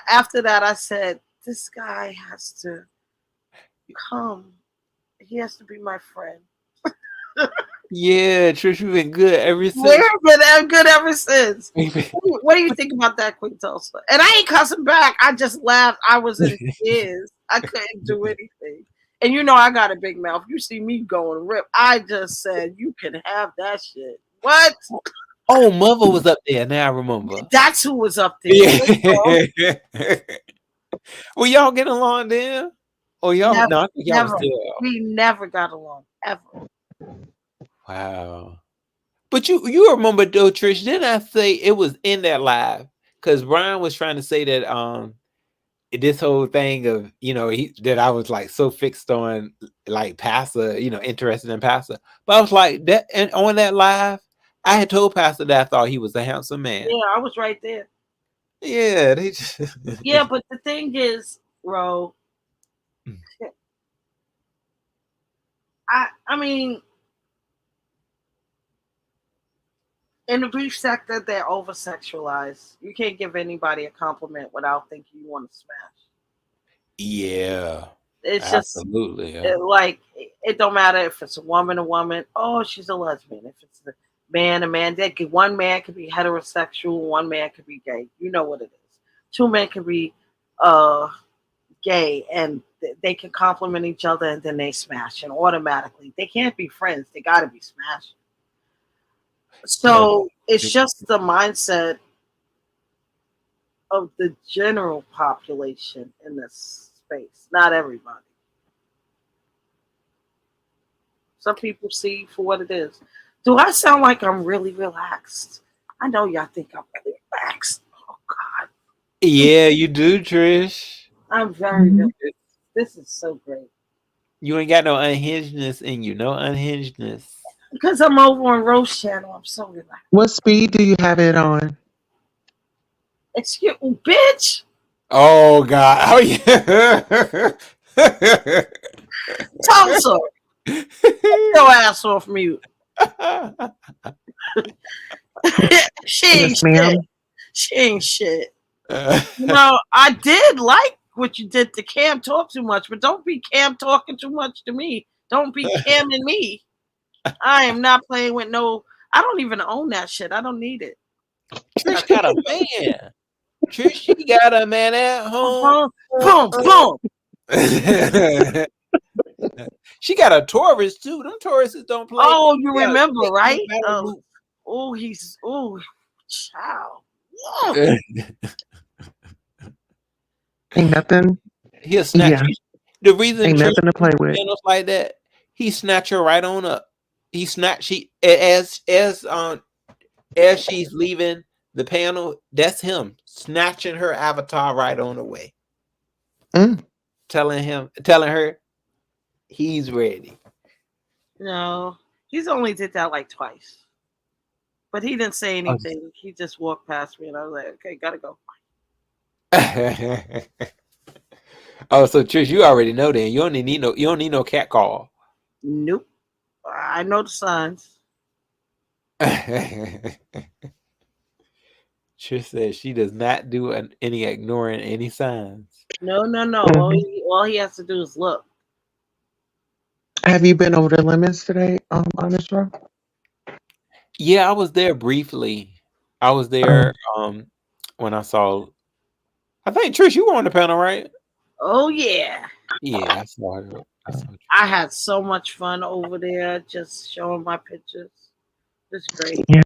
After that, I said, "This guy has to come. He has to be my friend." Yeah, Trish, you've been good ever since. We've been good ever since. What do you think about that, Queen Tulsa? And I ain't cussing back. I just laughed. I was in tears. I couldn't do anything. And I got a big mouth. You see me going rip. I just said, you can have that shit. What? Oh, Mother was up there. Now I remember. That's who was up there. Yeah. Well, y'all get along then? Or y'all? Never, No, I think y'all never. was still. We never got along ever. Wow. But you remember though, Trish, didn't I say it was in that live? Because Brian was trying to say that this whole thing of that I was like so fixed on like Pastor, interested in Pastor. But I was like that, and on that live, I had told Pastor that I thought he was a handsome man. Yeah, I was right there. Yeah, they just yeah, but the thing is, Ro, I mean, in the brief sector, they're over sexualized. You can't give anybody a compliment without thinking you want to smash. Yeah, it's absolutely. Just it don't matter if it's a woman. Oh, she's a lesbian. If it's a man, one man could be heterosexual, one man could be gay. You know what it is. Two men could be gay, and they can compliment each other, and then they smash, and automatically they can't be friends. They got to be smashing. So it's just the mindset of the general population in this space, not everybody. Some people see for what it is. Do I sound like I'm really relaxed? I know y'all think I'm really relaxed. Oh God. Yeah, you do, Trish. I'm very relaxed. This is so great. You ain't got no unhingedness in you, no unhingedness. Because I'm over on Rose Channel, I'm so relaxed. What speed do you have it on? Excuse me, bitch. Oh God. Oh yeah. Tulsa. Get your ass off mute. She ain't shit. She ain't shit. I did like what you did to Cam talk too much, but don't be Cam talking too much to me. Don't be Cam and me. I am not playing with no. I don't even own that shit. I don't need it. Trish got a man. Trish, she got a man at home. Boom, boom. She got a Taurus too. Them Tauruses don't play. Oh, you Yeah, remember, right? battle Child. loop. Ain't nothing. He'll snatch Yeah, you. The reason ain't Trish nothing to play with. handles like that, he snatch her right on up. He snatch as she's leaving the panel. That's him snatching her avatar right on the way, Mm. telling her he's ready. No, he's only did that like twice, but he didn't say anything. He just walked past me, and I was like, "Okay, gotta go." Oh, so Trish, you already know then. You don't need no cat call. Nope. I know the signs. Trish says she does not do any ignoring any signs. No. Mhm. All he has to do is look. Have you been over the limits today, Honest Row? Yeah, I was there briefly. I was there when I saw. I think Trish, you were on the panel, right? Oh yeah. Yeah, I saw her. I saw her. I had so much fun over there, just showing my pictures. It's great. Yeah.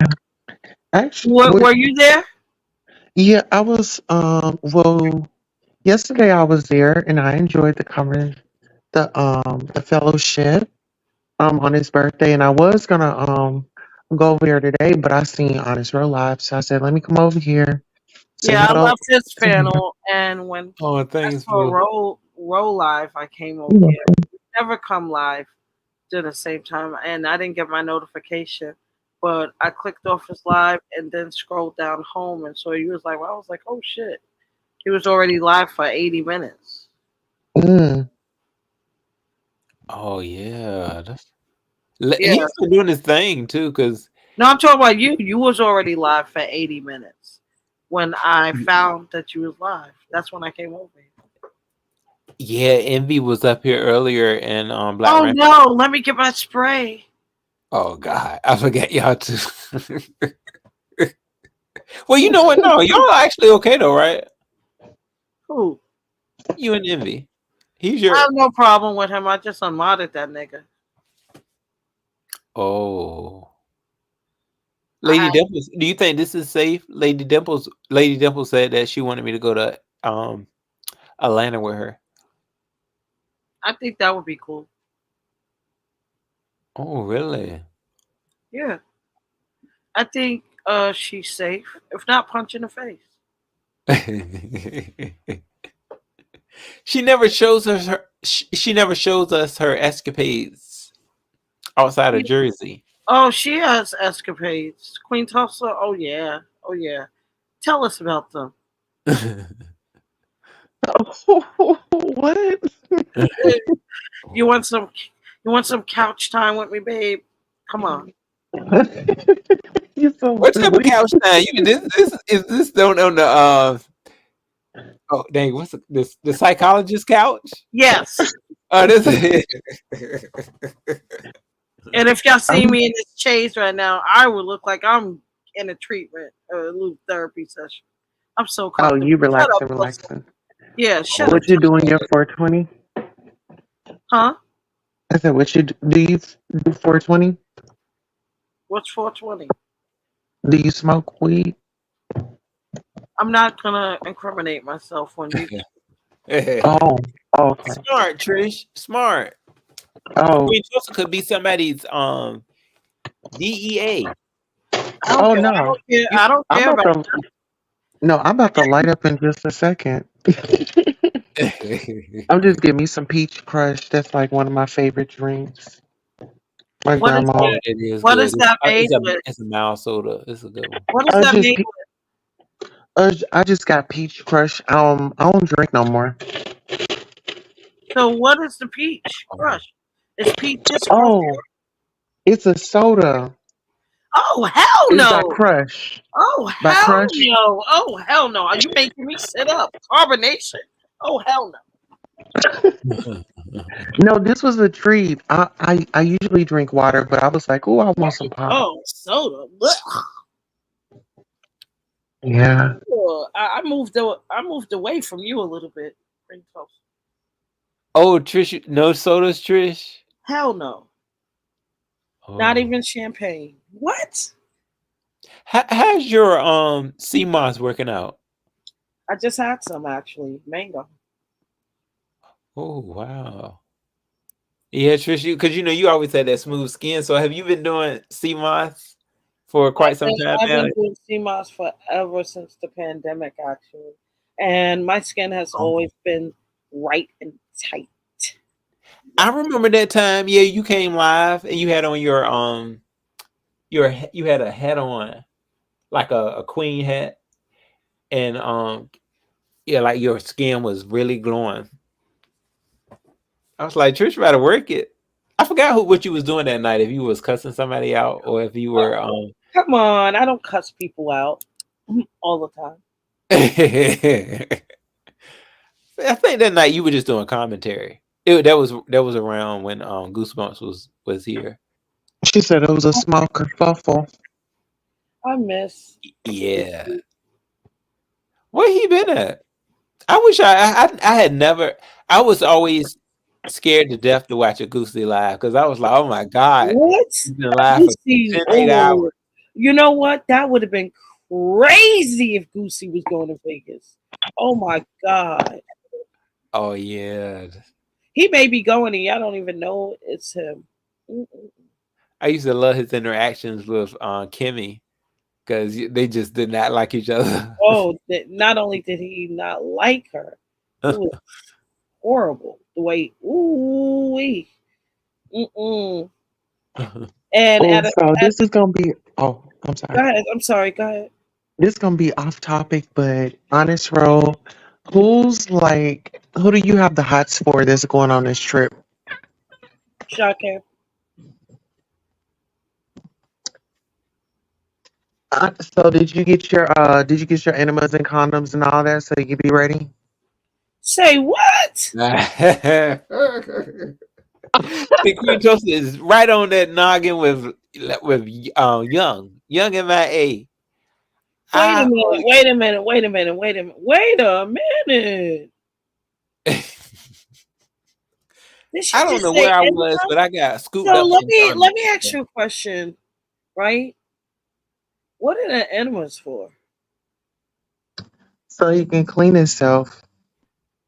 Actually, Were you there? yeah, I was. Well, yesterday I was there, and I enjoyed the fellowship. On his birthday, and I was gonna go over there today, but I seen Honest Row Live, so I said, let me come over here, say Yeah, I hello left his to him. panel, and when Oh, I thanks, saw boo. roll live, I came over here. Never come live at the same time, and I didn't get my notification. But I clicked off his live and then scrolled down home, and so he was like, well, I was like, oh shit, he was already live for 80 minutes. Mm. Oh yeah, Yeah, he's still doing his thing too. Cause no, I'm talking about you. You was already live for 80 minutes when I found that you was live. That's when I came over here. yeah, Envy was up here earlier and Black Oh Rampage. no, let me get my spray. Oh God, I forget y'all too. Well, you know what? No, y'all are actually okay though, right? Who? You and Envy. He's I your. have no problem with him. I just unmodded that nigga. Oh, I Lady Dimples. Do you think this is safe? Lady Dimples. Lady Dimples said that she wanted me to go to Atlanta with her. I think that would be cool. Oh, really? Yeah. I think she's safe. If not, punch in the face. She never shows us her. She never shows us her escapades outside of Jersey. Oh, she has escapades. Queen Tulsa. Oh yeah. Oh yeah. Tell us about them. What? You want some? You want some couch time with me, babe? Come on. You're so What type of silly. couch time? This is this don't on the oh dang, what's the psychologist couch? Yes. Oh, this is And if y'all see I'm, me in this chase right now, I would look like I'm in a treatment or a little therapy session. I'm so oh, comfortable. you Shut up, relaxing, Tulsa. relaxing. Yeah, shut up, What you Tulsa. doing your 420? Huh? I said, what you do you do 420? What's 420? Do you smoke weed? I'm not gonna incriminate myself on YouTube. Oh, okay. smart, Trish. Smart. Oh, Queen Tulsa could be somebody's DEA. I don't oh care. I no. don't care. You, I don't I'm care about about. to. No, I'm about to light up in just a second. I'm just getting me some peach crush. That's like one of my favorite drinks. My What is grandma. Oh, that? it is What good. is that made It's a with? it's a mild soda. It's a good one. What is I that just, made with? I just got peach crush. I don't drink no more. So what is the peach crush? It's peaches from. Oh, it's a soda. Oh hell It's by no! Crush. Oh By hell Crush. no! Oh hell no! Are you making me sit up? Carbonation? Oh hell no! No, this was a treat. I usually drink water, but I was like, oh, I want some pop. Oh soda. Blech. Yeah. I moved. I moved away from you a little bit. Pretty close. Oh, Trish, no sodas, Trish. Hell no. Not Oh, even champagne. What? how's your CMOS working out? I just had some actually. Mango. Oh, wow. Yeah, Trish, because you always had that smooth skin. So have you been doing CMOS for quite some time I've now? been doing CMOS forever since the pandemic actually. And my skin has Oh. always been right and tight. I remember that time. Yeah, you came live and you had on you had a hat on, like a queen hat, and yeah, like your skin was really glowing. I was like, Trish, better work it. I forgot what you was doing that night. If you was cussing somebody out or if you were Come on, I don't cuss people out all the time. I think that night you were just doing commentary. That was around when Goosebumps was here. She said it was a small kerfuffle. I miss. Yeah. Where he been at? I wish I had never. I was always scared to death to watch a Goosey live because I was like, oh my god, What? he's been live for Goosey. 8 hours. Oh, you know what? That would have been crazy if Goosey was going to Vegas. Oh my God. Oh yeah. He may be going and y'all don't even know it's him. Mm-mm. I used to love his interactions with Kimmy because they just did not like each other. Oh, not only did he not like her, it was horrible. The way, ooh, wee. Mm-mm. And Oh, so at this is gonna be. Oh, I'm sorry. go ahead. I'm sorry. Go ahead. This is gonna be off topic, but honest, Ro, who do you have the hots for that's going on this trip? Shaka. So did you get your enemas and condoms and all that so you can be ready? Say what? See, Queen Toast is right on that noggin with young MIA. Wait a I minute. Wait a minute. Wait a minute. Wait a minute. Wait a minute. Did she I don't just know say where I enema? was, but I got scooped So up some condoms. let me ask you a question, right? What are the enemas for? So he can clean himself.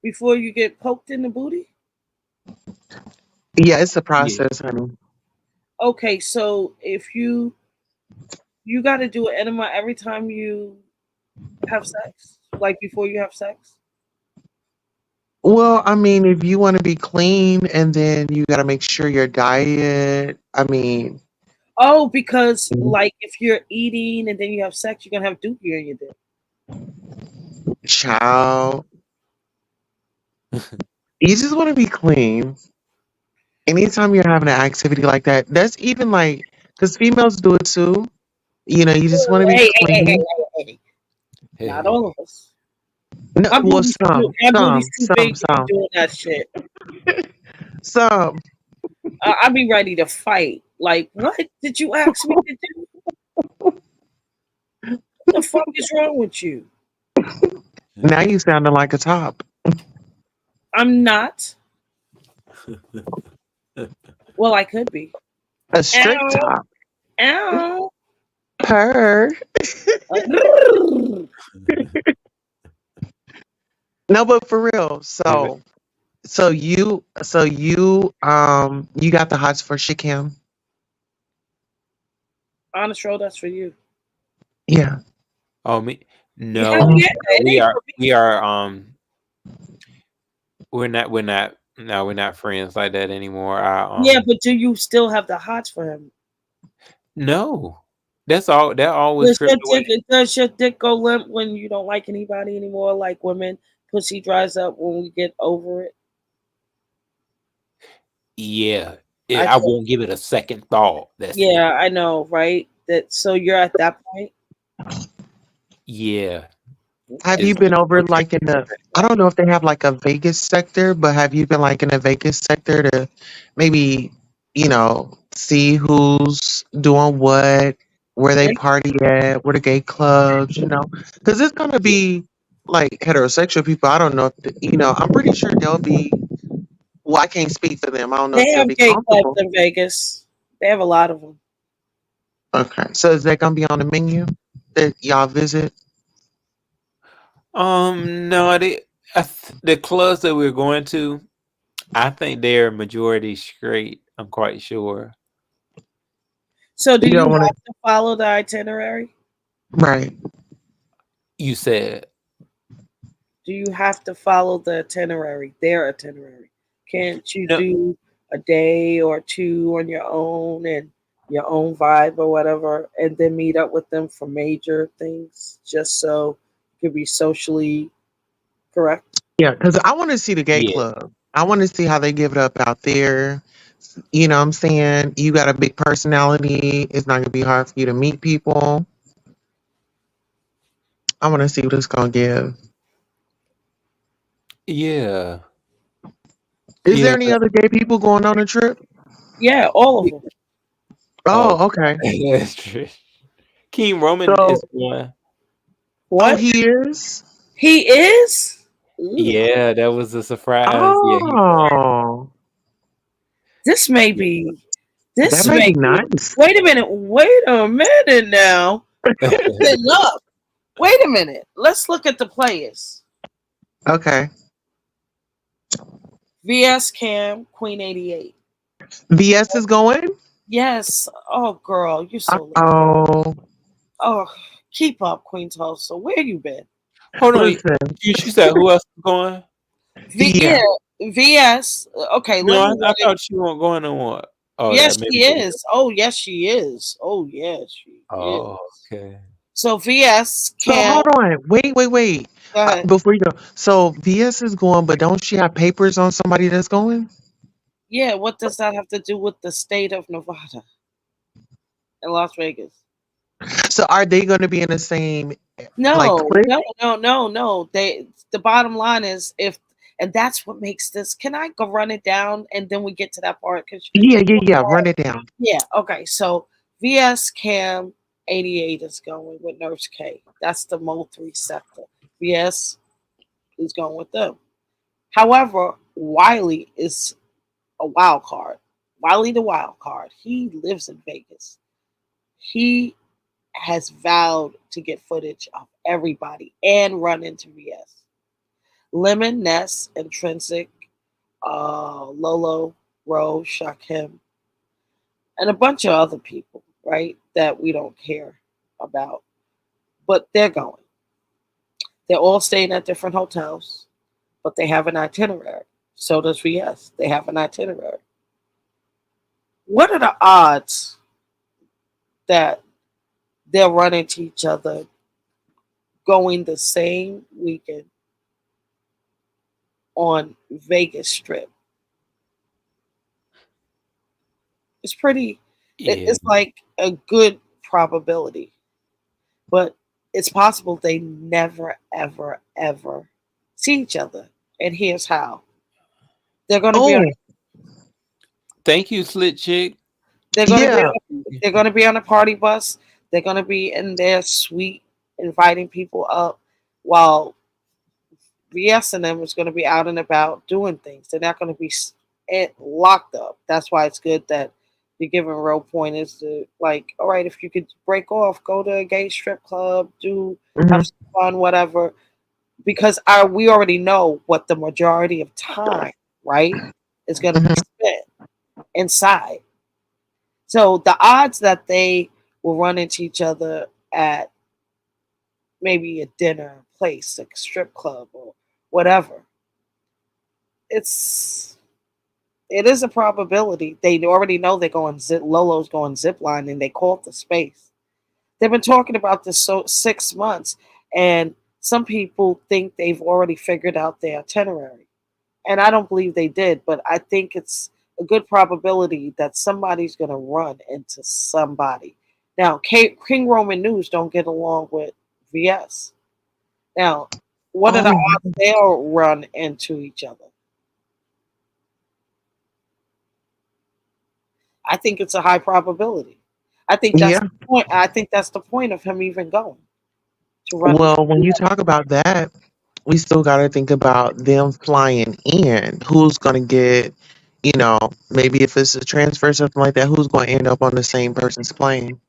Before you get poked in the booty? Yeah, it's a Yeah. process, honey. Okay, so if you got to do an enema every time you have sex, like before you have sex. Well, I mean, if you want to be clean and then you got to make sure your diet, I mean, Oh, because like if you're eating and then you have sex, you're gonna have dookie in your dick. child, you just want to be clean. Anytime you're having an activity like that, that's even like, because females do it too. You know, you just want to be clean. Hey. Not all of us. No, well, some, My some, booty's too some, big to be some, doing that shit. some. I'd be ready to fight. Like, what did you ask me to do? What the fuck is wrong with you? Now you sounding like a top. I'm not. Well, I could be. A strict Ow. top. Ow. Purr. No, but for real. You got the hots for Shikam. Honest roll, that's for you. Yeah. Oh me? Hell No, yeah, it we ain't are for me. we are we're not no, we're not friends like that anymore. Yeah, but do you still have the hots for him? No. That all was stripped away. Does your dick go limp when you don't like anybody anymore? Like women, pussy dries up when we get over it. Yeah. I I won't give it a second thought. That's it. Yeah, I know, right? That so you're at that point. Yeah. Have It's you been over like in the I don't know if they have like a Vegas sector, but have you been like in a Vegas sector to maybe, see who's doing what, where they Yeah. party at, where the gay clubs, Because it's gonna be like heterosexual people. I don't know if I'm pretty sure they'll be Well, I can't speak for them. I don't know They if they'll have be gay clubs comfortable. in Vegas. They have a lot of them. Okay. So is that gonna be on the menu that y'all visit? No, the clubs that we're going to, I think they're majority straight. I'm quite sure. So do You you don't want to, have to follow the itinerary? right? You said, Do you have to follow the itinerary, their itinerary? Can't you no, do a day or two on your own and your own vibe or whatever, and then meet up with them for major things just so you can be socially correct? Yeah, because I want to see the gay yeah, club. I want to see how they give it up out there. You know what I'm saying? You got a big personality. It's not gonna be hard for you to meet people. I want to see what it's gonna give. yeah, Is there yeah. any other gay people going on a trip? Yeah, all of them. Oh, Oh, okay. that's true. King Roman is So, one. oh, What? he is. He is? Ooh. Yeah, that was a surprise. Yeah, he's going. Oh, This may Yeah. be, that this might may be be, nice. wait a minute now. Listen up. Wait a minute. Let's look at the players. Okay. VS Cam, Queen 88. VS is going. Yes. Oh, girl, you're so late. Oh, Oh, keep up, Queen Tulsa. Where you been? Hold on. listen. You said who else is going? Yeah, Yeah. VS. Okay, No, let me I run it. thought you weren't going on what? Oh, Yes, that maybe. she is. Oh, yes, she is. Oh, yes, she is. Oh, okay. So VS So Cam, hold on. Wait. go ahead. Before you go, so VS is going, but don't she have papers on somebody that's going? Yeah, what does that have to do with the state of Nevada and Las Vegas? So are they going to be in the same like No, clique? no. The bottom line is if, and that's what makes this. Can I go run it down and then we get to that part? Because Yeah. Run it down. yeah, okay. So VS Cam 88 is going with Nurse K. That's the Mo 3 sector. VS is going with them. However, Wiley is a wild card. Wiley the wild card. He lives in Vegas. He has vowed to get footage of everybody and run into VS. Lemon, Ness, Intrinsic, Lolo, Rose, Shakim, and a bunch of other people, right, that we don't care about. But they're going. They're all staying at different hotels, but they have an itinerary. So does VS. They have an itinerary. What are the odds that they'll run into each other going the same weekend on Vegas Strip? It's pretty, Yeah. it's like a good probability, but it's possible they never, ever, ever see each other. And here's how: they're going to be on, Oh, Thank you, Slit Chick. they're going to be yeah. on, they're going to be on a party bus. They're going to be in their suite inviting people up, while VS and them is going to be out and about doing things. They're not going to be locked up. That's why it's good that you're giving real pointers to, like, all right, if you could break off, go to a gay strip club, do Hmm. have some fun, whatever. Because we already know what the majority of time, right, is going to be Hmm. spent inside. So the odds that they will run into each other at maybe a dinner place, like a strip club or whatever, it's it is a probability. They already know they're going Lolo's going zip line, and they call it the space. They've been talking about this so 6 months, and some people think they've already figured out their itinerary, and I don't believe they did. But I think it's a good probability that somebody's going to run into somebody. Now, King Roman News don't get along with VS. Now, what are the Oh, odds they'll run into each other? I think it's a high probability. I think that's yeah. the point. I think that's the point of him even going to run into. Well, when you talk about that, we still got to think about them flying in. Who's going to get, maybe if it's a transfer or something like that, who's going to end up on the same person's plane?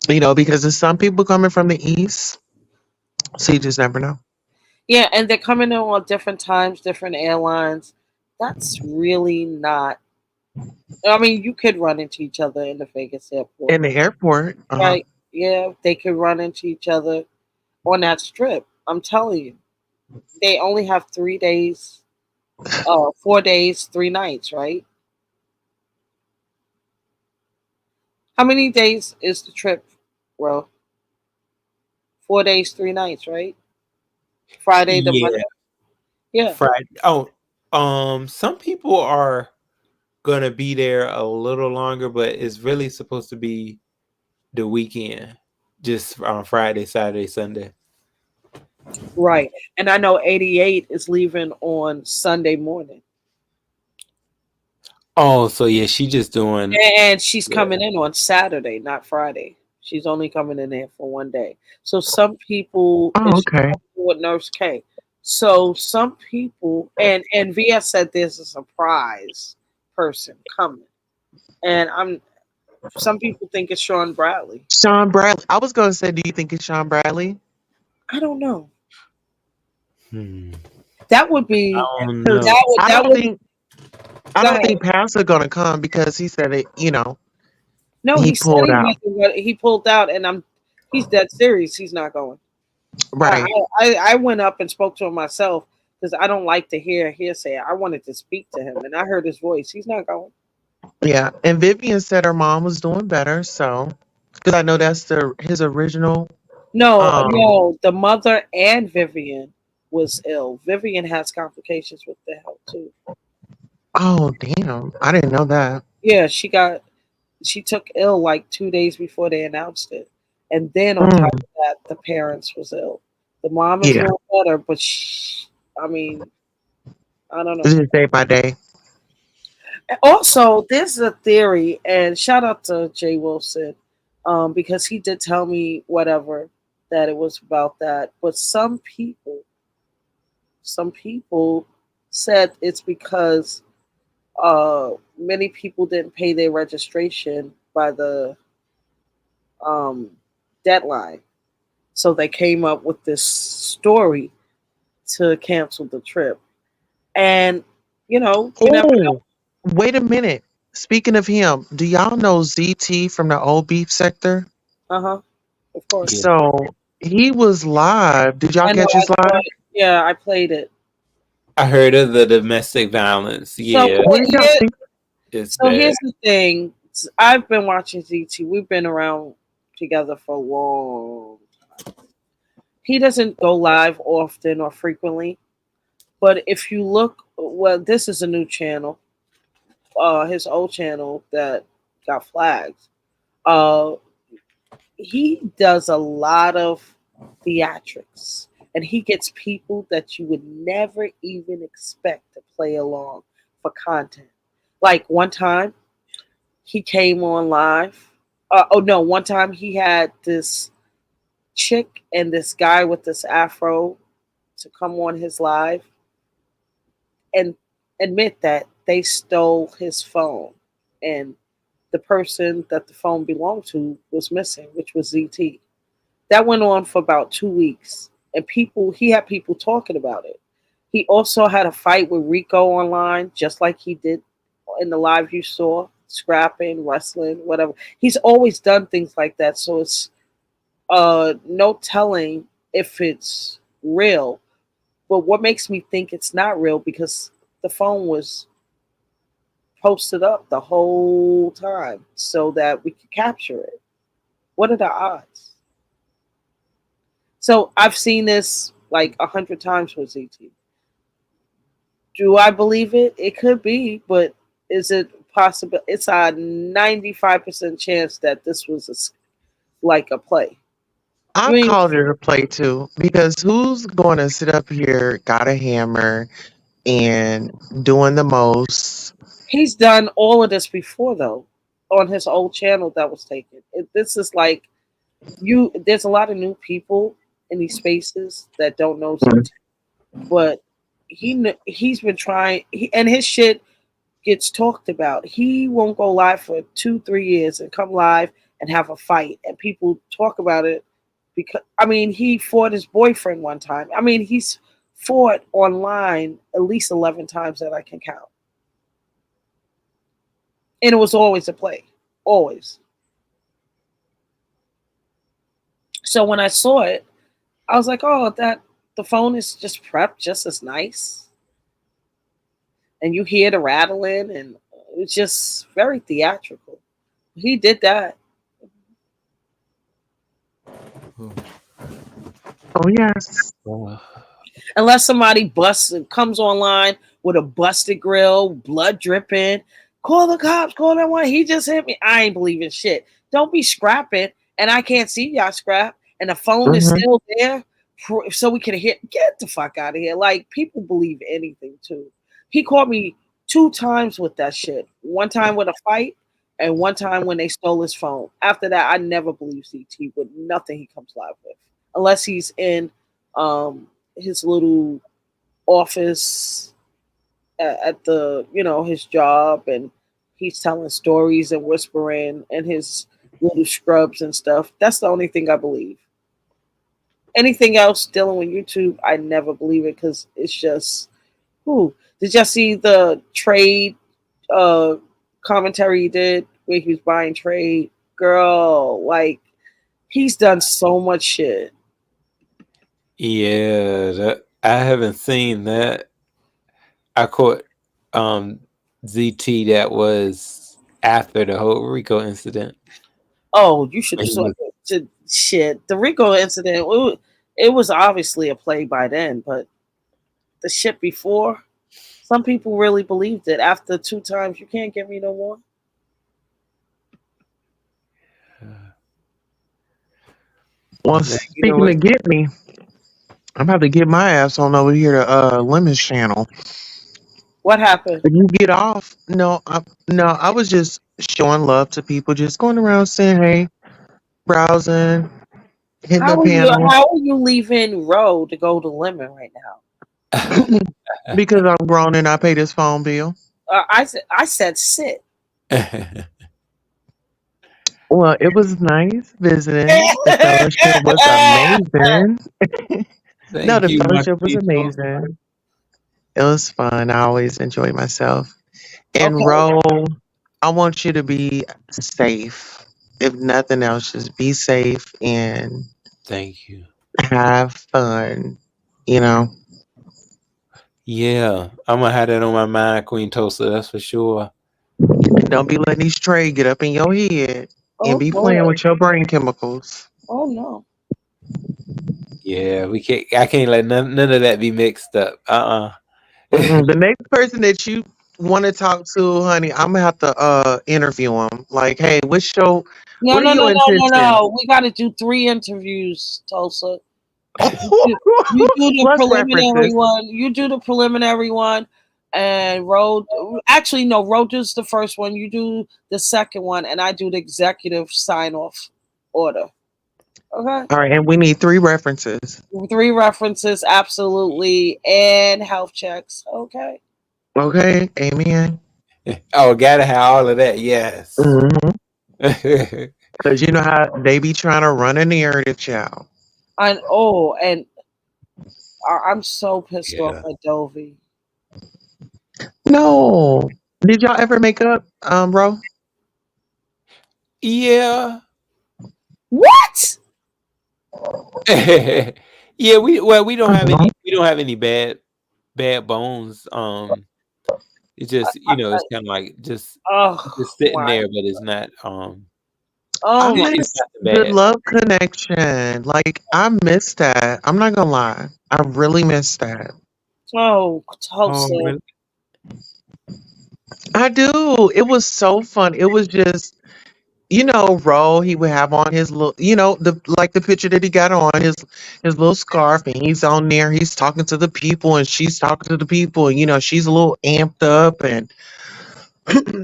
Because there's some people coming from the east, so you just never know. Yeah, and they're coming in on different times, different airlines. That's really not. I mean, you could run into each other in the Vegas airport, In the airport, right? Yeah, they could run into each other on that strip. I'm telling you, they only have 3 days, 4 days, 3 nights, right? How many days is the trip, bro? 4 days, 3 nights, right? Friday to Yeah, Monday. Yeah, Friday. Oh, some people are gonna be there a little longer, but it's really supposed to be the weekend, just on Friday, Saturday, Sunday. right. And I know 88 is leaving on Sunday morning. Oh, so yeah, she just doing And she's yeah. coming in on Saturday, not Friday. She's only coming in there for one day. So some people, and oh, she's okay. coming with Nurse K. So some people, and VS said there's a surprise person coming, and some people think it's Sean Bradley. Sean Bradley. I was going to say, do you think it's Sean Bradley? I don't know. Hmm. That would be I don't Because know. that would I that don't would think I go don't ahead. think Pastor gonna come because he said it. No, He he said pulled he out. wasn't. He pulled out, and he's dead serious. He's not going. I, Right. I went up and spoke to him myself because I don't like to hear hearsay. I wanted to speak to him, and I heard his voice. He's not going. Yeah. And Vivian said her mom was doing better. So, because I know that's his original. No, Um. no. The mother and Vivian was ill. Vivian has complications with the health too. Oh damn! I didn't know that. Yeah, she took ill like 2 days before they announced it, and then on top Mm, of that, the parents was ill. The mom is yeah. doing better, but I mean, I don't know. This is day by day. Also, there's a theory, and shout out to Jay Wilson, because he did tell me whatever that it was about that. But some people said it's because many people didn't pay their registration by the um, deadline, so they came up with this story to cancel the trip. And you never know. Oh, wait a minute. Speaking of him, do y'all know ZT from the old beef sector? Uh huh. Of course. Yeah, So he was live. Did y'all I know. catch I his saw live? it. Yeah, I played it. I heard of the domestic violence. So Yeah, What did y'all think? it's so bad. here's the thing. I've been watching ZT. We've been around together for long. He doesn't go live often or frequently, but if you look, well, this is a new channel. His old channel that got flagged. Uh, he does a lot of theatrics, and he gets people that you would never even expect to play along for content. Like one time, he came on live. Oh no! One time he had this chick and this guy with this afro to come on his live and admit that they stole his phone, and the person that the phone belonged to was missing, which was ZT. That went on for about 2 weeks, and he had people talking about it. He also had a fight with Rico online, just like he did in the live you saw, scrapping, wrestling, whatever. He's always done things like that, so it's no telling if it's real. But what makes me think it's not real because the phone was posted up the whole time so that we could capture it. What are the odds? So I've seen this like 100 times with ZT. Do I believe it? It could be, but is it possible? It's a 95% chance that this was like a play. I You ain't. called it a play too, because who's going to sit up here, got a hammer, and doing the most? He's done all of this before though, on his old channel that was taken. This is like you. There's a lot of new people in these spaces that don't know certain, but he's been trying, and his shit gets talked about. He won't go live for 2 3 years and come live and have a fight, and people talk about it because I mean he fought his boyfriend one time. I mean he's fought online at least 11 times that I can count, and it was always a play, always. So when I saw it, I was like, oh, that the phone is just prepped just as nice, and you hear the rattling, and it's just very theatrical. He did that. Oh yes. Unless somebody busts and comes online with a busted grill, blood dripping, call the cops, call that one. He just hit me. I ain't believing shit. Don't be scrapping, and I can't see y'all scrap, and the phone is Mm-hmm. still there, so we can hear. Get the fuck out of here! Like people believe anything too. He caught me 2 times with that shit. One time with a fight, and one time when they stole his phone. After that, I never believe CT with nothing he comes live with, unless he's in his little office at the his job, and he's telling stories and whispering and his little scrubs and stuff. That's the only thing I believe. Anything else dealing with YouTube, I never believe it because it's just who did y'all see the trade uh commentary he did where he was buying trade? Girl, like he's done so much shit. Yeah, I haven't seen that. I caught ZT that was after the whole Rico incident. Oh, you should have He saw was, it. Shit. The Rico incident, it was obviously a play by then, but the shit before, some people really believed it. After 2 times, you can't get me no more. Well, man, you know speaking what? of get me, I'm about to get my ass on over here to Lemon's channel. What happened? If you get off, I was just showing love to people, just going around saying hey, browsing, hitting the panel How are you leaving Row to go to Lemon right now? because I'm grown and I pay this phone bill. I said sit. Well, it was nice visiting. The fellowship was amazing. No, Thank the you, my fellowship was people. amazing. It was fun. I always enjoy myself. And Okay. Ro, I want you to be safe. If nothing else, just be safe and Thank you. have fun. You know, Yeah, I'm gonna have that on my mind, Queen Toaster. That's for sure. and don't be letting these trade get up in your head and Oh be playing boy. with your brain chemicals. Oh no. Yeah, we can't. I can't let none of that be mixed up. The next person that you want to talk to, honey, I'm gonna have to interview him. Like, hey, No, what are no, no, your no, no, intentions? no. We got to do 3 interviews, Tulsa. You do the Plus preliminary references. one. You do the preliminary one, and Road. Actually, no. Road does the first one. You do the second one, and I do the executive sign off order. Okay. All right, and we need 3 references. 3 references, absolutely, and health checks. Okay. Okay, amen. Oh, gotta have all of that. Yes. Because Yeah. you know how they be trying to run a narrative, child. And I'm so pissed off at Dovey. No. Did y'all ever make up, bro? Yeah. What? Yeah. We don't have Uh-huh. any bad bones. It's just it's kind of like Oh just sitting my. there, but it's not I Oh my. it's miss not the bad. love connection. Like, I miss that. I'm not gonna lie. I really miss that. Oh, Oh, Tulsa. really? I do. It was so fun. It was just, Ro, he would have on his little, the picture that he got on, his little scarf, and he's on there, he's talking to the people, and she's talking to the people, and she's a little amped up, and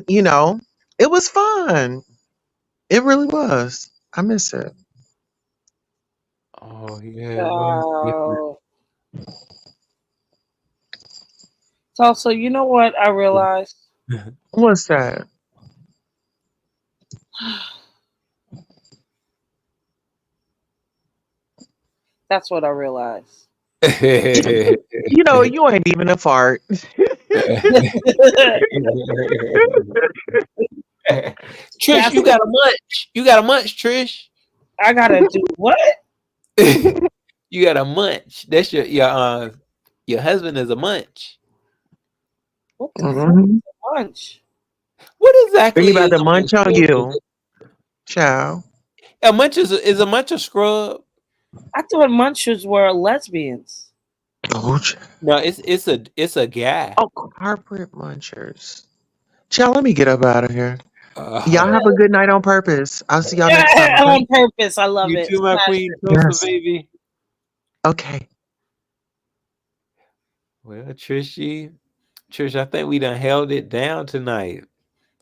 you know, it was fun. It really was. I miss it. Oh yeah, most Oh. So you know what I realized? definitely. What's that? That's what I realized. You know, you ain't even a fart. Trish, That's you got a munch. You got a munch, Trish. I gotta do what? You got a munch. That's your husband is a munch. What the fuck is Mhm. a lunch? What He exactly about is to a munch? munch on you, child. A munch is a munch a scrub? I thought munchers were lesbians. Oh, No, it's a guy. oh, corporate munchers. Child, let me get up out of here. Y'all Uh, have a good night on purpose. I'll see y'all next time, okay? On purpose. I love you it. too, my Smash queen it. Tulsa, Yes. baby. Okay. Well, Trish, I think we done held it down tonight.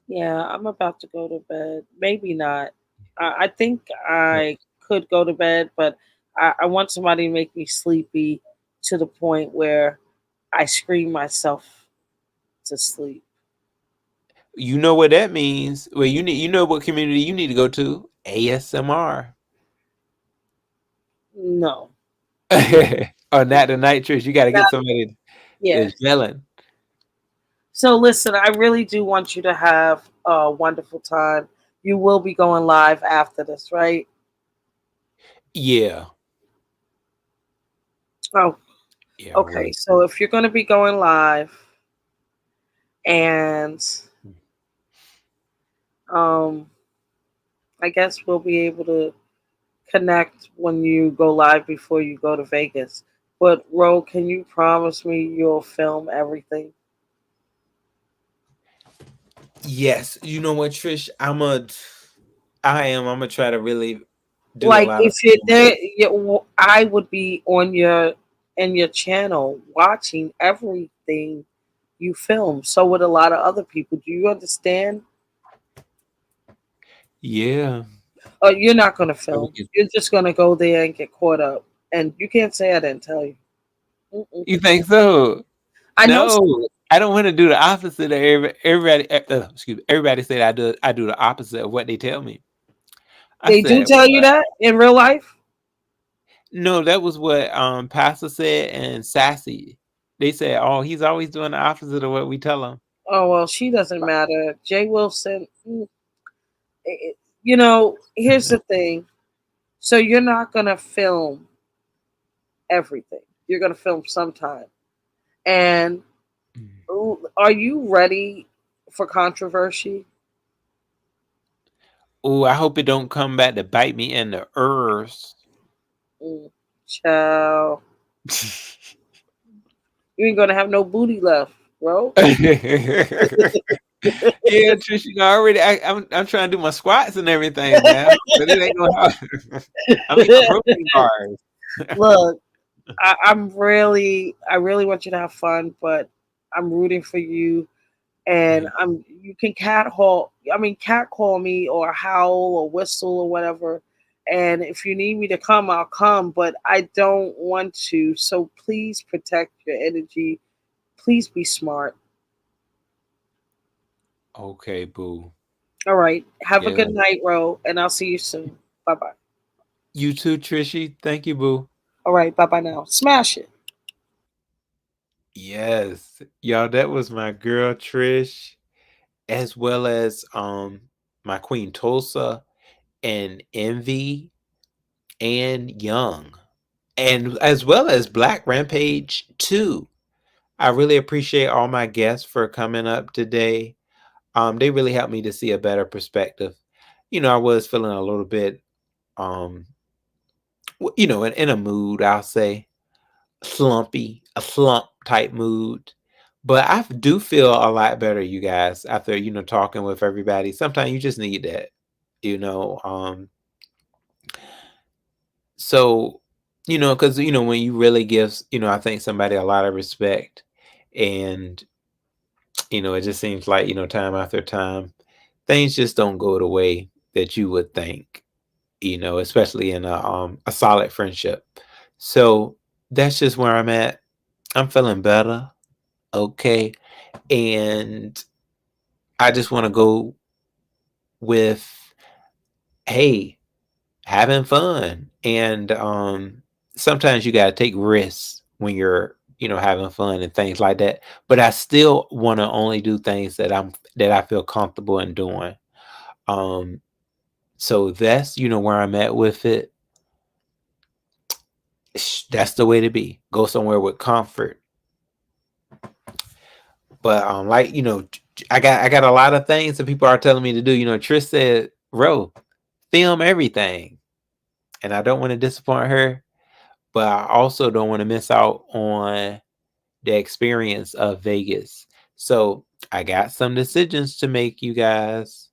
Yeah, I'm about to go to bed. Maybe not. I think I could go to bed, but I want somebody to make me sleepy to the point where I scream myself to sleep. You know what that means? Well, you know what community you need to go to? ASMR. No. Or not tonight, Trish. You got to get somebody Yeah. that's yelling. So listen, I really do want you to have a wonderful time. You will be going live after this, right? Yeah, Oh, yeah, okay. really. So if you're going to be going live, and um, I guess we'll be able to connect when you go live before you go to Vegas. But Ro, can you promise me you'll film everything? Yes, you know what, Trish? I'm gonna try to really do a Like lot of if you're filming. there, I would be on your in your channel watching everything you film. So would a lot of other people. Do you understand? Yeah. Oh, you're not going to So we film. can- You're just going to go there and get caught up. And you can't say I didn't tell you. Mm-mm. You think so? I know No, I don't want to do the opposite of everybody. Excuse me. Everybody said I do the opposite of what they tell me. I they do said, tell you what? that in real life. No, that was what Pastor said and Sassy. They said, "Oh, he's always doing the opposite of what we tell him." Oh well, she doesn't matter. Jay Wilson. You know, here's the thing. So you're not gonna film everything. You're gonna film sometime. And are you ready for controversy? Oh, I hope it don't come back to bite me in the ears. Mm, Child, you ain't gonna have no booty left, bro. Yeah, Trish, you know, I'm trying to do my squats and everything now, but it ain't gonna happen. I mean, my protein bars. Look, I really want you to have fun, but I'm rooting for you. And you can cat call me or howl or whistle or whatever. And if you need me to come, I'll come, but I don't want to. So please protect your energy. Please be smart. Okay, boo. All right. Have a Yeah. good night, Ro, and I'll see you soon. Bye bye. You too, Trishy. Thank you, boo. All right. Bye bye now. Smash it. Yes. Y'all, that was my girl Trish, as well as my queen Tulsa and Envy and Young. And as well as Black Rampage too. I really appreciate all my guests for coming up today. They really helped me to see a better perspective. You know, I was feeling a little bit, um, in a mood, I'll say, a slump type mood. But I do feel a lot better, you guys, after, talking with everybody. Sometimes you just need that, you know. So, because, when you really give, I think somebody a lot of respect and, it just seems like, time after time, things just don't go the way that you would think. especially in a solid friendship. So that's just where I'm at. I'm feeling better. Okay. And I just want to go with, hey, having fun. And sometimes you got to take risks when you're, having fun and things like that. But I still want to only do things that I feel comfortable in doing. So that's, where I'm at with it. That's the way to be. Go somewhere with comfort. But I got a lot of things that people are telling me to do. Trish said, "Ro, film everything," and I don't want to disappoint her, but I also don't want to miss out on the experience of Vegas. So I got some decisions to make, you guys,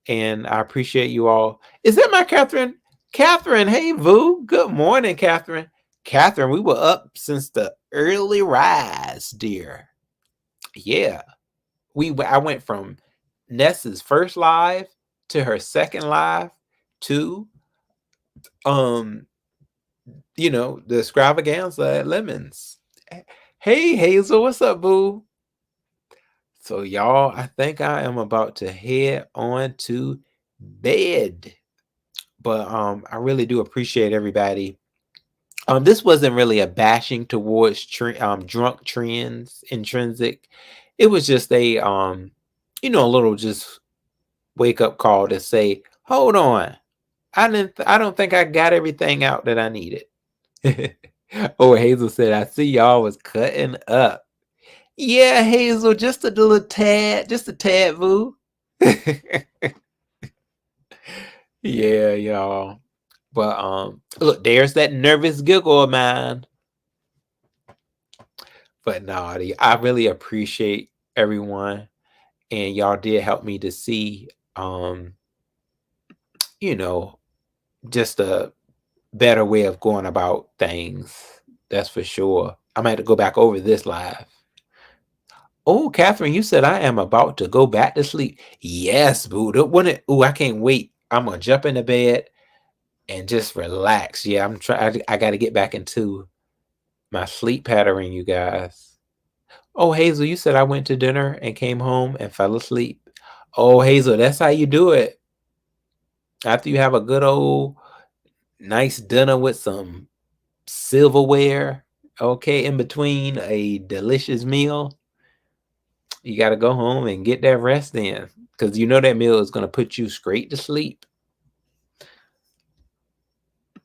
and I appreciate you all. Is that my Catherine? Catherine, hey, Vu. Good morning, Catherine. Catherine, we were up since the early rise, dear. Yeah. I went from Ness's first live to her second live to the extravaganza at Lemons. Hey Hazel, what's up, boo? So y'all, I think I am about to head on to bed. But I really do appreciate everybody. This wasn't really a bashing towards drunk trends intrinsic. It was just a a little just wake up call to say, hold on, I don't think I got everything out that I needed. Oh, Hazel said, I see y'all was cutting up. Yeah, Hazel, just a little tad, just a tad, boo. Yeah, y'all. But look, there's that nervous giggle of mine. But no, I really appreciate everyone, and y'all did help me to see just a better way of going about things. That's for sure. I'm gonna have to go back over this live. Oh, Catherine, you said I am about to go back to sleep. Yes, boo. I can't wait. I'm gonna jump into bed and just relax. Yeah, I'm trying. I got to get back into my sleep pattern, you guys. Oh, Hazel, you said I went to dinner and came home and fell asleep. Oh, Hazel, that's how you do it. After you have a good old nice dinner with some silverware, okay, in between a delicious meal, you got to go home and get that rest in, because that meal is going to put you straight to sleep.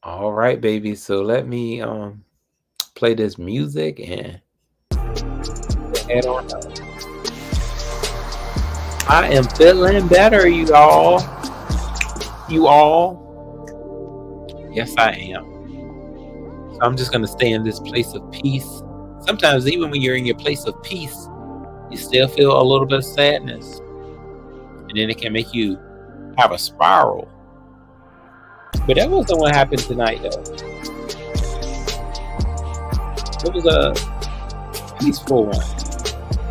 All right, baby. So let me play this music and head on out. I am feeling better, you all. You all. Yes, I am. So I'm just going to stay in this place of peace. Sometimes even when you're in your place of peace, you still feel a little bit of sadness. And then it can make you have a spiral. But that wasn't what happened tonight, though. It was a peaceful one.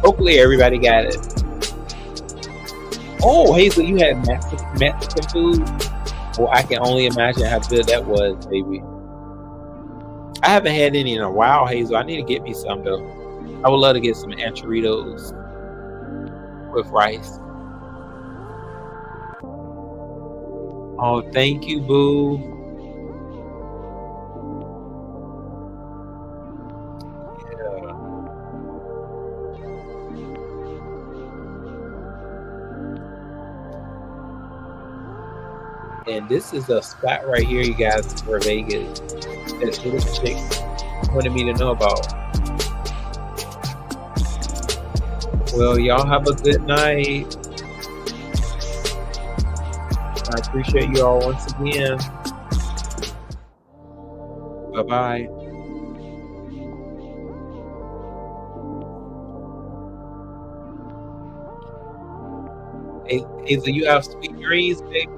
Hopefully everybody got it. Oh, Hazel, you had Mexican food? Well, I can only imagine how good that was, baby. I haven't had any in a while, Hazel. I need to get me some, though. I would love to get some enchiladas with rice. Oh, thank you, boo. Yeah. And this is a spot right here, you guys, for Vegas. This little chick wanted me to know about. Well, y'all have a good night. I appreciate you all once again. Bye-bye. Hazel, you have sweet dreams, baby.